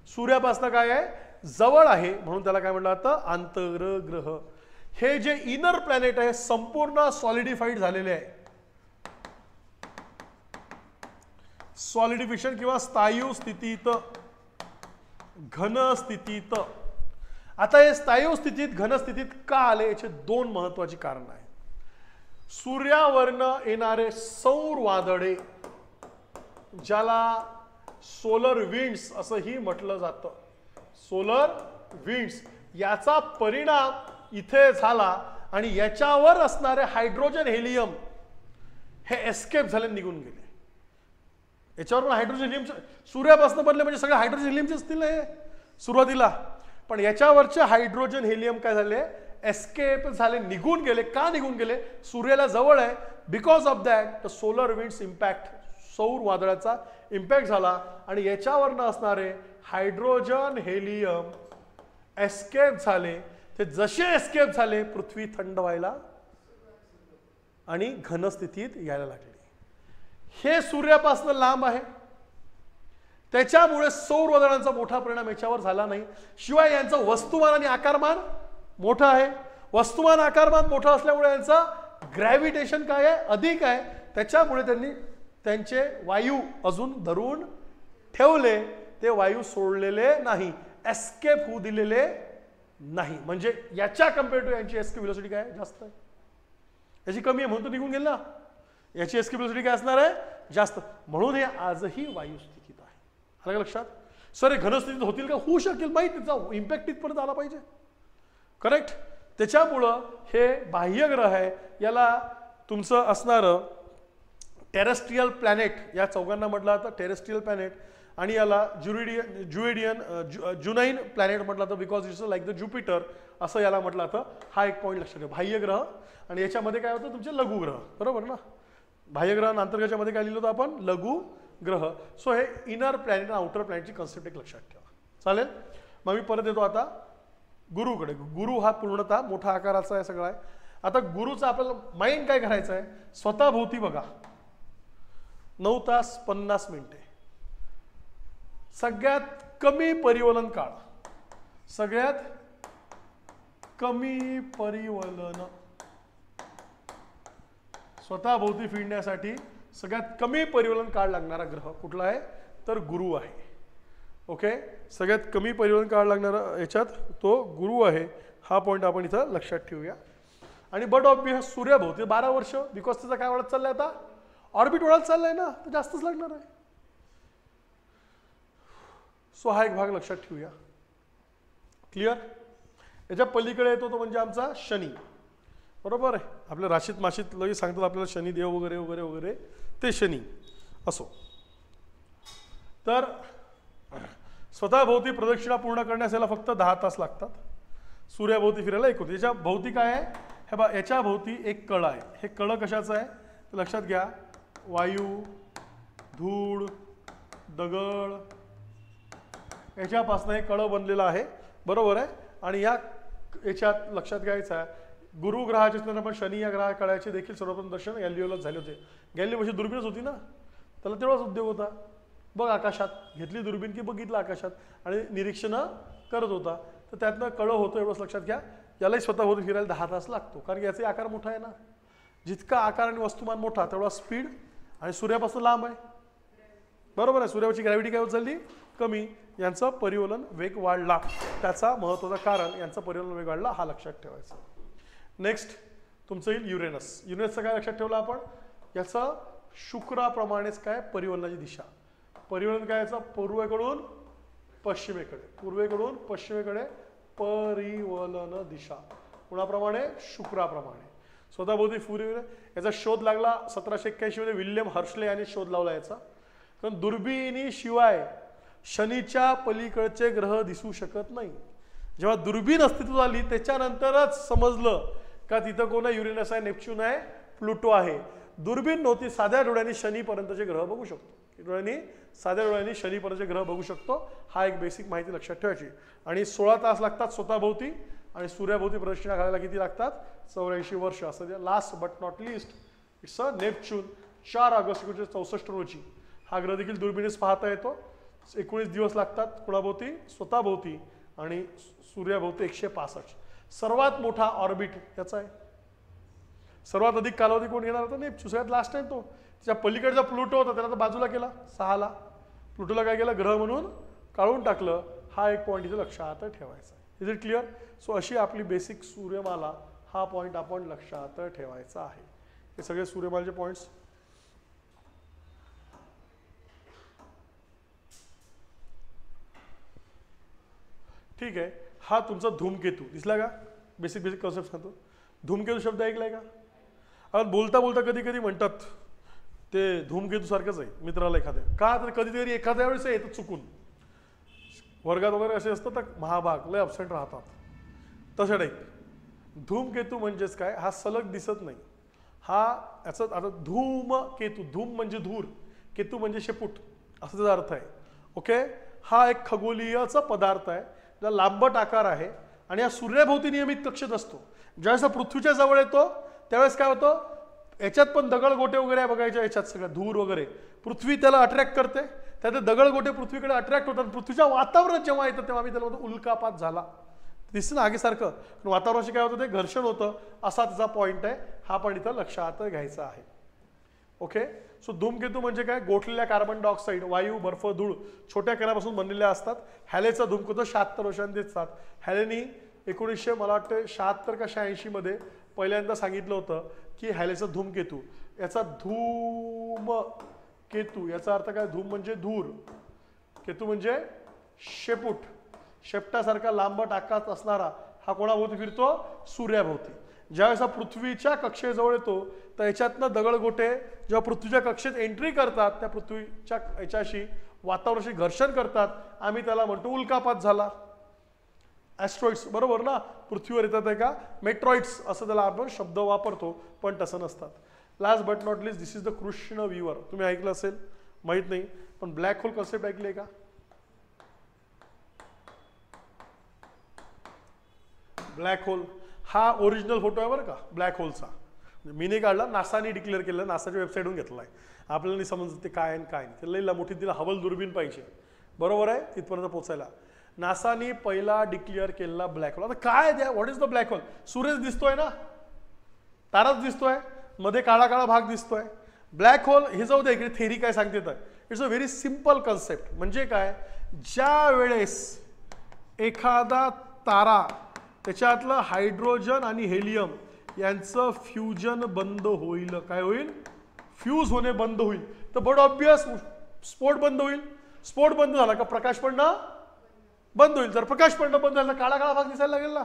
सूर्यापासून काय आहे, जवळ आहे म्हणून त्याला काय म्हटलं जातं आंतरग्रह. हे जे इनर प्लॅनेट आहे संपूर्ण सॉलिडिफाईड झालेले आहे, सॉलिडिफिकेशन किंवा स्थायू स्थितीत, घन स्थितीत. आता हे स्थायू स्थितीत, घन स्थितीत का आले, याचे 2 महत्वाची कारण आहेत. सूर्यावरनं येणारे सौर वादळे ज्याला सोलर विंड्स असंही म्हटलं जातं. सोलर विंड्स याचा परिणाम इथे झाला आणि याच्यावर असणारे हायड्रोजन हेलियम हे एस्केप झाले, निघून गेले. याच्यावर पण हायड्रोजन हेलियम सूर्यापासून बनले म्हणजे सगळे हायड्रोजन हेलियमचे असतील ना हे सुरुवातीला, पण याच्यावरचे हायड्रोजन हेलियम काय झाले, एस्केप झाले, निघून गेले. का निघून गेले? सूर्याला जवळ आहे. Because of that the solar winds impact, सौर वादळाचा इम्पॅक्ट झाला आणि याच्यावरनं असणारे हायड्रोजन हेलियम एस्केप झाले. ते जसे एस्केप झाले पृथ्वी थंड व्हायला आणि घनस्थितीत यायला लागली. हे सूर्यापासून लांब आहे, त्याच्यामुळे सौर वादळांचा मोठा परिणाम याच्यावर झाला नाही. शिवाय यांचं वस्तुमान आणि आकारमान मोठं आहे. वस्तुमान आकारमान मोठं असल्यामुळे यांचं ग्रॅव्हिटेशन काय आहे, अधिक आहे. त्याच्यामुळे त्यांनी त्यांचे वायू अजून धरून ठेवले, ते वायू सोडलेले नाही, एस्केप होऊ दिलेले नाही. म्हणजे याच्या कम्पेअर टू यांची एस्केप व्हेलॉसिटी काय जास्त आहे, याची कमी आहे म्हणून तो निघून गेला. याची एस्केप व्हेलॉसिटी काय असणार आहे, जास्त, म्हणून हे आजही वायू स्थितीत आहे. आलं का लक्षात? सर हे घनस्थितीत होतील का? होऊ शकेल, माहिती त्याचा इम्पॅक्ट इथपर्यंत आला पाहिजे. करेक्ट. त्याच्यामुळं हे बाह्यग्रह आहे, याला तुमचं असणारं टेरेस्ट्रियल प्लॅनेट, या चौघांना म्हटलं जातं टेरेस्ट्रियल प्लॅनेट, आणि याला जुनाईन प्लॅनेट म्हटलं जातं because it's like the Jupiter असं याला म्हटलं जातं. हा एक पॉईंट लक्षात ठेवा. बाह्यग्रह आणि याच्यामध्ये काय होतं, तुमचे लघुग्रह, बरोबर ना. बाह्यग्रह आणि आंतरग्रहाच्या मध्ये काय लिहिलं होतं आपण, लघुग्रह. सो हे इनर प्लॅनेट आणि आउटर प्लॅनेटची कन्सेप्ट एक लक्षात ठेवा. चालेल. मग मी परत येतो आता गुरुकडे. गुरु हा पूर्णतः मोठा आकाराचा आहे, सगळा आहे. आता गुरुचा आपल्याला माइंड काय करायचं आहे, स्वतःभोवती बघा. 9 तास 50 मिनिटे, सगळ्यात कमी परिवलन काळ, सगळ्यात कमी परिवलन, स्वतःभोवती फिरण्यासाठी सगळ्यात कमी परिवलन काळ लागणारा ग्रह कुठला आहे, तर गुरु आहे. ओके, सगळ्यात कमी परिवलन काळ लागणारा याच्यात तो गुरु आहे. हा पॉईंट आपण इथं लक्षात ठेवूया. आणि बट ऑब्वियस सूर्याभोवती 12 वर्ष, बिकॉज त्याचा काय वाढत चाललाय, आता ऑर्बिट वाढत चाललाय ना, तर जास्तच लागणार आहे. सो हा एक भाग लक्षात ठेवूया. क्लिअर. याच्या पलीकडे येतो तो म्हणजे आमचा शनी, बरोबर आहे. आपल्या राशीत माशीत लगेच सांगतात आपल्याला शनी देव वगैरे वगैरे वगैरे, ते शनी असो. तर स्वतःभोवती प्रदक्षिणा पूर्ण करण्यास याला फक्त 10 तास लागतात. सूर्याभोवती फिरायला 1 होते. याच्या भोवती काय आहे, हे बा, याच्या भोवती एक कळ आहे. हे कळ कशाचं आहे तर लक्षात घ्या, वायू, धूळ, दगड याच्यापासून हे कळ बनलेलं आहे, बरोबर आहे. आणि याच्यात लक्षात घ्यायचं आहे, गुरु ग्रहाचे असताना पण शनी या ग्रहा कळ्याचे देखील सर्वप्रथम दर्शन गॅलिलिओलाच झाले होते. गॅलिलिओची दुर्बीणच होती ना, त्याला तेवढाच उद्योग होता. बघ आकाशात घेतली दुर्बीण की बघितलं आकाशात आणि निरीक्षणं करत होता, तर त्यातनं कळं होतं, एवढंच लक्षात घ्या. यालाही स्वतःभोवती फिरायला 10 तास लागतो, कारण याचा आकार मोठा आहे ना. जितका आकार आणि वस्तुमान मोठा तेवढा स्पीड, आणि सूर्यापासून लांब आहे, बरोबर आहे. सूर्यावरची ग्रॅव्हिटी काय होत चालली, कमी. यांचा परिवलन वेग वाढला, त्याचा महत्त्वाचं कारण यांचा परिवलन वेग वाढला, हा लक्षात ठेवायचा. नेक्स्ट तुमचं येईल युरेनस. युरेनसचं काय लक्षात ठेवलं आपण, याचं शुक्राप्रमाणेच काय परिवलनाची दिशा. परिवलन काय याचा, पूर्वेकडून पश्चिमेकडे, पूर्वेकडून पश्चिमेकडे परिवलन दिशा, कुणाप्रमाणे, शुक्राप्रमाणे. स्वतःभोवती फिरवलं. याचा शोध लागला 1781 मध्ये विल्यम हर्शले यांनी शोध लावला याचा. कारण दुर्बिणीशिवाय शनीच्या पलीकडचे ग्रह दिसू शकत नाही. जेव्हा दुर्बीण अस्तित्वात आली त्याच्यानंतरच समजलं का तिथं कोण आहे, युरेनस आहे, नेपच्यून आहे, प्लुटो आहे. दुर्बीण नव्हती, साध्या डोळ्यांनी शनीपर्यंतचे ग्रह बघू शकतो. साध्या डोळ्यांनी शनीपर्यंतचे ग्रह बघू शकतो. हा एक बेसिक माहिती लक्षात ठेवायची. आणि 16 तास लागतात स्वतःभोवती, आणि सूर्याभोवती प्रदक्षिणा घालायला किती लागतात, 84 वर्ष. असं last but not list it's a Neptune. 4 August 1964 रोजी हा ग्रह देखील दुर्बिणीस पाहता येतो. 19 दिवस लागतात कुणाभोवती, स्वतःभोवती, आणि सूर्याभोवती 165. सर्वात मोठा ऑर्बिट याचा आहे. सर्वात अधिक कालावधी कोण घेणार होता, नेपच्यून. सगळ्यात लास्ट टाइम तो. त्याच्या पलीकडचा प्लुटो होता, त्याला तर बाजूला केला 6ला. प्लुटोला काय केलं, ग्रह म्हणून काढून टाकलं. हा एक पॉईंट इथे लक्षात ठेवायचा. Is it clear. सो अशी आपली बेसिक सूर्यमाला, हा पॉईंट आपण लक्षात ठेवायचा आहे. हे सगळे सूर्यमालेचे पॉईंट्स. ठीक आहे. हा तुमचा धूमकेतू दिसला का? बेसिक बेसिक कॉन्सेप्ट सांगतो. धूमकेतू शब्द ऐकलाय का? आपण बोलता बोलता कधी कधी म्हणतात ते धूमकेतू सारखंच आहे मित्राला एखाद्या, का तर कधीतरी एखाद्या वेळेस येतं चुकून. वर्गात वगैरे असे असतात तर महाभाग लय अबसेंट राहतात, तशा टाईप. धूमकेतू म्हणजेच काय, हा सलग दिसत नाही. हा याचा आता धूमकेतू, धूम म्हणजे धूर, केतू म्हणजे शेपूट, असा त्याचा अर्थ आहे. ओके. हा एक खगोलीयचा पदार्थ आहे, ज्याला लांबट आकार आहे आणि हा सूर्याभोवती नियमित कक्षेत असतो. ज्यावेळेस हा पृथ्वीच्या जवळ येतो त्यावेळेस काय होतं, याच्यात पण दगड गोटे वगैरे बघायच्या, याच्यात सगळं धूर वगैरे, पृथ्वी त्याला अट्रॅक्ट करते, त्यात दगड गोटे पृथ्वीकडे अट्रॅक्ट होतात. पृथ्वीच्या वातावरणात जेव्हा येतं तेव्हा आम्ही त्याला म्हणतो उल्कापात झाला. दिसतं ना आगीसारखं, वातावरणाशी काय होतं ते घर्षण होतं, असा त्याचा पॉईंट आहे. हा पण इथं लक्षात घ्यायचा आहे. ओके. सो धूमकेतू म्हणजे काय, गोठलेल्या कार्बन डायऑक्साईड, वायू, बर्फ, धूळ छोट्या कणापासून बनलेल्या असतात. हॅलेचा धूमकेतू 76 वर्षांनी दिसतात. हॅलेनी 1900 मला वाटतं 76 का 86 मध्ये पहिल्यांदा सांगितलं होतं की हॅलेचा धूमकेतू, याचा धूमकेतू याचा अर्थ काय, धूम म्हणजे धूर, केतू म्हणजे शेपूट, शेपटासारखा लांबट आकार असणारा हा कोणाभोवती फिरतो, सूर्याभोवती. ज्यावेळेस हा पृथ्वीच्या कक्षेजवळ येतो तर याच्यातनं दगडगोटे जेव्हा पृथ्वीच्या कक्षेत एंट्री करतात त्या पृथ्वीच्या याच्याशी वातावरणाशी घर्षण करतात, आम्ही त्याला म्हणतो उल्कापात झाला. ॲस्ट्रॉइड्स बरोबर ना, पृथ्वीवर येतात आहे का, मेट्रॉइड्स असं त्याला आपण शब्द वापरतो, पण तसं नसतात. Last but not list, this is the Krishna व्हीवर. तुम्ही ऐकलं असेल, माहीत नाही, पण ब्लॅक होल कन्सेप्ट ऐकली आहे का? ब्लॅक होल हा ओरिजिनल फोटो आहे बरं का ब्लॅक होलचा. मी नाही काढला, नासाने डिक्लेअर केलं, नासाच्या वेबसाईटवरून घेतला आहे. आपल्याला नाही समजतं ते काय आणि काय नाही. त्याला मोठी तिला हबल दुर्बीण पाहिजे, बरोबर आहे, तिथपर्यंत पोहोचायला. नासानी पहिला डिक्लेअर केलेला ब्लॅक होल. आता काय द्या, what is the black hole? सूर्यच दिसतोय ना, ताराच दिसतोय, मध्ये काळा काळा भाग दिसतोय. ब्लॅक होल हे जाऊ दे, इकडे थेरी काय सांगते तर it's a very simple concept. म्हणजे काय, ज्या वेळेस एखादा तारा त्याच्यातलं हायड्रोजन आणि हेलियम यांचं फ्युजन बंद होईल, काय होईल, फ्यूज होणे बंद होईल, तर बड ऑब्वियस स्फोट बंद होईल. स्फोट बंद झाला का प्रकाश पडणं बंद होईल. जर प्रकाश पडणं बंद झालं काळा काळा भाग दिसायला लागेल ना,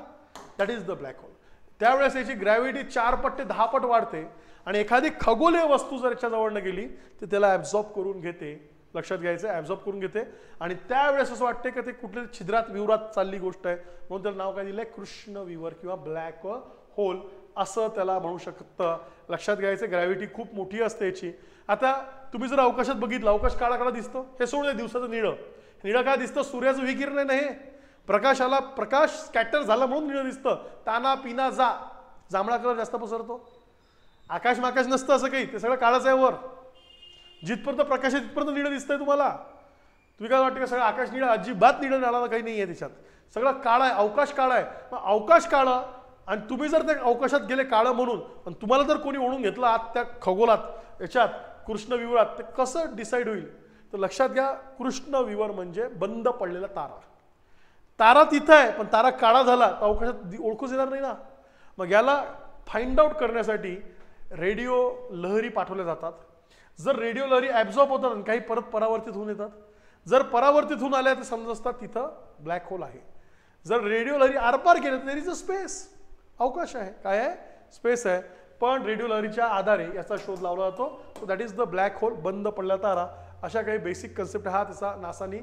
that is the black hole. त्यावेळेस याची ग्रॅव्हिटी 4 पट ते 10 पट वाढते आणि एखादी खगोलीय वस्तू जर याच्या जवळनं गेली तर त्याला ॲब्झॉर्ब करून घेते. लक्षात घ्यायचं, ॲब्झॉर्ब करून घेते आणि त्यावेळेस असं वाटते की ते कुठल्या छिद्रात विवरात चालली गोष्ट आहे, म्हणून त्याला नाव काय दिलंय, कृष्ण विवर किंवा ब्लॅक होल असं त्याला म्हणू शकतं. लक्षात घ्यायचं, ग्रॅव्हिटी खूप मोठी असते याची. आता तुम्ही जर अवकाशात बघितलं, अवकाश काळा काळा दिसतो, हे सोडून दिवसाचं निळं. निळं काय दिसतं, सूर्याचं विकिरण आहे ना, हे प्रकाशाला, प्रकाश स्कॅटर झाला म्हणून निळं दिसतं. ताना पिना जांभळा कलर जास्त पसरतो. आकाश माकाश नसतं असं काही, ते सगळं काळाच आहे वर. जिथपर्यंत प्रकाश आहे तिथपर्यंत निळं दिसतंय तुम्हाला. तुम्ही काय वाटतं का सगळं आकाश निळं? अजिबात निळं नाळाला काही नाही आहे त्याच्यात, सगळं काळं आहे, अवकाश काळा आहे. मग अवकाश काळं आणि तुम्ही जर त्या अवकाशात गेले काळं म्हणून, आणि तुम्हाला जर कोणी ओढून घेतलं आत त्या खगोलात याच्यात कृष्ण विवरात, ते कसं डिसाईड होईल? तर लक्षात घ्या, कृष्ण विवर म्हणजे बंद पडलेला तारा. तारा तिथं आहे पण तारा काळा झाला तर अवकाशात ओळखूच येणार नाही ना. मग याला फाइंड आउट करण्यासाठी रेडिओ लहरी पाठवल्या जातात. जर रेडिओ लहरी ॲब्झॉर्ब होतात आणि काही परत परावर्तित होऊन येतात. जर परावर्तित होऊन आल्या तर समजतात तिथं ब्लॅक होल आहे. जर रेडिओ लहरी आरपार केल्या तर देयर इज अ स्पेस, अवकाश आहे. काय आहे? स्पेस आहे. पण रेडिओ लहरीच्या आधारे याचा शोध लावला जातो. So that is the black hole, बंद पडला तारा. अशा काही बेसिक कन्सेप्ट हा त्याचा नासानी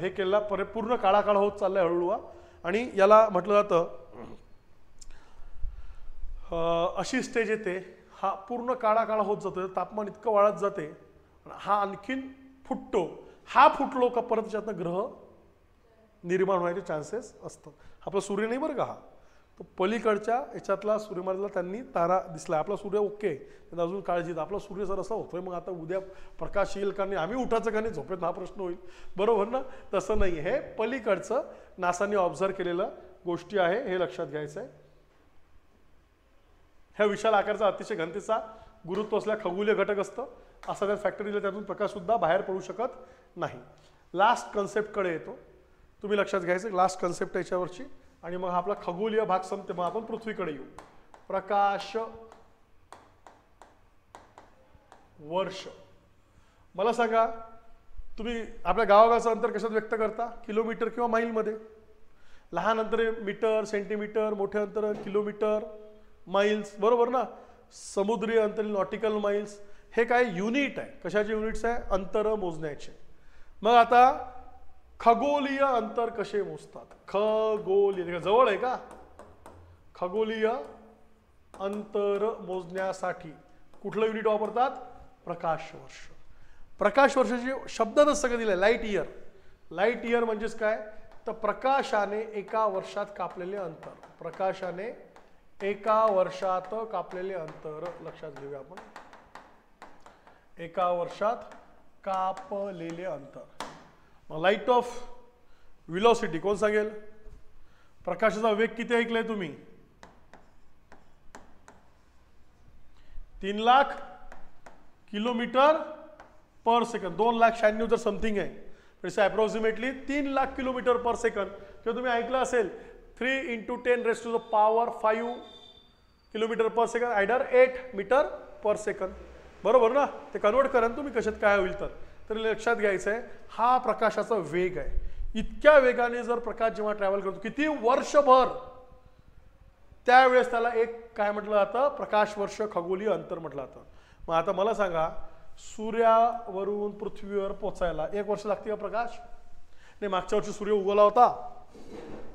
हे केला, पूर्ण काळा काळा होत चाललाय हळूहळू. आणि याला म्हटलं जातं अशी स्टेज येते, हा पूर्ण काळा काळा होत जातो, तापमान इतकं वाढत जाते, हा आणखीन फुटतो. हा फुटलो का परत त्याच्यातनं ग्रह निर्माण व्हायचे चान्सेस असतात. आपला सूर्य नाही बरं का, हा तो पलीकडच्या याच्यातला सूर्यमालेला त्यांनी तारा दिसला. आपला सूर्य ओके, त्यांना अजून काळजी. आपला सूर्य जर असा होतोय मग आता उद्या प्रकाश येईल का नाही, आम्ही उठायचं का नाही झोपेत, हा प्रश्न होईल, बरोबर ना. तसं नाही, हे पलीकडचं नासाने ऑब्झर्व केलेलं गोष्टी आहे, हे लक्षात घ्यायचं आहे. ह्या विशाल आकाराचा अतिशय घनतेचा गुरुत्व असल्या खगोलीय घटक असतं, असा त्यात फॅक्टर दिला, त्यातून प्रकाश सुद्धा बाहेर पडू शकत नाही. लास्ट कन्सेप्टकडे येतो, तुम्ही लक्षात घ्यायचं लास्ट कन्सेप्ट याच्यावरची. आणि मग आपला खगोलीय भाग संपते, मग आपण पृथ्वीकडे येऊ. प्रकाश वर्ष. मला सांगा, तुम्ही आपल्या गावागावचं अंतर कशात व्यक्त करता, किलोमीटर किंवा माईलमध्ये? लहान अंतर मीटर सेंटीमीटर, मोठे अंतर किलोमीटर माइल्स, बरोबर ना. समुद्री अंतर नॉटिकल माइल्स, हे काय युनिट आहे. कशाचे युनिट्स आहे? अंतर मोजण्याचे. मग आता खगोलीय अंतर कसे मोजतात? खगोलीय जवळ आहे का? खगोलीय अंतर मोजण्यासाठी कुठलं युनिट वापरतात? प्रकाश वर्ष. प्रकाश वर्षाचे शब्दातच सगळं दिलंय, लाईट इयर. लाईट इयर म्हणजेच काय? तर प्रकाशाने एका वर्षात कापलेले अंतर. प्रकाशाने एका वर्षात कापलेले अंतर लक्षात घेऊया आपण. एका वर्षात कापलेले अंतर. मग लाईट ऑफ व्हेलॉसिटी कोण सांगेल? प्रकाशाचा वेग किती ऐकलाय तुम्ही? 3,00,000 किलोमीटर पर सेकंड. 2,96,000 जर समथिंग आहे तर अप्रॉक्सिमेटली 3,00,000 किलोमीटर पर सेकंड. किंवा तुम्ही ऐकलं असेल 3 × 10⁵ किलोमीटर पर सेकंड, आयडर 8 मीटर पर सेकंड. बरोबर ना. ते कन्वर्ट करा तुम्ही कशात काय होईल तर लक्षात घ्यायचं आहे हा प्रकाशाचा वेग आहे. इतक्या वेगाने जर प्रकाश जेव्हा ट्रॅव्हल करतो किती वर्षभर, त्यावेळेस त्याला एक काय म्हटलं जातं? प्रकाश वर्ष, खगोलीय अंतर म्हटलं जातं. मग आता मला सांगा, सूर्यावरून पृथ्वीवर पोचायला 1 वर्ष लागते का प्रकाश? नाही, मागच्या वर्षी सूर्य उगवला होता,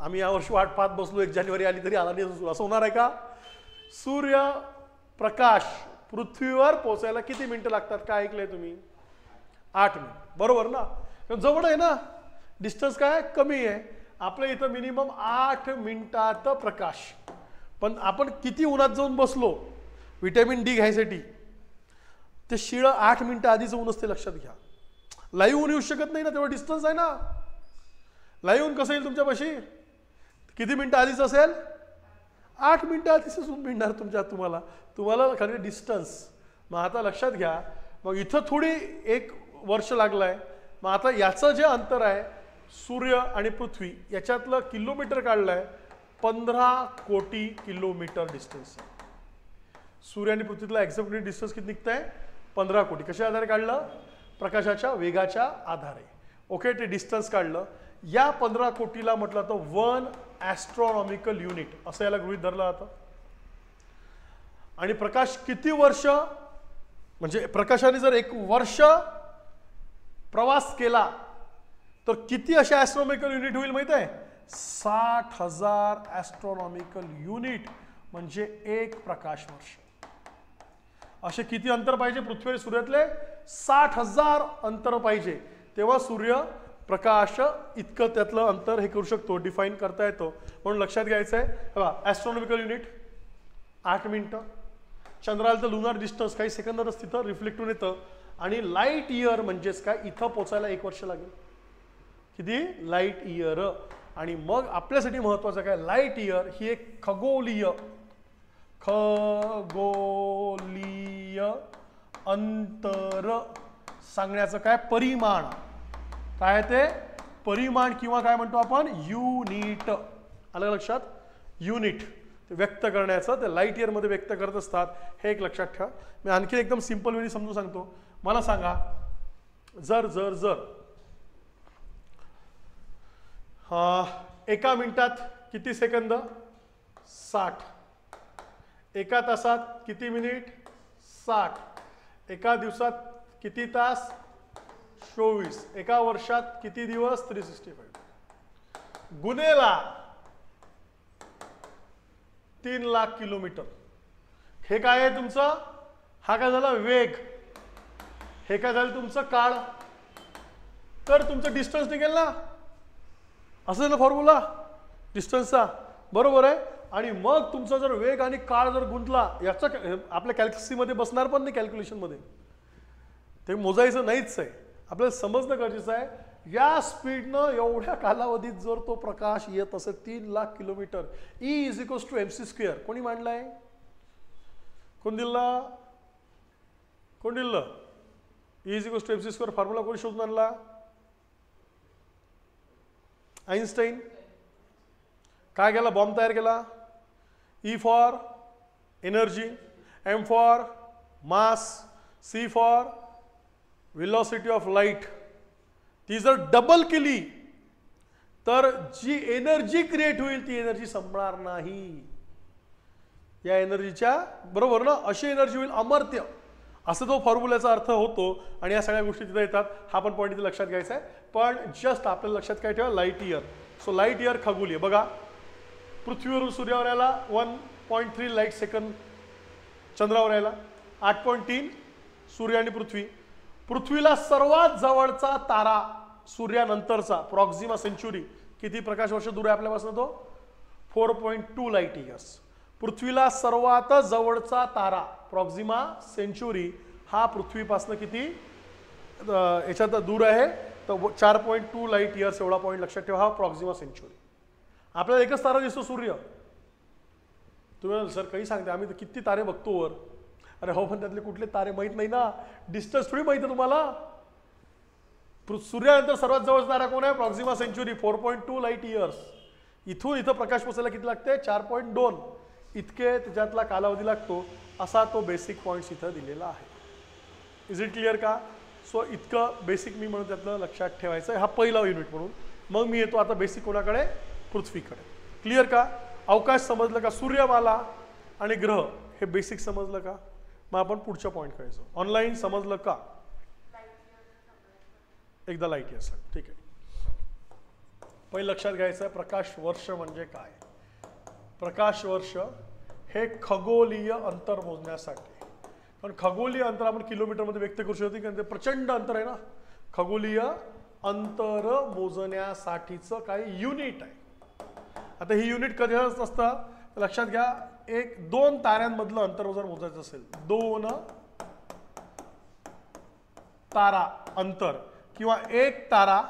आम्ही यावर्षी वाट पाहत बसलो, 1 जानेवारी आली तरी आला नाही, असं होणार आहे का? सूर्य प्रकाश पृथ्वीवर पोचायला किती मिनिटं लागतात? काय ऐकलंय तुम्ही? 8 मिनिट. बरोबर ना. जवळ आहे ना, डिस्टन्स काय कमी आहे. आपल्या इथं मिनिमम 8 मिनिटात प्रकाश. पण आपण किती उन्हात जाऊन बसलो व्हिटॅमिन डी घ्यायसाठी, ते शिळं 8 मिनिटं आधीच ऊन असते, लक्षात घ्या. लाईव्ह ऊन येऊ शकत नाही ना, तेवढं डिस्टन्स आहे ना. लाईव्ह ऊन कसं येईल तुमच्यापाशी? किती मिनिटं आधीच असेल? 8 मिनिटं आधीच ऊन मिळणार तुम्हाला खाली डिस्टन्स. मग आता लक्षात घ्या, मग इथं थोडी 1 वर्ष लागलाय. मग आता याचं जे अंतर आहे सूर्य आणि पृथ्वी याच्यातलं किलोमीटर काढलंय 15 कोटी किलोमीटर डिस्टन्स. सूर्य आणि पृथ्वीतला एक्झॅक्ट डिस्टन्स किती निघतंय? 15 कोटी. कशा आधारे काढलं? प्रकाशाच्या वेगाच्या आधारे. ओके, ते डिस्टन्स काढलं. या 15 कोटीला म्हटलं तर 1 ॲस्ट्रॉनॉमिकल युनिट असं याला गृहीत धरलं जातं. आणि प्रकाश किती वर्ष, म्हणजे प्रकाशाने जर 1 वर्ष प्रवास केला तर किती अशा ॲस्ट्रॉनॉमिकल युनिट होईल माहित आहे? 60,000 ॲस्ट्रॉनॉमिकल युनिट म्हणजे 1 प्रकाश वर्ष. असे किती अंतर पाहिजे पृथ्वीवर सूर्यातले? 60,000 अंतर पाहिजे, तेव्हा सूर्य प्रकाश इतकं त्यातलं अंतर हे करू शकतो, डिफाईन करता येतो. म्हणून लक्षात घ्यायचं आहे. बघा, ॲस्ट्रॉनॉमिकल युनिट 8 मिनिटं. चंद्राला तर लुनार डिस्टन्स काही सेकंदातच तिथं रिफ्लेक्ट होऊन येतं. आणि लाईट इयर म्हणजेच काय? इथं पोचायला 1 वर्ष लागेल. किती? Light year. आणि मग आपल्यासाठी महत्वाचं काय? लाईट इयर ही एक खगोलीय अंतर सांगण्याचं काय? परिमाण. काय ते? परिमाण किंवा काय म्हणतो आपण? युनिट. आलं लक्षात? युनिट व्यक्त करण्याचं ते लाईट इयर मध्ये व्यक्त करत असतात, हे एक लक्षात ठेवा. मी आणखी एकदम सिंपल वेळी समजून सांगतो. मला सांगा, जर जर जर एका मिनिटात किती सेकंद? 60. एका तासात किती मिनिट? 60. एका दिवसात किती तास? 24. एका वर्षात किती दिवस? 365. गुणेला 3,00,000 किलोमीटर. हे काय आहे तुमचं? हा काय झाला? वेग. हे काय झालं तुमचं? काळ. तर तुमचं डिस्टन्स निघेल ना, असं ना फॉर्म्युला डिस्टन्सचा. बरोबर आहे. आणि मग तुमचा जर वेग आणि काळ जर गुंतला, याचा आपल्या कॅल्क्युलेशनमध्ये बसणार पण नाही, कॅल्क्युलेशनमध्ये ते मोजायचं नाहीच आहे. आपल्याला समजणं गरजेचं आहे. या स्पीडनं एवढ्या कालावधीत जर तो प्रकाश येत असेल 3,00,000 किलोमीटर, E = mc². कोणी मांडलाय? कोण दिला? कोण दिलं? E = mc² फॉर्म्युला कोणी शोधून आणला? आइन्स्टाईन. काय केला? बॉम्ब तयार केला. E for energy, M for mass, C for velocity of light. ती जर डबल केली तर जी एनर्जी क्रिएट होईल ती एनर्जी संपणार नाही. या एनर्जीच्या बरोबर ना, अशी एनर्जी होईल अमर्त्य, असं तो फॉर्म्युल्याचा अर्थ होतो. आणि या सगळ्या गोष्टी तिथे येतात. हा पण पॉईंट इथे लक्षात घ्यायचा आहे. पण जस्ट आपल्याला लक्षात काय ठेवा, light year. So light year खगोलीय. बघा, पृथ्वीवरून सूर्यावर यायला 1.3 लाईट सेकंद, चंद्रावर यायला 8.3 सूर्य आणि पृथ्वी. पृथ्वीला सर्वात जवळचा तारा सूर्यानंतरचा प्रॉक्झिमा सेंच्युरी किती प्रकाश वर्ष दूर आहे आपल्यापासून, तो 4.2 लाईट इयर्स. पृथ्वीला सर्वात जवळचा तारा प्रॉक्झिमा सेंच्युरी हा पृथ्वीपासून किती याच्यात दूर आहे, तर 4.2 लाईट इयर्स. एवढा पॉईंट लक्षात ठेवा, हा प्रॉक्झिमा सेंच्युरी. आपल्याला एकच तारा दिसतो, सूर्य. तुम्ही सर काही सांगते, आम्ही तर किती तारे बघतो वर. अरे हो, पण त्यातले कुठले तारे माहीत नाही ना, डिस्टन्स थोडी माहिती आहे तुम्हाला. सूर्यानंतर सर्वात जवळचा तारा कोण आहे, प्रॉक्झिमा सेंच्युरी, 4.2 लाईट इयर्स. इथून इथं प्रकाश पोचायला किती लागते, 4.2 इतके त्याच्यातला कालावधी लागतो. असा तो बेसिक पॉईंट्स इथं दिलेला आहे. इज इट क्लिअर का? सो इतकं बेसिक मी म्हणून त्यातलं लक्षात ठेवायचं आहे. हा पहिला युनिट म्हणून. मग मी येतो आता बेसिक कोणाकडे, पृथ्वीकडे. क्लिअर का? अवकाश समजलं का, सूर्यमाला आणि ग्रह हे बेसिक समजलं का? मग आपण पुढच्या पॉईंटकडे जाऊ. ऑनलाईन समजलं का? एकदा लाईट इयर सांग. ठीक आहे. पहिलं लक्षात घ्यायचं आहे, प्रकाश वर्ष म्हणजे काय. प्रकाश वर्ष हे खगोलीय अंतर मोजण्यासाठी, पण खगोलीय अंतर आपण किलोमीटरमध्ये व्यक्त करू शकतो, कारण ते प्रचंड अंतर आहे ना. खगोलीय अंतर मोजण्यासाठीचं काही युनिट आहे. आता ही युनिट कधी असतं लक्षात घ्या. 2 ताऱ्यांमधलं अंतर जर मोजायचं असेल, 2 तारा अंतर किंवा 1 तारा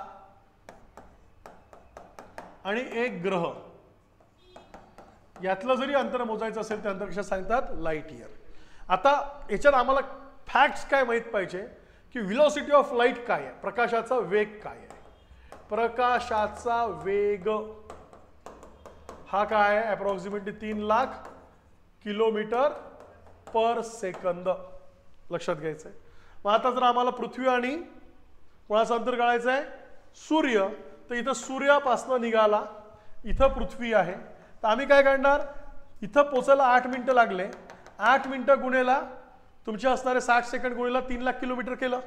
आणि 1 ग्रह यातलं जरी अंतर मोजायचं असेल, ते अंतर कशा सांगतात, लाईट इयर. आता याच्यात आम्हाला फॅक्ट्स काय माहीत पाहिजे की व्हेलॉसिटी ऑफ लाईट काय आहे, प्रकाशाचा वेग काय आहे. प्रकाशाचा वेग हा काय आहे, approximately 3 lakh kilometre per second. लक्षात घ्यायचं आहे. मग आता जर आम्हाला पृथ्वी आणि कोणाचं अंतर काढायचं आहे, सूर्य, तर इथं सूर्यापासून निघाला, इथं पृथ्वी आहे, तर आम्ही काय करणार, इथं पोचायला 8 मिनिटं लागले. 8 मिनिटं गुणेला तुमचे असणारे 60 सेकंड गुणेला 3 लाख किलोमीटर केलं,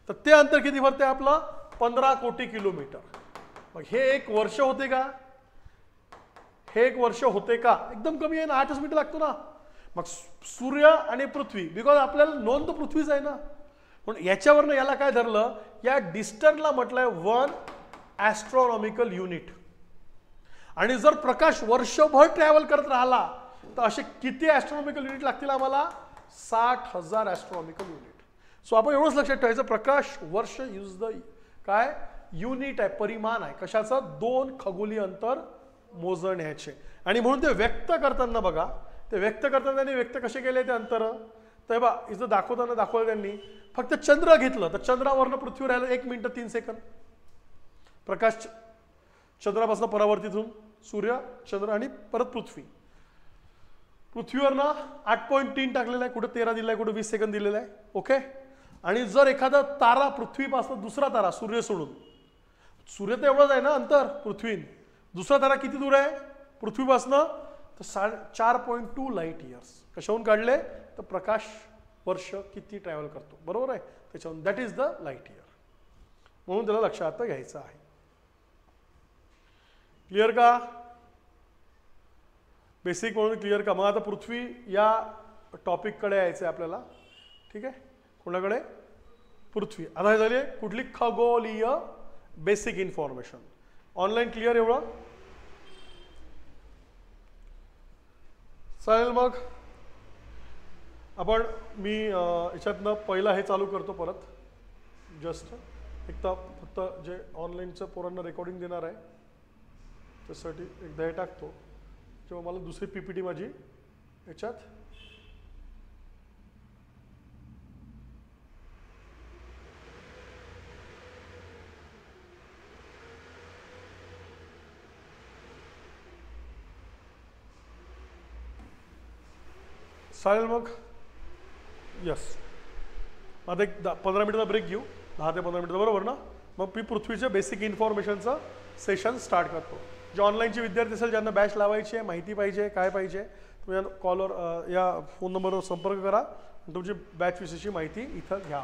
तर ते अंतर किती भरते आपलं, 15 कोटी किलोमीटर. मग हे 1 वर्ष होते का, हे 1 वर्ष होते का, एकदम कमी आहे ना, 8च मिनिटं लागतो ना. मग सूर्य आणि पृथ्वी, बिकॉज आपल्याला नोंद तर पृथ्वीच आहे ना, पण याच्यावरनं याला काय धरलं, या डिस्टन्सला म्हटलंय 1 ॲस्ट्रॉनॉमिकल युनिट. आणि जर प्रकाश वर्षभर ट्रॅव्हल करत राहिला तर असे किती ॲस्ट्रॉनॉमिकल युनिट लागतील आम्हाला, 60,000 ॲस्ट्रॉनॉमिकल युनिट. सो आपण एवढंच लक्षात ठेवायचं, प्रकाश वर्ष यूज द काय युनिट आहे, परिमाण आहे कशाचं, 2 खगोलीय अंतर मोजण्याचे. आणि म्हणून ते व्यक्त करताना बघा, ते व्यक्त करताना त्यांनी व्यक्त कसे केले ते अंतर, तर बा इथं दाखवलं त्यांनी, फक्त चंद्र घेतलं तर चंद्रावरनं पृथ्वीवर राहिलं 1 मिनिट 3 सेकंद. प्रकाश चंद्रापासून परावर्तित होऊन सूर्य, चंद्र आणि परत पृथ्वी. पृथ्वीवरनं 8.3 टाकलेला आहे, कुठं 13 दिलेला आहे, कुठं 20 सेकंद दिलेलं आहे. ओके. आणि जर एखादा तारा पृथ्वीपासून दुसरा तारा सूर्य सोडून, सूर्य तर एवढंच आहे ना अंतर पृथ्वी, दुसरा तारा किती दूर आहे पृथ्वीपासनं, तर 4.2 लाईट इयर्स. कशाहून काढले, तर प्रकाश वर्ष किती ट्रॅव्हल करतो, बरोबर आहे, त्याच्याहून that is the light year. म्हणून त्याला लक्षात घ्यायचं आहे. क्लिअर का? बेसिक म्हणून क्लिअर का? मग आता पृथ्वी या टॉपिककडे यायचं आहे आपल्याला. ठीक आहे, कोणाकडे, पृथ्वी. आता हे झाली कुठली, खगोलीय बेसिक इन्फॉर्मेशन. ऑनलाईन क्लिअर एवढं चालेल. मग आपण मी याच्यातनं पहिला हे चालू करतो परत, जस्ट एक तर फक्त जे ऑनलाईनचं पोरांना रेकॉर्डिंग देणार आहे त्यासाठी एकदा हे टाकतो, जेव्हा मला दुसरी PPT माझी याच्यात चालेल. मग यस, आता एक 15 मिनिटाचा ब्रेक घेऊ, 10 ते 15 मिनिटं, बरोबर ना. मग मी पृथ्वीच्या बेसिक इन्फॉर्मेशनचं सेशन स्टार्ट करतो. जे ऑनलाईनचे विद्यार्थी असेल ज्यांना बॅच लावायची आहे, माहिती पाहिजे, काय पाहिजे, तुम्ही या कॉलवर या फोन नंबरवर संपर्क करा आणि तुमची बॅच विषयीची माहिती इथं घ्या.